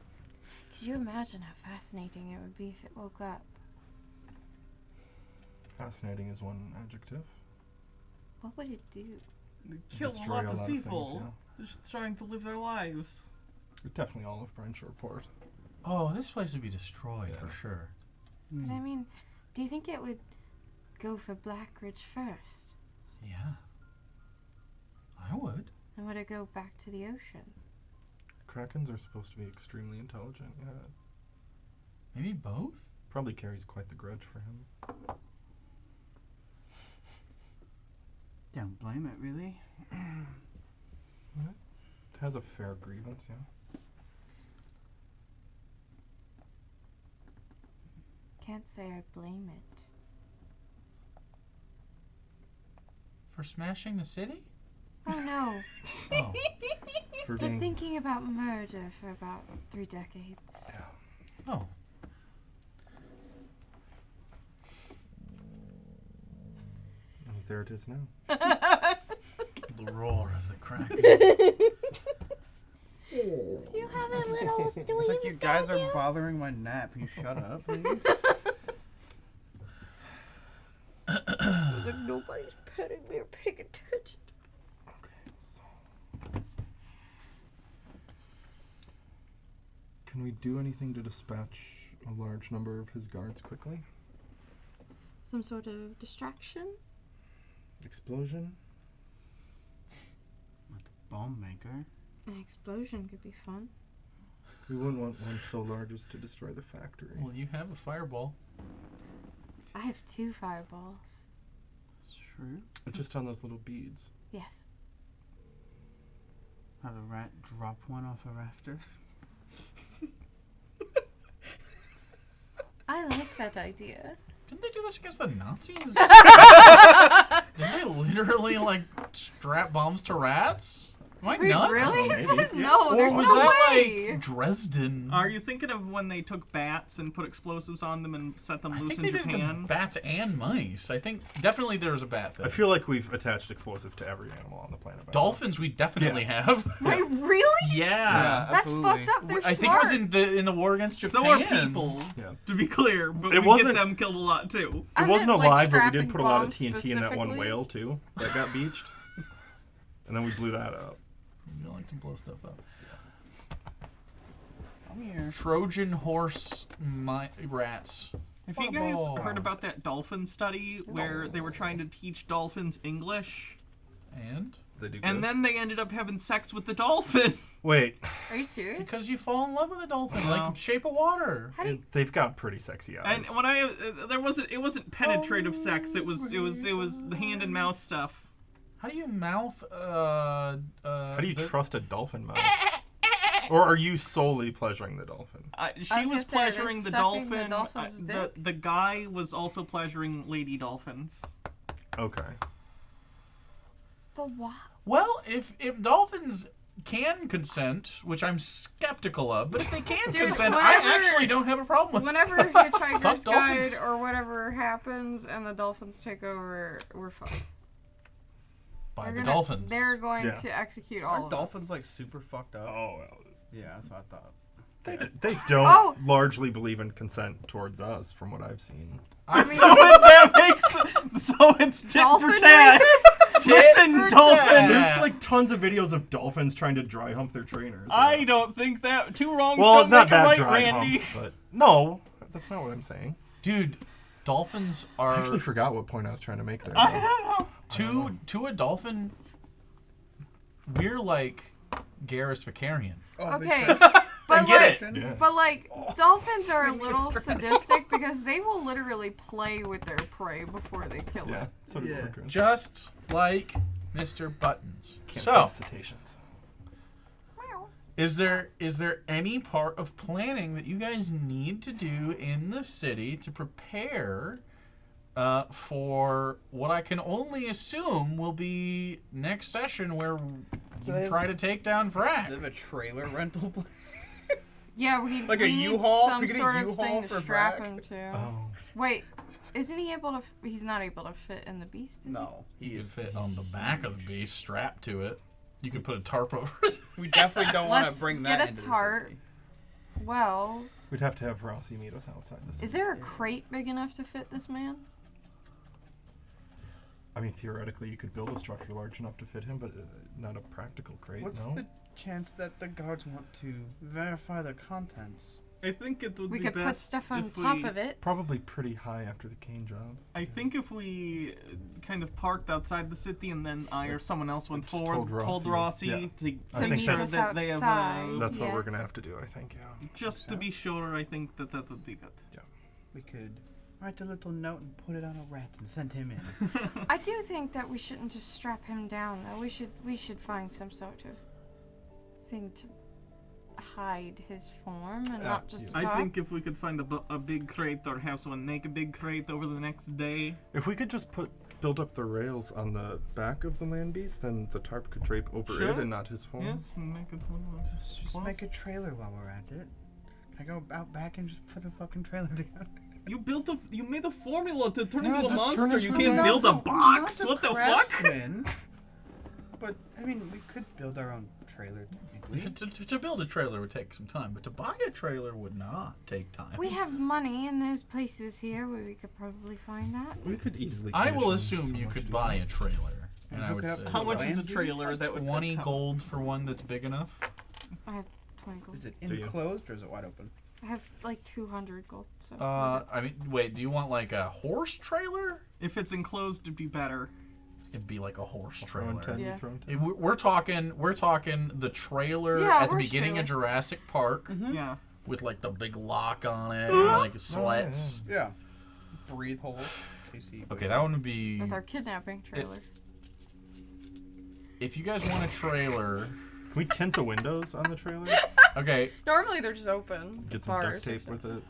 Could you imagine how fascinating it would be if it woke up? Fascinating is one adjective. What would it do? They kill a Destroy lot of people. things, yeah. They're just trying to live their lives. We're definitely all of Branch Report. Oh, this place would be destroyed Yeah. for sure. But I mean, do you think it would go for Black Reg first? Yeah. I would. And would it go back to the ocean? Krakens are supposed to be extremely intelligent, yeah. Maybe both? Probably carries quite the grudge for him. Don't blame it, really. It has a fair grievance, yeah. can't say I blame it. For smashing the city? Oh no. Oh. For Been being thinking about murder for about 3 decades. Oh. oh, there it is now. The roar of the Kraken. You haven't little It's like you guys are bothering my nap. You shut up, please. It's like nobody's petting me or paying attention. Okay, so can we do anything to dispatch a large number of his guards quickly? Some sort of distraction? Explosion? Like a bomb maker. An explosion could be fun. We wouldn't want one so large as to destroy the factory. Well, you have a fireball. I have 2 fireballs. It's true. Just on those little beads. Yes. Have a rat drop one off a rafter. I like that idea. Didn't they do this against the Nazis? Didn't they literally, like, strap bombs to rats? Am I Wait, nuts? really? Maybe. No, Or there's was no that, way. like, Dresden? Are you thinking of when they took bats and put explosives on them and set them I loose think in they did Japan? to bats and mice. I think definitely there was a bat thing. I feel like we've attached explosive to every animal on the planet. by now. Dolphins we definitely have. Wait, really? Yeah. That's absolutely. fucked up. They're I think smart. it was in the war against Japan. So are people, Yeah. to be clear, but It we wasn't- get them killed a lot too. I It wasn't meant, like, alive, but we strapping did put a lot of bombs TNT in that one specifically. whale too that got beached, and then we blew that up. You like to blow stuff up. I'm here. Trojan horse rats. Have you guys Fireball. heard about that dolphin study where they were trying to teach dolphins English? And? They do And good. then they ended up having sex with the dolphin. Wait, Are you serious? Because you fall in love with a dolphin, No. like Shape of Water. How do you... they've got pretty sexy eyes. And when it wasn't penetrative sex. It was the hand and mouth stuff. How do you mouth, How do you trust a dolphin mouth? Or are you solely pleasuring the dolphin? She I was was gonna say, pleasuring the sucking the dolphin. dolphin's dick? The guy was also pleasuring lady dolphins. Okay. But why? Well, if dolphins can consent, which I'm skeptical of, but if they can Dude, consent, whenever- I actually don't have a problem with Whenever Fuck Hitchhiker's dolphins. Guide or whatever happens and the dolphins take over, we're fucked. by They're the gonna- dolphins. They're going Yeah. to execute all Are of dolphins us. like super fucked up? Oh, Yeah, that's what I thought. they don't Oh! largely believe in consent towards us, from what I've seen. I mean, That makes so it's tit dolphin for tat. rapists? Listen, for dolphin. tat. There's like tons of videos of dolphins trying to dry hump their trainers. I don't think that two wrongs Well, don't it's not make a that right, dry Randy. hump, but no, that's not what I'm saying. Dude, dolphins I are actually forgot what point I was trying to make there. I though. don't know. to a dolphin. We're like Garrus Vicarian. Oh, they Okay, tried- but get like, it. Yeah. but like, dolphins are a Give me a little stretch. sadistic because they will literally play with their prey before they kill Yeah, it. so do Yeah. orcas. Just like Mr. Buttons. Can't So, face cetaceans. Meow. is there any part of planning that you guys need to do in the city to prepare for what I can only assume will be next session where you try to take down They Vrac? have a trailer rental place. Yeah, we Like a we need U-Haul? some We get a sort of U-Haul thing to for strap Vrac? him to. Oh, Wait, isn't he able to? He's not able to fit in the beast, is No, he You is. could fit on the back of the beast, strapped to it. You could put a tarp over it. We definitely don't want Let's to bring get that a into tarp. the city. he? Well, we'd have to have Rossi meet us outside the city. is there a crate big enough to fit this man? I mean, theoretically, you could build a structure large enough to fit him, but not a practical crate. What's no? the chance that the guards want to verify the contents? I think it would We be could put best stuff on if top we- of it. Probably pretty high after the cane job. I think if we kind of parked outside the city and then I or someone else went Just forward, told told Rossi. Rossi Yeah. to I make think sure that's- that they have outside. That's what we're gonna Yes. have to do, I think. Yeah. just to be sure, I think that would be good. We could write a little note and put it on a wrap and send him in. I do think that we shouldn't just strap him down though. We should find some sort of thing to hide his form and not just talk? I think if we could find a big crate or have someone make a big crate over the next day. If we could just build up the rails on the back of the land beast, then the tarp could drape over Sure. it and not his form. Yes, and make it Just make a trailer while we're at it. Can I go out back and just put a fucking trailer together? You made a formula to turn Yeah, into a just turn monster. it You into can't a build a box. What the fuck? Craftsman. But I mean, we could build our own trailer technically. To build a trailer would take some time, but to buy a trailer would not take time. We have money, and there's places here where we could probably find that. We could easily. I will commission assume you someone could to do buy that. a trailer, and I Hook would it up say to How the much is a land trailer that would 20 come? gold for one that's big enough. I have 20 gold. Is it Do you? enclosed or is it wide open? I have like 200 gold. So I mean, wait, do you want like a horse trailer? If it's enclosed, it'd be better. It'd be like a horse Throwing trailer. 10, Yeah. throwing 10. If we're talking the trailer Yeah, at the horse beginning of trailer. Jurassic Park Yeah. with like the big lock on it, and, like sleds. Yeah. Breathe holes. in case he Okay, that one would be. that's our kidnapping trailer. If you guys want a trailer, Can we tint the windows on the trailer? okay. Normally they're just open. Get some bars duct tape with it.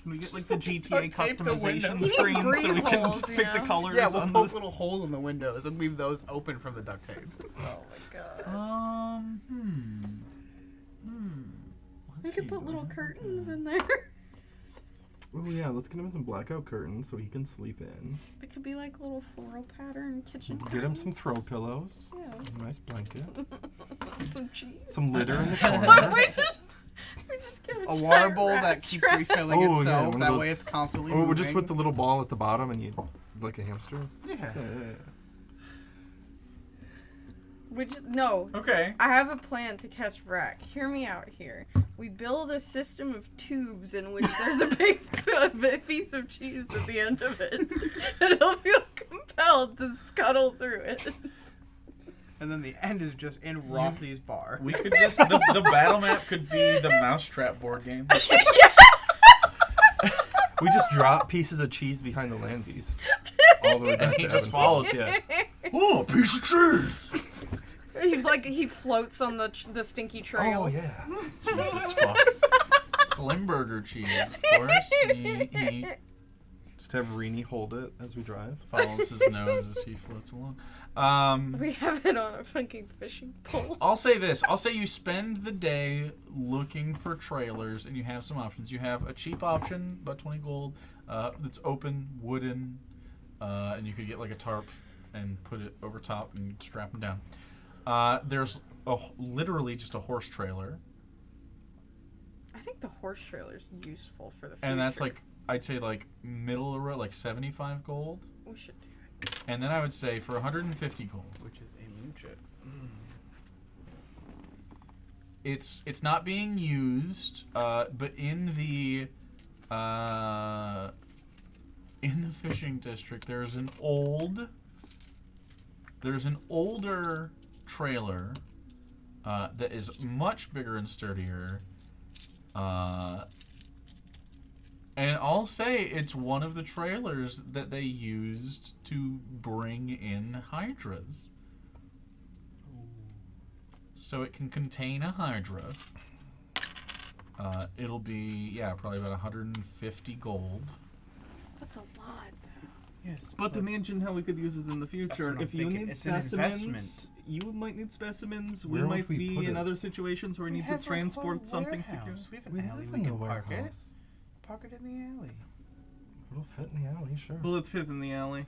Can we get like the GTA Duct tape the customization windows. He screen needs so we breathe can holes, pick you the know? colors Yeah, we'll on poke the... little holes in the windows and leave those open from the duct tape. Oh my god. We Let's could see, put do little I have curtains a- in there. Oh yeah, let's get him some blackout curtains so he can sleep in. It could be like little floral pattern kitchen. Get him some throw curtains. pillows. Yeah. A nice blanket. Some cheese. Some litter in the we corner. just get A giant water bowl rat that keeps trap. refilling Oh, yeah, itself. one of That those- way it's constantly Oh, moving. just with the little ball at the bottom and you like a hamster. Yeah. Yeah. No. Okay. I have a plan to catch Vrac. Hear me out here. We build a system of tubes in which there's a big piece of cheese at the end of it. And he'll feel compelled to scuttle through it. And then the end is just in Rossi's bar. We could just the battle map could be the mousetrap board game. We just drop pieces of cheese behind the land beast. All the way back And he to just Evan. follows. Yeah. Oh, a piece of cheese. He floats on the stinky trail. Oh yeah. Jesus fuck. It's Limburger cheese, of course. He Just have Rini hold it as we drive. follows his nose as he floats along. We have it on a fucking fishing pole. I'll say this. I'll say you spend the day looking for trailers, and you have some options. You have a cheap option, about 20 gold, that's open, wooden, and you could get like a tarp and put it over top and strap them down. There's literally just a horse trailer, I think the horse trailer's useful for the future. and that's like, I'd say like middle of the road, like 75 gold. We should do it. And then I would say for 150 gold. Which is a moochit. It's not being used, but in the fishing district, there's an older trailer that is much bigger and sturdier. And I'll say it's one of the trailers that they used to bring in hydras. So it can contain a hydra. It'll be, probably about 150 gold. That's a lot, though. Yes. But imagine how we could use it in the future. what I'm If you thinking. need It's an specimens, investment. you might need specimens. We Where would might we be put in it? other situations where we need to transport something secure. We have an We alley. live We in the can park it. warehouse. Park it in the alley. It'll fit in the alley, sure. Will it fit in the alley?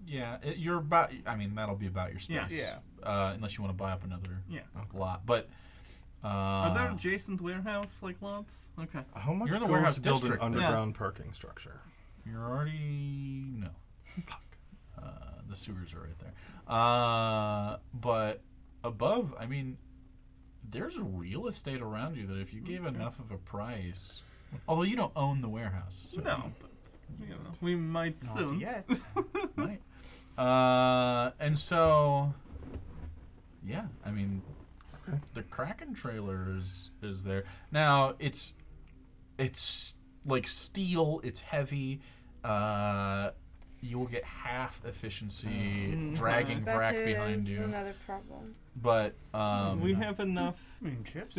You're about. I mean, that'll be about your space. Yeah. Unless you want to buy up another Yeah. lot, but. Are there adjacent warehouse like lots? Okay. How much You're in the gold warehouse to build district. an underground parking structure? You're already no. The sewers are right there. But above, I mean, there's real estate around you that if you gave enough of a price, although you don't own the warehouse, so No, but we might Not soon. yet. right? And so, yeah, I mean, Okay. the Kraken trailer is there now. It's like steel. It's heavy. you will get half efficiency dragging That Vrack behind is you. another problem. But we have enough Chips?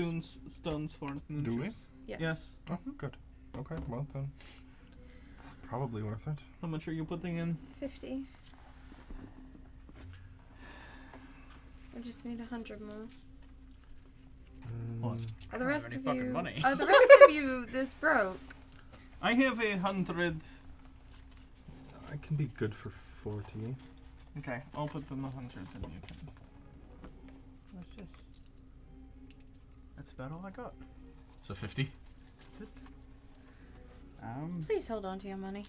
stones for Do we? chips. Yes. Yes. Oh, good. Okay, well then, it's probably worth it. How much are you putting in? 50. I just need 100 more. What? Are the rest of fucking you? money. Are the rest of you this broke? I have 100. I can be good for 40. Okay, I'll put them 100 and you can. What's this? That's about all I got. So 50. That's it. Please hold on to your money.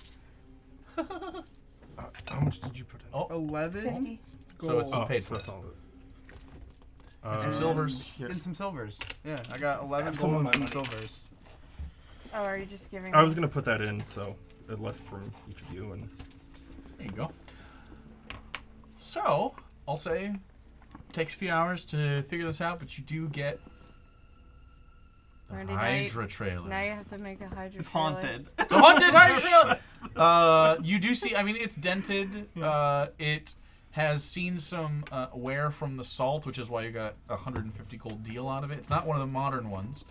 How much did you put in? Oh, 11 50. so it's gold. paid So for. that's all of it. Some silvers. Here. And some silvers. Yeah, I got 11 Have some gold of and my some money. silvers. Oh, are you just giving? I was gonna put that in, so less from each of you, and There you go. So, I'll say, takes a few hours to figure this out, but you do get the Randy, Hydra trailer. Now you have to make a Hydra. It's trailer. haunted. It's a haunted Hydra trailer! You do see, I mean, it's dented. It has seen some wear from the salt, which is why you got a 150 gold deal out of it. It's not one of the modern ones,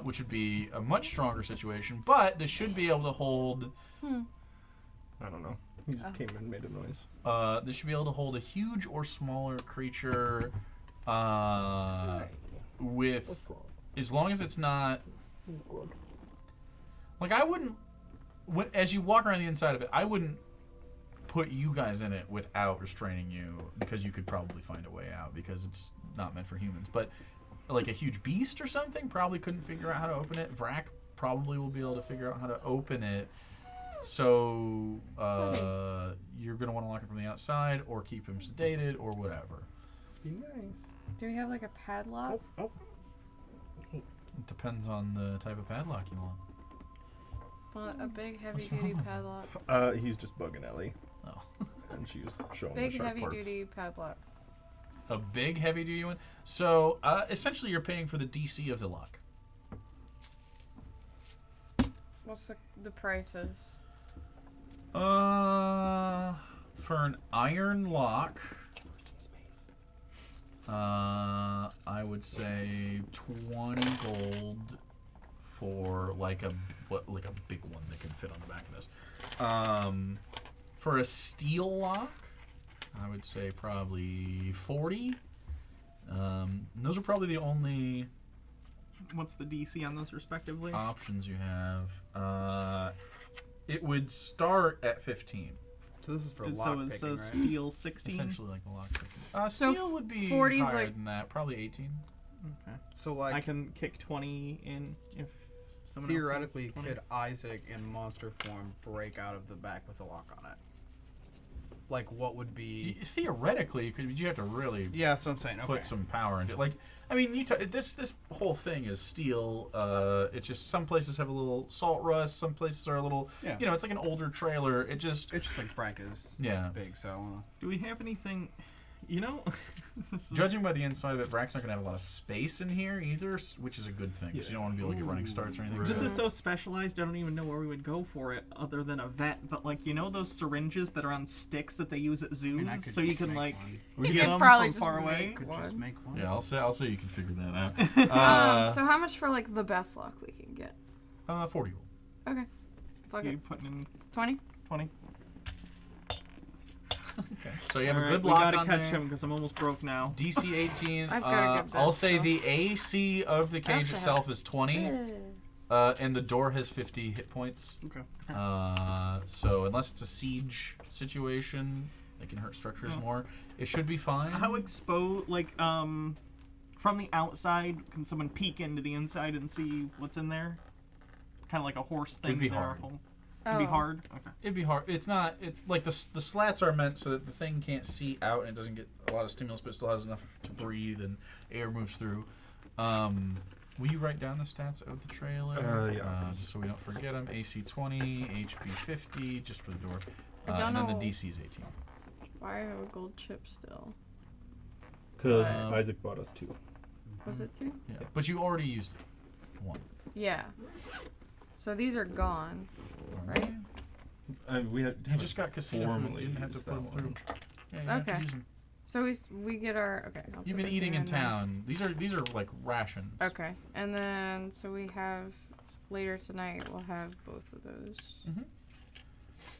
which would be a much stronger situation, but this should be able to hold... I don't know. He just came in and made a noise. This should be able to hold a huge or smaller creature with, as long as it's not, like I wouldn't, as you walk around the inside of it, I wouldn't put you guys in it without restraining you, because you could probably find a way out, because it's not meant for humans. But like a huge beast or something probably couldn't figure out how to open it. Vrack probably will be able to figure out how to open it. So you're gonna want to lock him from the outside, or keep him sedated, or whatever. Be nice. Do we have like a padlock? Oh. It depends on the type of padlock you want. Well, a big heavy What's wrong duty with padlock. He's just bugging Ellie, Oh, and she was showing Big the sharp heavy parts. duty padlock. a big heavy duty one. So essentially, you're paying for the DC of the lock. What's the prices? For an iron lock, I would say 20 gold for like a big one that can fit on the back of this. For a steel lock, I would say probably 40. And those are probably the only What's the DC on those respectively? options you have. It would start at 15. So this is for so lock it's picking, right? steel 16. Essentially like a lock picking. So Steel would be 40's higher like- than that, probably 18. Okay. So like I can kick 20 in if someone theoretically, else has 20. could Isaac in monster form break out of the back with a lock on it? Like what would be? Theoretically, you have to really Yeah, that's what I'm saying. Okay. put some power into it. Like, I mean, this whole thing is steel. It's just some places have a little salt rust. Some places are a little, Yeah. it's like an older trailer. It just, It's just like Frank is yeah. big, so I don't know. Do we have anything? This is- Judging by the inside of it, Vrack's not gonna have a lot of space in here either, which is a good thing because you don't want to be able to get running starts or anything. This so- is so specialized, I don't even know where we would go for it other than a vet. But like, those syringes that are on sticks that they use at I zoos, mean, I could so you just can make like one. We You get could them probably from just far away. make Could one. just make one. Yeah, I'll say you can figure that out. So how much for like the best lock we can get? 40 gold. Okay. Fuck You it. putting in 20? 20. Okay. So you have a Alright, good we lock gotta on catch there. him because I'm almost broke now. DC 18. I've got a good I'll bet, say so. the AC of the I cage also itself is 20, Yes. and the door has 50 hit points. Okay. So unless it's a siege situation, that can hurt structures more. It should be fine. How exposed, from the outside, can someone peek into the inside and see what's in there? Kind of like a horse thing. It'd be there are hard. holes. It'd be Oh. hard. Okay. It'd be hard. It's not. It's like the slats are meant so that the thing can't see out and it doesn't get a lot of stimulus, but it still has enough to breathe and air moves through. Will you write down the stats of the trailer? Yeah. Just so we don't forget them. AC 20, HP 50, just for the door. I don't and then know. the DC is 18. Why I have a gold chip still? Because Um, Isaac bought us 2. Was it 2? Yeah. But you already used it. 1. Yeah. So these are gone, right? We had. You just got casino food. formally You didn't have to used put them that through. one. Yeah, you have to Okay. use them. So we get our okay. I'll You've put been this eating in there. town. These are like rations. Okay, and then so we have later tonight. We'll have both of those,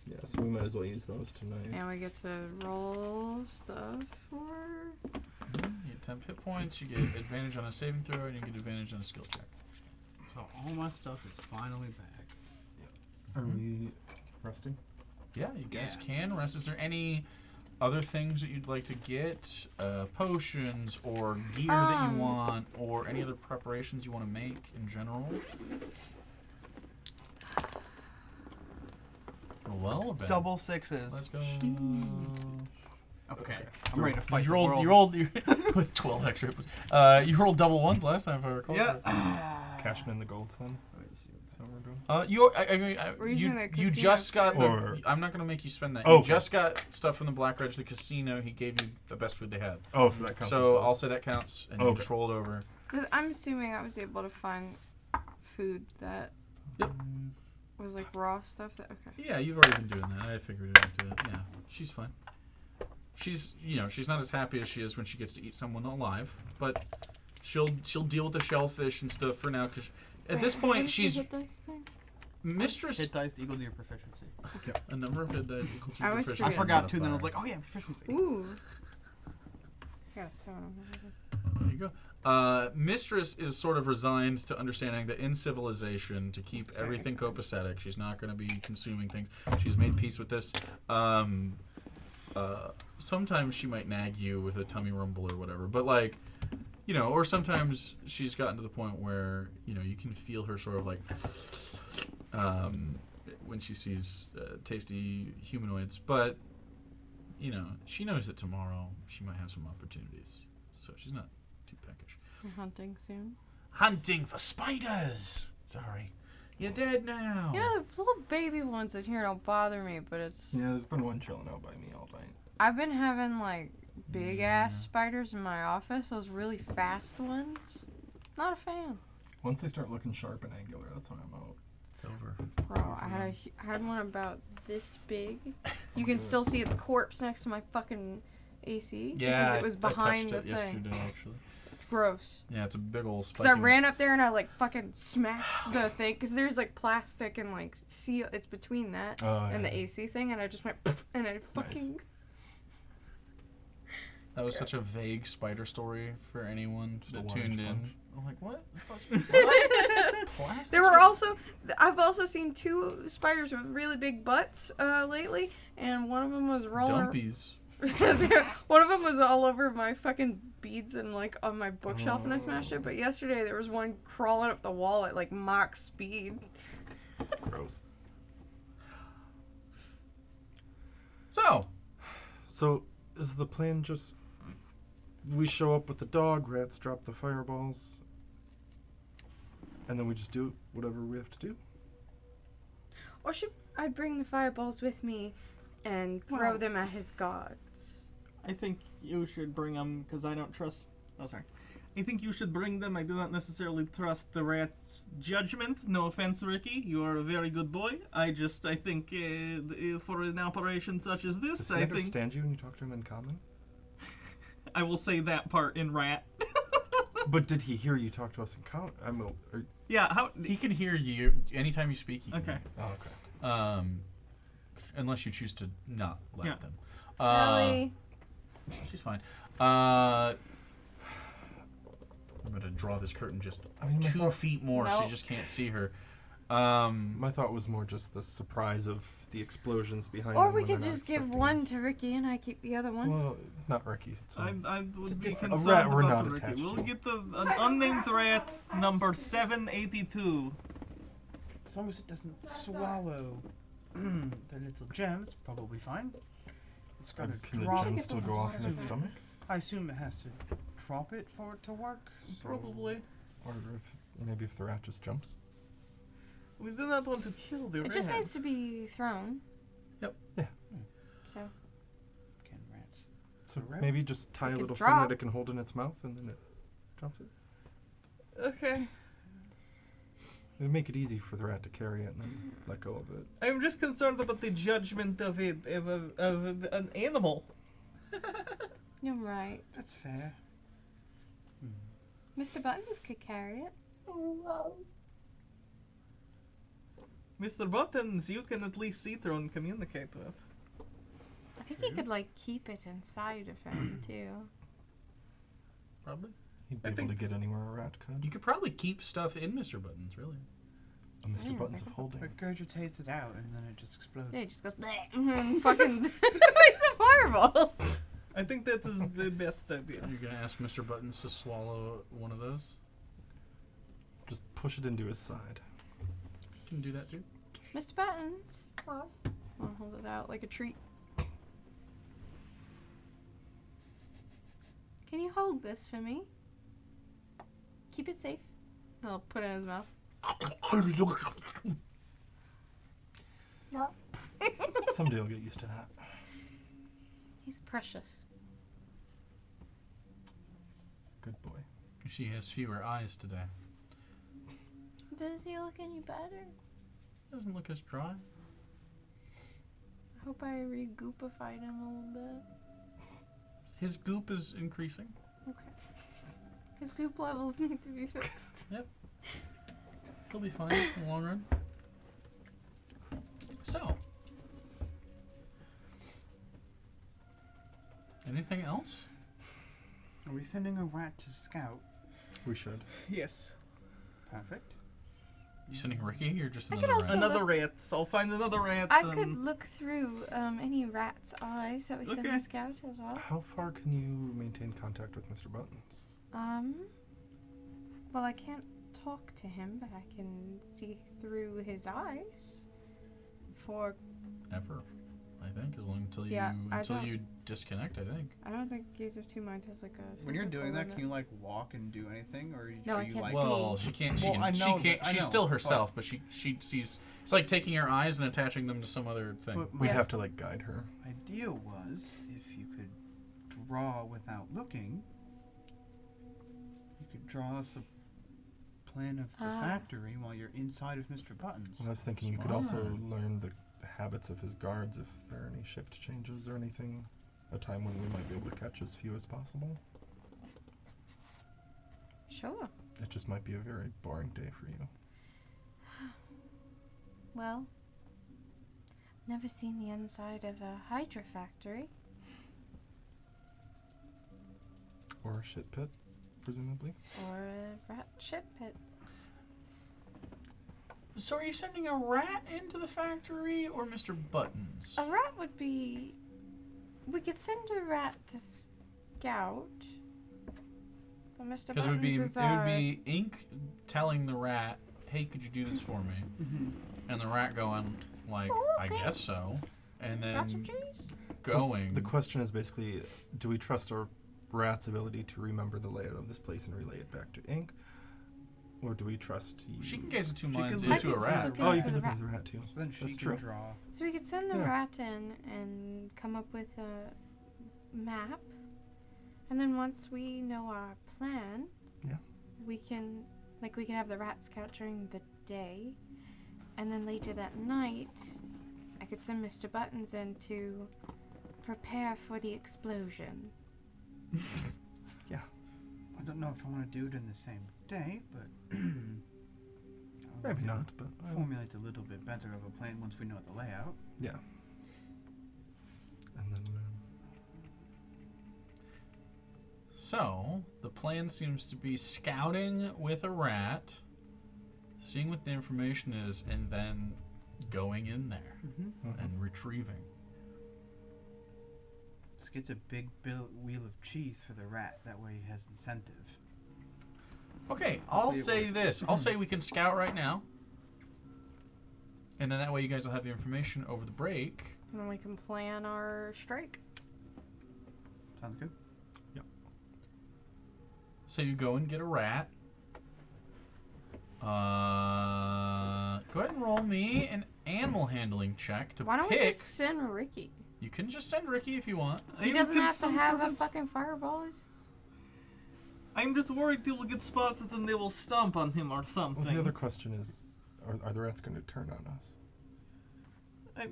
Yeah, so we might as well use those tonight. and we get to roll stuff for. You get 10 hit points. You get advantage on a saving throw, and you get advantage on a skill check. So all my stuff is finally back. Are we resting? Yeah, you guys Yeah. can rest. Is there any other things that you'd like to get? Potions or gear that you want, or any other preparations you want to make in general? Well, Ben. Double sixes. Let's go. Okay. I'm ready to fight You the rolled, world. you rolled with 12 extra hit points. You rolled double ones last time, if I recall. Yeah. Cashing in the golds then? Is that what we're doing? We're using the you casino just got the. Or- I'm not gonna make you spend that. Oh, You okay. just got stuff from the Black Reg, the casino. He gave you the best food they had. Oh, so that counts. So as well. I'll say that counts, and you Okay. just roll it over. I'm assuming I was able to find food that Yep. was like raw stuff. That okay. Yeah, you've already been doing that. I figured it out. Yeah, she's fine. She's she's not as happy as she is when she gets to eat someone alive, but she'll deal with the shellfish and stuff for now. Cause at this What point is the she's hit dice thing? mistress. Hit dice equal to your proficiency. A number of hit dice equal to I your always proficiency I forget. forgot too, then I was modifier. like, oh yeah, proficiency. Ooh. I got a 7 on that. There you go. Mistress is sort of resigned to understanding that in civilization, to keep That's fair. everything copacetic, she's not going to be consuming things. She's made peace with this. Sometimes she might nag you with a tummy rumble or whatever, but like, or sometimes she's gotten to the point where, you can feel her sort of like, when she sees tasty humanoids, but, she knows that tomorrow she might have some opportunities, so she's not too peckish. We're hunting soon. Hunting for spiders! Sorry. You're dead now! The little baby ones in here don't bother me, but it's. Yeah, there's been one chilling out by me all night. I've been having like big ass spiders in my office, those really fast ones. Not a fan. Once they start looking sharp and angular, that's when I'm out. It's over. Bro, I had one about this big. You can still see its corpse next to my fucking AC Yeah, because it was behind I touched the it thing. yesterday, actually. It's gross. Yeah, it's a big old Cause I spiky. ran up there and I like fucking smacked the thing because there's like plastic and like seal. It's between that and the AC thing, and I just went and I fucking. That was such a vague spider story for anyone Just that a tuned large in. punch. I'm like, what? Plastic There were spider? also, I've also seen 2 spiders with really big butts lately, and one of them was rolling. Dumpies. One of them was all over my fucking beads and like on my bookshelf, and I smashed it. But yesterday there was one crawling up the wall at like Mach speed. Gross. So, is the plan just we show up with the dog, rats drop the fireballs, and then we just do whatever we have to do? Or should I bring the fireballs with me and throw Well- them at his gods? I think you should bring them because I don't trust. Oh, sorry. I think you should bring them. I do not necessarily trust the rat's judgment. No offense, Ricky. You are a very good boy. I think for an operation such as this, Does he I think understand you when you talk to him in common? I will say that part in rat. But did he hear you talk to us in common? Yeah. How? He can hear you anytime you speak. He can Okay. hear Oh, okay. you. Unless you choose to not let Yeah. them. Ellie, She's fine. I'm gonna draw this curtain just I mean, my 2 thought- feet more, so you Nope. just can't see her. My thought was more just the surprise of the explosions behind or them we when they're could not just give expecting one us. to Ricky and I keep the other one. Well, not Ricky's. It's I would be different- a concerned rat we're about not the attached Ricky. We'll to. get an unnamed rat number 782. As long as it doesn't swallow the little gems, probably fine. It's got to Can the drop. gem get still the go off in water. its stomach? I assume it has to drop it for it to work. so- Probably. Or maybe if the rat just jumps? We do not want to kill the rat. It just needs to be thrown. Yep. Yeah. So Can rats? So rat? maybe just tie a could little drop. thing that it can hold in its mouth and then it drops it. Okay. It'd make it easy for the rat to carry it and then let go of it. I'm just concerned about the judgment of an animal. You're right. That's fair. Mr. Buttons could carry it. Mr. Buttons, you can at least see through and communicate with. I think he could, like, keep it inside of him, too. Probably. He'd be I able think- to get anywhere a rat could. You could probably keep stuff in Mr. Buttons, really. A Mr. Yeah, Buttons think of holding. Regurgitates it out and then it just explodes. Yeah, he just goes, bleh, and fucking makes a fireball. I think that is the best idea. You're going to ask Mr. Buttons to swallow one of those? Just push it into his side. You can do that, too. Mr. Buttons. I'll hold it out like a treat. Can you hold this for me? Keep it safe. I'll put it in his mouth. Someday I'll get used to that. He's precious. Good boy. She has fewer eyes today. Does he look any better? Doesn't look as dry. I hope I re-goopified him a little bit. His goop is increasing. Okay. His goop levels need to be fixed. He'll be fine in the long run. So. Anything else? Are we sending a rat to scout? We should. Yes. Perfect. You sending Ricky or just I another could also- rat? Another look- rat. I'll find another rat. I could look through any rat's eyes that we send Okay. to scout as well. How far can you maintain contact with Mr. Buttons? Well, I can't talk to him, but I can see through his eyes. For Ever. I think, as long until you Yeah, I until don't- you disconnect, I think. I don't think Gaze of Two Minds has like a. When you're physical doing that, limit. can you like walk and do anything, or No, are I you can't like? see. Well, she can't. She Well, can. I She know can't. that- I She's know, still but- herself, but she sees. It's like taking your eyes and attaching them to some other thing. But We'd my have to like guide her. idea was if you could draw without looking, you could draw us a plan of the Ah. factory while you're inside of Mr. Buttons. And I was thinking you could also Smart. learn the habits of his guards if there are any shift changes or anything. A time when we might be able to catch as few as possible. Sure. It just might be a very boring day for you. Well, never seen the inside of a Hydra factory. Or a shit pit, presumably. Or a rat shit pit. So are you sending a rat into the factory or Mr. Buttons? A rat would be. We could send a rat to scout. But Mr. Because Buttons is it our. would be Ink telling the rat, "Hey, could you do this for me?" And the rat going like, Oh, "I okay. guess so," and Got some then cheese? going. The question is basically, do we trust our rat's ability to remember the layout of this place and relay it back to Ink? Or do we trust you? She can gaze of two She minds can I into could a just rat. look Oh, you into can the look rat. into the rat too. So then she That's can true. draw. So we could send the Yeah. rat in and come up with a map. And then once we know our plan, Yeah. we can have the rat scout during the day. And then later that night, I could send Mr. Buttons in to prepare for the explosion. I don't know if I want to do it in the same day, but Maybe not, but formulate a little bit better of a plan once we know the layout. yeah. And then So the plan seems to be scouting with a rat, seeing what the information is, and then going in there and retrieving. Just get a big wheel of cheese for the rat. That way he has incentive. Okay, I'll Hopefully it say works. this. I'll say we can scout right now. And then that way you guys will have the information over the break. And then we can plan our strike. Sounds good. So you go and get a rat. Go ahead and roll me an animal handling check to Why don't pick. we just send Ricky? You can just send Ricky if you want. He doesn't have to have a fucking fireball. I'm just worried they will get spotted and they will stomp on him or well, something. the other question is, Are the rats going to turn on us? I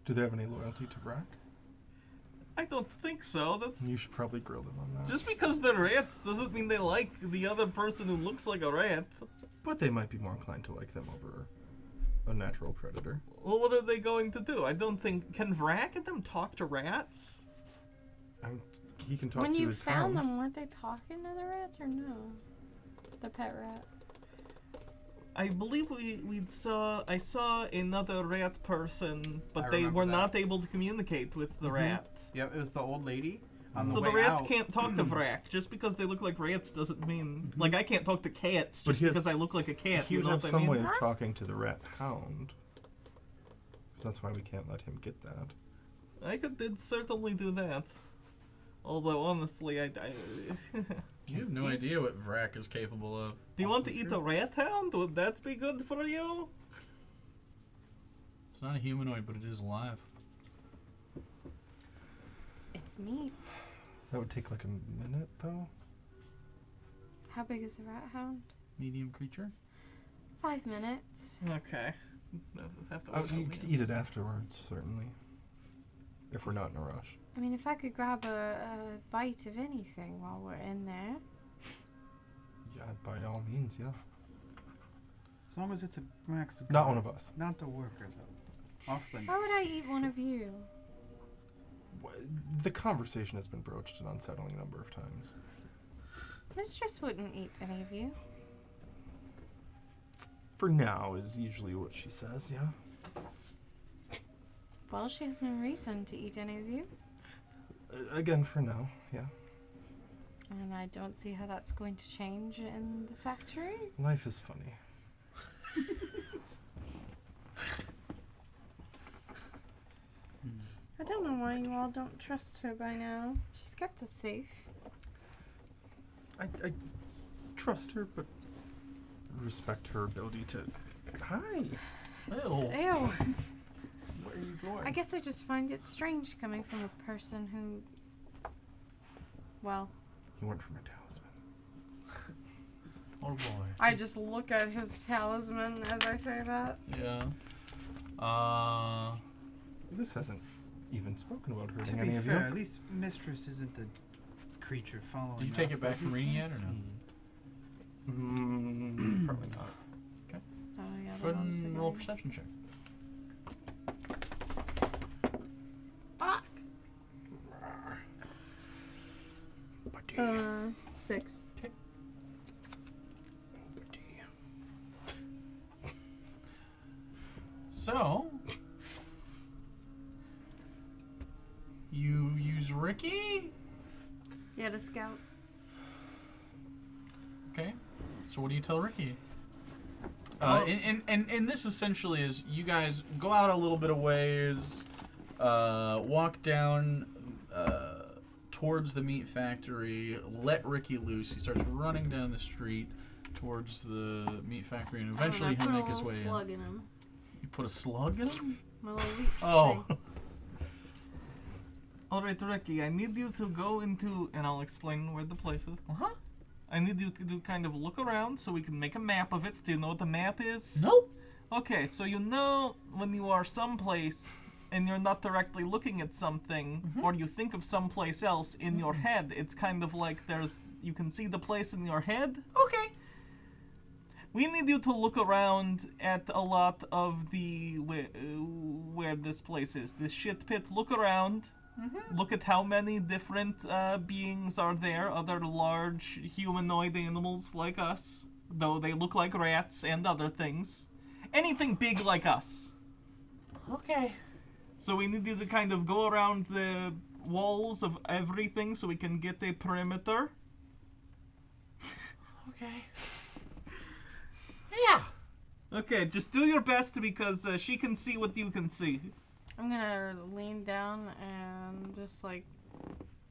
Do they have any loyalty to Vrac? I don't think so. That's You should probably grill them on that. just because they're rats doesn't mean they like the other person who looks like a rat. But they might be more inclined to like them over a natural predator. Well, what are they going to do? I don't think. Can Vrac and them talk to rats? He can talk When to you his found hound. them, weren't they talking to the rats or no? The pet rat. I believe I saw another rat person, but I they remember were that. not able to communicate with the rat. Yep, it was the old lady. On So the the way rats out. can't talk to Vrac. Just because they look like rats doesn't mean like I can't talk to cats But just he has- because I look like a cat. He You would know have what I some mean? way of talking to the rat hound. 'Cause that's why we can't let him get that. I could certainly do that. Although honestly, I You have no idea what Vrac is capable of. do you want to eat a rat hound? Would that be good for you? It's not a humanoid, but it is alive. It's meat. That would take like a minute, though. How big is the rat hound? Medium creature. 5 minutes. Okay. Have to work You on could that. eat it afterwards, certainly. If we're not in a rush. I mean, if I could grab a bite of anything while we're in there. Yeah, by all means, yeah. As long as it's a max. Not one of us. Not the worker, though. Off the Why would I eat one of you? The conversation has been broached an unsettling number of times. Mistress wouldn't eat any of you. For now is usually what she says, yeah. Well, she has no reason to eat any of you. Again, for now, yeah. And I don't see how that's going to change in the factory. Life is funny. I don't know why you all don't trust her by now. She's kept us safe. I trust her, but respect her ability to... Hi! Ew. Ew. Where are you going? I guess I just find it strange coming from a person who... Well, You went from a talisman. Oh boy. I just look at his talisman as I say that. Yeah. This hasn't even spoken about To hurting be any of fair, you. at least Mistress isn't a creature following Did you take us it back that from we reading can't yet or no? Probably not. Oh yeah. Go ahead those and are roll a nice. perception check. Fuck. Buddy. 6. So, you use Ricky? Yeah, to scout. Okay. So what do you tell Ricky? Oh. And this essentially is you guys go out a little bit of ways, walk down towards the meat factory, let Ricky loose. He starts running down the street towards the meat factory, and eventually he'll make his way in. Slug in him. You put a slug in him? My little leech Oh. thing. Alright, Ricky, I need you to go into, and I'll explain where the place is. Uh-huh. I need you to kind of look around so we can make a map of it. Do you know what the map is? Nope. Okay, so you know when you are someplace and you're not directly looking at something, or you think of someplace else in your head, it's kind of like you can see the place in your head. Okay. We need you to look around at a lot of the where this place is. This shit pit. Look around. Look at how many different beings are there. Other large humanoid animals like us, though they look like rats and other things. Anything big like us. Okay. So we need you to kind of go around the walls of everything so we can get a perimeter. Okay. Yeah. Okay, just do your best because she can see what you can see. I'm gonna lean down and just like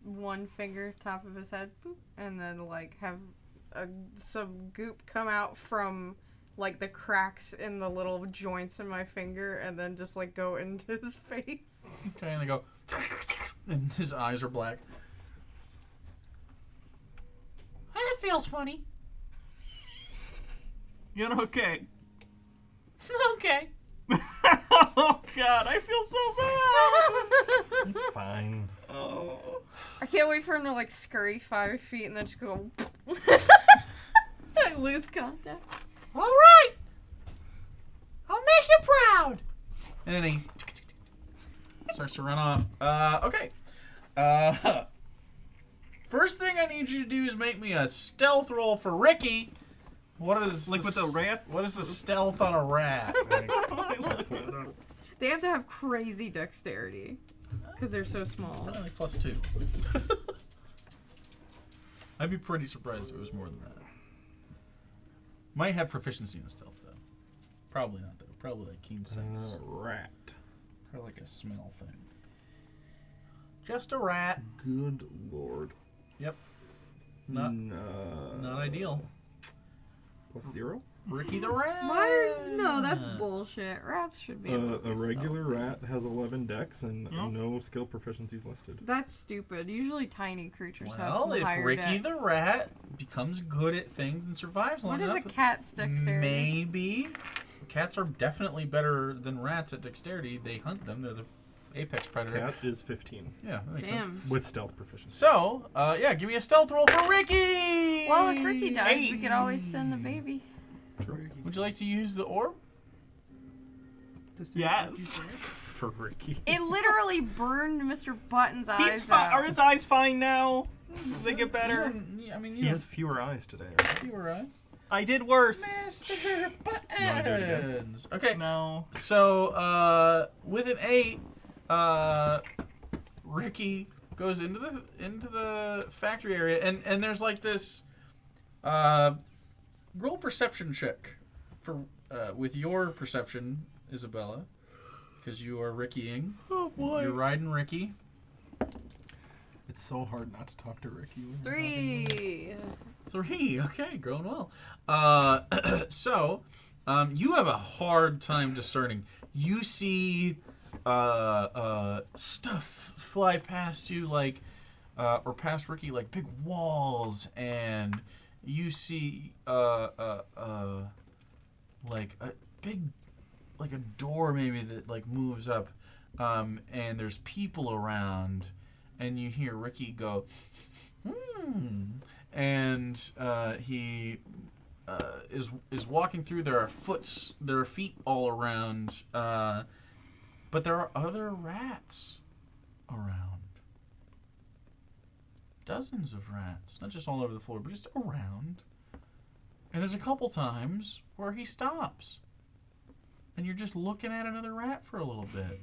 one finger top of his head, boop, and then like have some goop come out from like the cracks in the little joints in my finger, and then just like go into his face. Okay, and they go, and his eyes are black. That feels funny. You're okay. Okay. Oh God, I feel so bad. He's fine. Oh. I can't wait for him to like scurry 5 feet and then just go. I lose contact. All right. I'll make you proud. And then he starts to run off. Okay. First thing I need you to do is make me a stealth roll for Ricky. What is Like with a rat? What is the stealth on a rat? They have to have crazy dexterity because they're so small. Only +2. I'd be pretty surprised if it was more than that. Might have proficiency in stealth though. Probably not though. Probably like keen sense. Rat. Or like a smell thing. Just a rat. Good lord. Yep. Not ideal. +0? Ricky the rat. No, that's bullshit. Rats should be able to A be regular stealthy. rat has 11 dex and Oh. no skill proficiencies listed. That's stupid. Usually tiny creatures Well, have if higher Ricky dex. the rat becomes good at things and survives long What is enough, a cat's dexterity? maybe. Cats are definitely better than rats at dexterity. They hunt them. They're the apex predator. Cat is 15 Yeah, that makes sense. Damn. with stealth proficiency. So, yeah, give me a stealth roll for Ricky! Well, if Ricky dies, we Hey. could always send the baby. Would you like to use the orb? Yes. For Ricky. It literally burned Mr. Button's eyes He's fine. out. Are his eyes fine now? Did they get better? I mean, He has fewer eyes today. Right? fewer eyes. I did worse. Mr. wanna do it again? Buttons. Okay, No. so with an 8, Ricky goes into the factory area, and there's like this roll perception check for with your perception, Isabella, because you are Rickying. Oh boy. You're riding Ricky. It's so hard not to talk to Ricky. When you're talking 3. 3. Okay, going well. So, you have a hard time discerning. You see stuff fly past you, like, or past Ricky, like big walls, and you see like a big, like a door maybe that like moves up, and there's people around, and you hear Ricky go, and he is walking through. There are feet all around, but there are other rats around. Dozens of rats, not just all over the floor, but just around. And there's a couple times where he stops, and you're just looking at another rat for a little bit,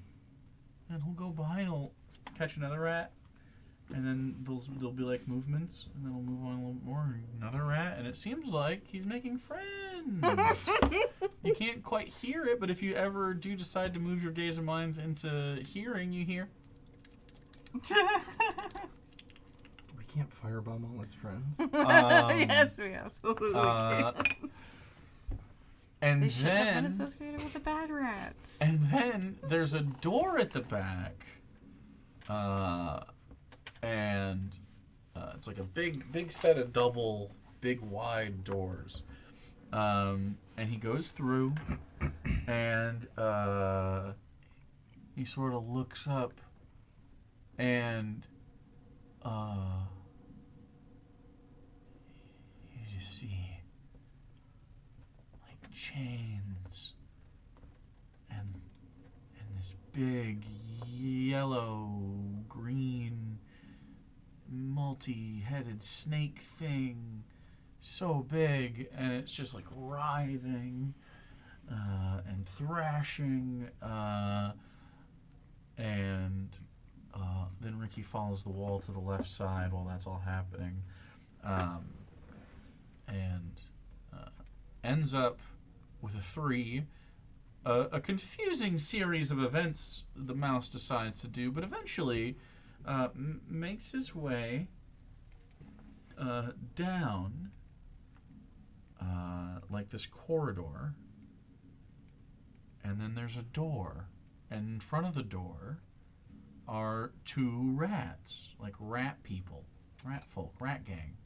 and he'll go by and he'll catch another rat. And then there'll be like movements, and then we'll move on a little more. Another rat, and it seems like he's making friends. You can't quite hear it, but if you ever do decide to move your gaze and minds into hearing, you hear. We can't firebomb all his friends. Yes, we absolutely can. And They shouldn't have been then, associated with the bad rats. and then there's a door at the back, and it's like a big set of double, big wide doors. And he goes through, and he sort of looks up, and you see like chains and this big yellow green multi-headed snake thing, so big, and it's just like writhing and thrashing, and then Ricky follows the wall to the left side while that's all happening, and ends up with a 3. A confusing series of events the mouse decides to do, but eventually makes his way down like this corridor, and then there's a door, and in front of the door are 2 rats, like rat people, rat folk, rat gang.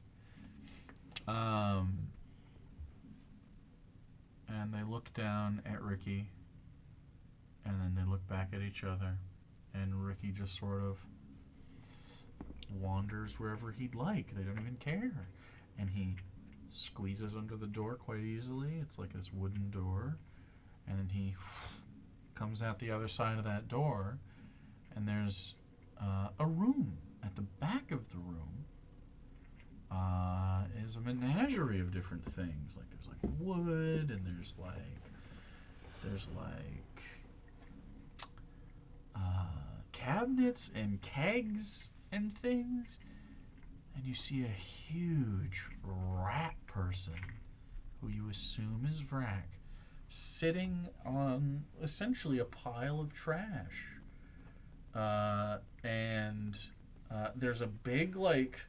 and they look down at Ricky, and then they look back at each other, and Ricky just sort of wanders wherever he'd like. They don't even care. And he squeezes under the door quite easily. It's like this wooden door. And then he comes out the other side of that door, and there's a room. At the back of the room is a menagerie of different things. Like there's like wood, and there's cabinets and kegs and things. And you see a huge rat person, who you assume is Vrak, sitting on essentially a pile of trash. There's a big, like,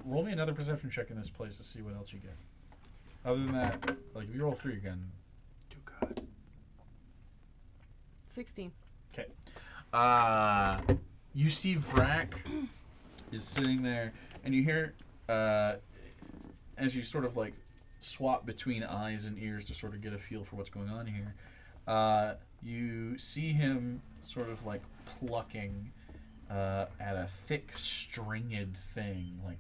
roll me another perception check in this place to see what else you get. Other than that, like, if you roll 3 again, do good. 16. Okay. You see Vrak is sitting there, and you hear, as you sort of, like, swap between eyes and ears to sort of get a feel for what's going on here, you see him sort of, like, plucking at a thick stringed thing, like,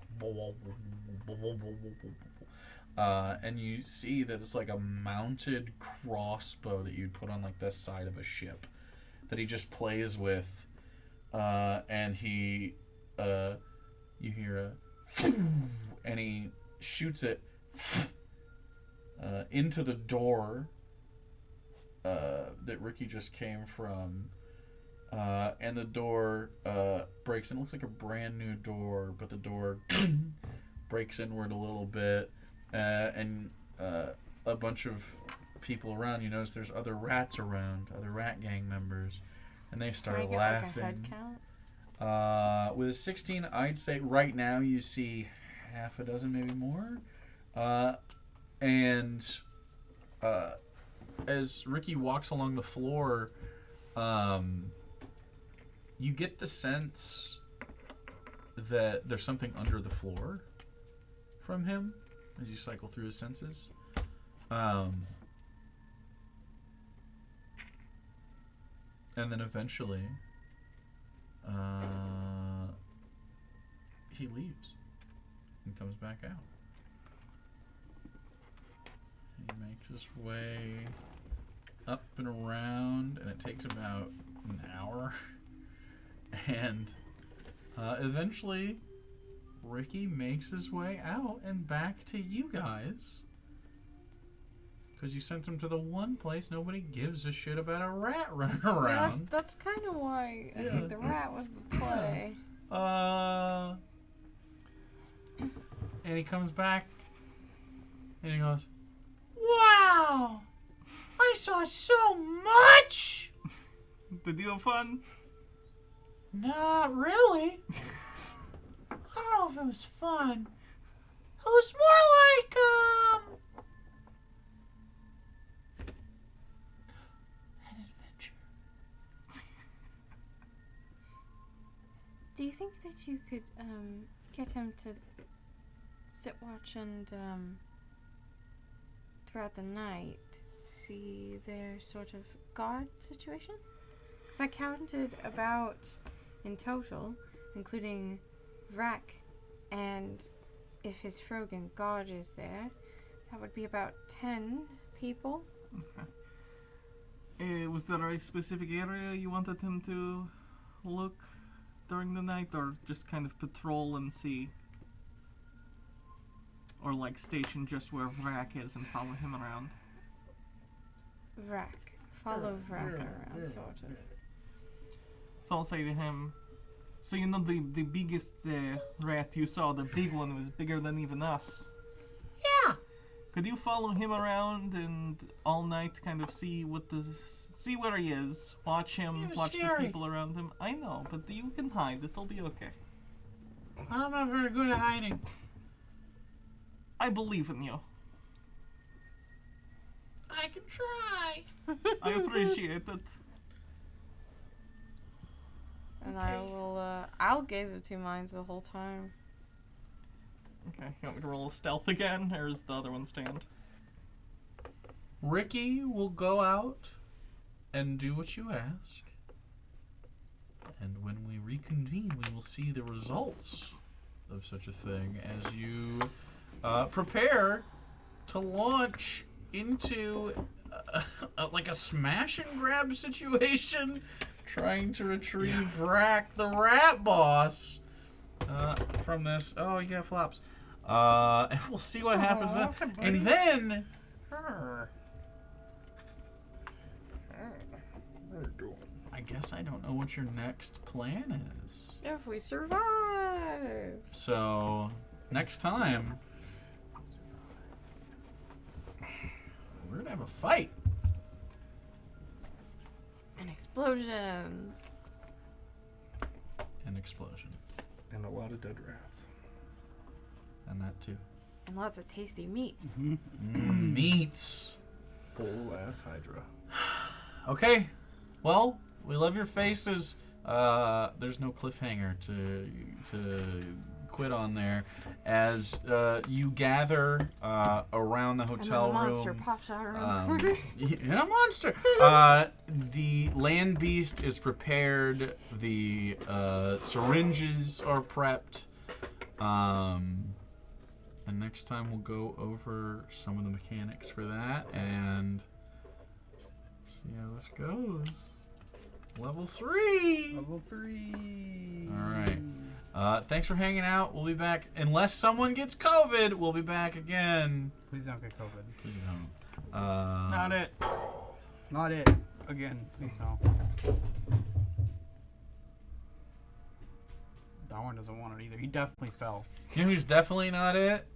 and you see that it's like a mounted crossbow that you'd put on like the side of a ship that he just plays with, and he you hear a and he shoots it into the door that Ricky just came from. And the door breaks in. It looks like a brand new door, but the door breaks inward a little bit. And a bunch of people around. You notice there's other rats around, other rat gang members. And they start Can I get laughing. like a head count? With a 16, I'd say right now you see half a dozen, maybe more. As Ricky walks along the floor, you get the sense that there's something under the floor from him as you cycle through his senses. And then eventually, he leaves and comes back out. He makes his way up and around, and it takes about an hour. And eventually, Ricky makes his way out and back to you guys. Because you sent him to the one place nobody gives a shit about a rat running around. That's kind of why I think the rat was the play. And he comes back and he goes, "Wow! I saw so much!" Did you have fun? Not really. I don't know if it was fun. It was more like, an adventure. Do you think that you could get him to sit watch and throughout the night see their sort of guard situation? Because I counted about, in total, including Vrak, and if his Frogan guard is there, that would be about 10 people. Okay. Was there a specific area you wanted him to look during the night, or just kind of patrol and see? Or like station just where Vrak is and follow him around? Vrak. Follow Vrak around, sort of. So I'll say to him, so you know the biggest rat you saw, the big one, was bigger than even us. Yeah. Could you follow him around and all night kind of see where he is, watch him, watch scary. the people around him? I know, but you can hide. It'll be okay. I'm not very good at hiding. I believe in you. I can try. I appreciate it. And I will, I'll gaze at 2 minds the whole time. Okay, you want me to roll a stealth again, or does the other one stand? Ricky will go out and do what you ask. And when we reconvene, we will see the results of such a thing as you prepare to launch into like a smash and grab situation, trying to retrieve Vrak, the rat boss, from this. Oh, yeah, flops. And we'll see what happens then. And then... I guess I don't know what your next plan is. If we survive. So, next time, we're going to have a fight. And explosions. An explosion. And a lot of dead rats. And that too. And lots of tasty meat. Meats. Whole ass Hydra. Okay. Well, we love your faces. There's no cliffhanger to quit on there. As you gather around the hotel and then a monster room. pops out around the corner. And a monster. The land beast is prepared. The syringes are prepped. And next time we'll go over some of the mechanics for that and see how this goes. Level 3. Level 3. All right. Thanks for hanging out. We'll be back. Unless someone gets COVID, we'll be back again. Please don't get COVID. Please don't. Not it. Not it. Again, please don't. Darwin doesn't want it either. He definitely fell. You know who's definitely not it?